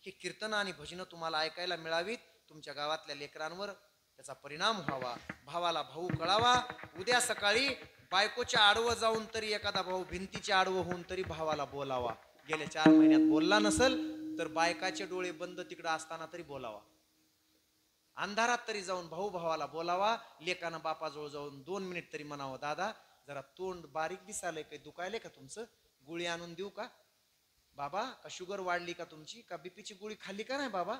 हे कीर्तन आणि भजनं तुम्हाला ऐकायला मिळावीत. तुमच्या गावातल्या लेकरांवर त्याचा परिणाम व्हावा. भावाला भाऊ कळावा. उद्या सकाळी बायकोच्या आडवं जाऊन तरी एखादा भाऊ भिंतीच्या आडवं होऊन तरी भावाला बोलावा. गेल्या 4 महिन्यात बोलला नसल तर बायकाचे डोळे बंद तिकडं असताना तरी बोलावा. अंधारात तरी जाऊन भाऊ भावाला बोलावा. लेकानं बापाजवळ जाऊन 2 मिनिट तरी म्हणावं दादा जरा तोंड बारीक दिसायलंय, काही दुखायलंय का तुमचं, गोळी आणून देऊ का बाबा, का शुगर वाढली का तुमची, का बीपीची गोळी खाल्ली का नाही बाबा,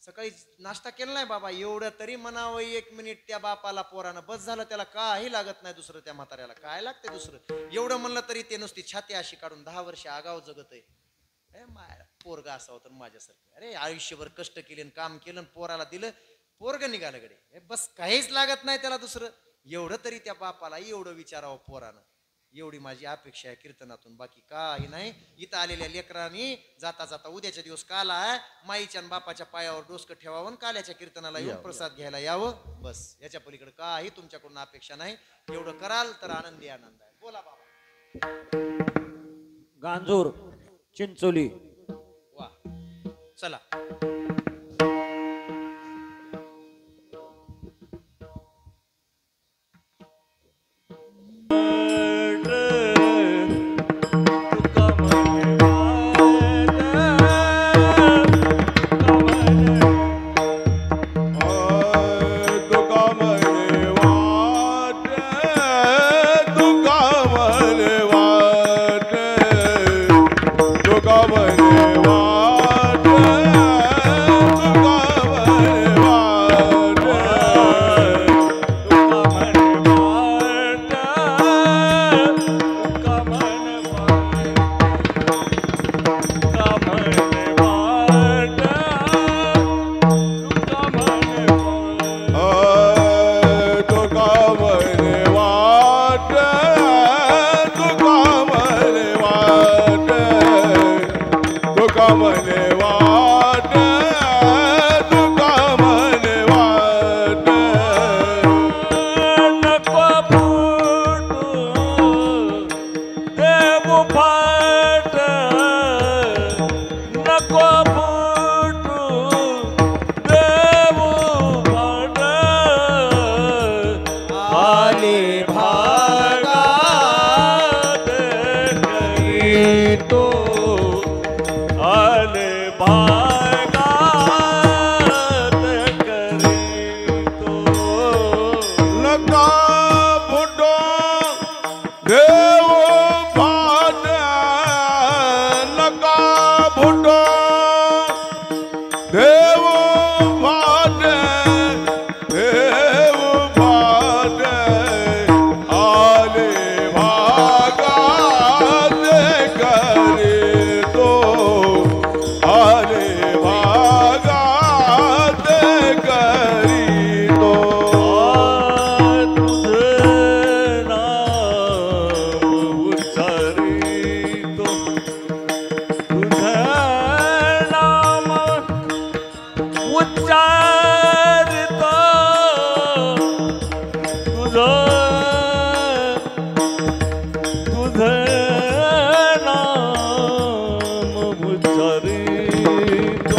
सकाळी नाश्ता केला नाही बाबा, एवढं तरी म्हणावं 1 मिनिट त्या बापाला पोरानं. बस झालं, त्याला काही लागत नाही दुसरं. त्या म्हाताऱ्याला काय लागते दुसरं. एवढं म्हणलं तरी ते नुसती छाती अशी काढून 10 वर्ष आगाव जगत आहे. पोरगा असावं तर माझ्यासारखं. अरे आयुष्यभर कष्ट केले, काम केलं, पोराला दिलं, पोरग निघालं गडे. बस काहीच लागत नाही त्याला दुसरं. एवढं तरी त्या बापाला एवढं विचारावं पोरानं. एवढी माझी अपेक्षा आहे कीर्तनातून, बाकी काही नाही. इथं आलेल्या लेकरांनी जाता जाता उद्याच्या दिवस काला आहे, माईच्या आणि बापाच्या पायावर डोसकं ठेवावं, काल्याच्या कीर्तनाला येऊन प्रसाद घ्यायला यावं. बस याच्या पलीकडे काही तुमच्याकडून अपेक्षा नाही. एवढं कराल तर आनंदी आनंद आहे. बोला बाबा. गांजूर चिंचोली. वा चला. फाट भागात करीतो नका बुडो देव भाट नका बुडो देव भाट देव भाट आले भागात करीतो आले भागात करीतो तुझं नाम उच्चारितो तुझं नाम उच्चारितो तुझं नाम उच्चारितो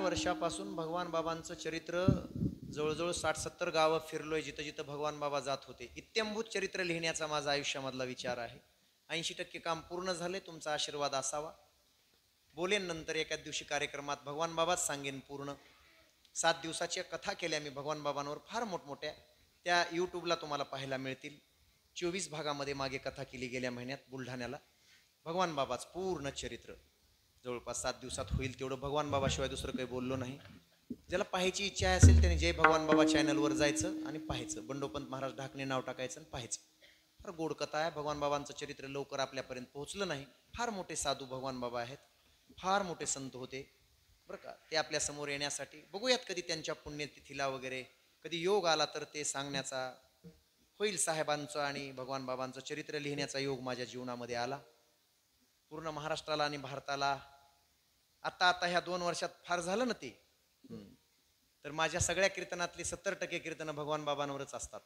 वर्षापासून भगवान बाबांचं चरित्र जवळजवळ 60-70 गावं फिरलोय, जिथं जिथं भगवान बाबा जात होते. इत्यंभूत चरित्र लिहिण्याचा माझा आयुष्यामधला विचार आहे. 80% काम पूर्ण झाले. तुमचा आशीर्वाद असावा. बोलेन नंतर एखाद दिवशी कार्यक्रमात, भगवान बाबाच सांगेन पूर्ण. 7 दिवसाच्या कथा केल्या मी भगवान बाबांवर, फार मोठमोठ्या. त्या यूट्यूबला तुम्हाला पाहायला मिळतील. 24 भागामध्ये मागे कथा केली गेल्या महिन्यात बुलढाण्याला. भगवान बाबाच पूर्ण चरित्र जवळपास 7 दिवसात होईल तेवढं. भगवान बाबाशिवाय दुसरं काही बोललो नाही. ज्याला पाहायची इच्छा असेल त्याने जय भगवान बाबा चॅनलवर जायचं आणि पाहायचं. बंडोपंत महाराज ढाकणे नाव टाकायचं आणि पाहायचं. फार गोड कथा आहे. भगवान बाबांचं चरित्र लवकर आपल्यापर्यंत पोहोचलं नाही. फार मोठे साधू भगवान बाबा आहेत, फार मोठे संत होते बरं का. ते आपल्या समोर येण्यासाठी बघूयात कधी त्यांच्या पुण्यतिथीला वगैरे कधी योग आला तर ते सांगण्याचा होईल. साहेबांचं आणि भगवान बाबांचं चरित्र लिहिण्याचा योग माझ्या जीवनामध्ये आला. पूर्ण महाराष्ट्राला आणि भारताला आता ह्या 2 वर्षात फार झालं ना ते. तर माझ्या सगळ्या कीर्तनातली 70% कीर्तनं भगवान बाबांवरच असतात.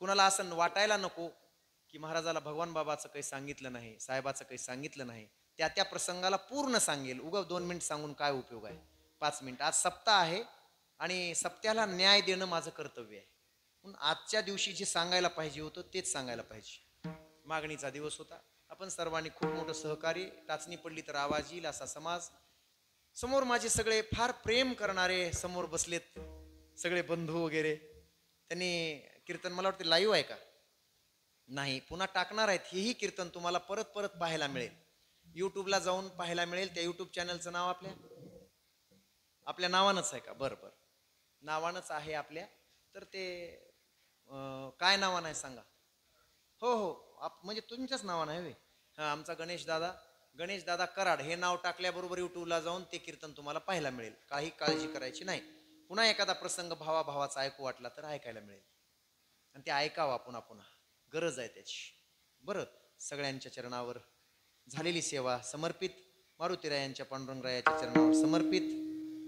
कुणाला असं वाटायला नको की महाराजाला भगवान बाबाचं काही सांगितलं नाही, साहेबाचं काही सांगितलं नाही. त्या त्या प्रसंगाला पूर्ण सांगेल. उगा 2 मिनिट सांगून काय उपयोग आहे. 5 मिनिट. आज सप्ताह आहे आणि सप्त्याला न्याय देणं माझं कर्तव्य आहे. म्हणून आजच्या दिवशी जे सांगायला पाहिजे होतं तेच सांगायला पाहिजे. मागणीचा दिवस होता. आपण सर्वांनी खूप मोठं सहकार्य. टाचणी पडली तर आवाज येईल असा समाज. समोर माझे सगळे फार प्रेम करणारे समोर बसलेत सगळे बंधू वगैरे. त्यांनी कीर्तन मला वाटतं लाईव्ह आहे का नाही, पुन्हा टाकणार आहेत. हेही कीर्तन तुम्हाला परत परत पाहायला मिळेल. यूट्यूबला जाऊन पाहायला मिळेल. त्या यूट्यूब चॅनलचं नाव आपल्या नावानंच आहे का? बरं बरं, नावानंच आहे आपल्या. तर ते काय नावानं आहे सांगा. हो हो म्हणजे तुमच्याच नावानं आहे व्हय? हा आमचा गणेश दादा कराड हे नाव टाकल्याबरोबर युट्यूबला जाऊन ते कीर्तन तुम्हाला पाहायला मिळेल. काही काळजी करायची नाही. पुन्हा एखादा प्रसंग भावाचा ऐकू वाटला तर ऐकायला मिळेल आणि ते ऐकावा पुन्हा पुन्हा, गरज आहे त्याची. बरं, सगळ्यांच्या चरणावर झालेली सेवा समर्पित, मारुतीरायांच्या पांडुरंगरायाच्या चरणावर समर्पित.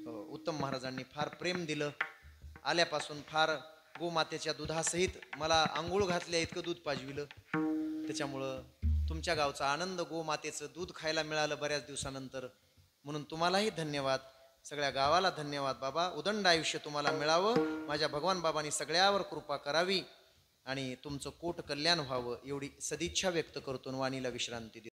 उत्तम महाराजांनी फार प्रेम दिलं, आल्यापासून फार गोमातेच्या दुधासहित मला आंघोळ घातल्या इतकं दूध पाजविलं. त्याच्यामुळं तुमच्या गावचा आनंद, गोमातेचं दूध खायला मिळालं बऱ्याच दिवसानंतर, म्हणून तुम्हालाही धन्यवाद, सगळ्या गावाला धन्यवाद. बाबा उदंड आयुष्य तुम्हाला मिळावं, माझ्या भगवान बाबांनी सगळ्यावर कृपा करावी आणि तुमचं कोट कल्याण व्हावं एवढी सदिच्छा व्यक्त करतो, वाणीला विश्रांती देतो.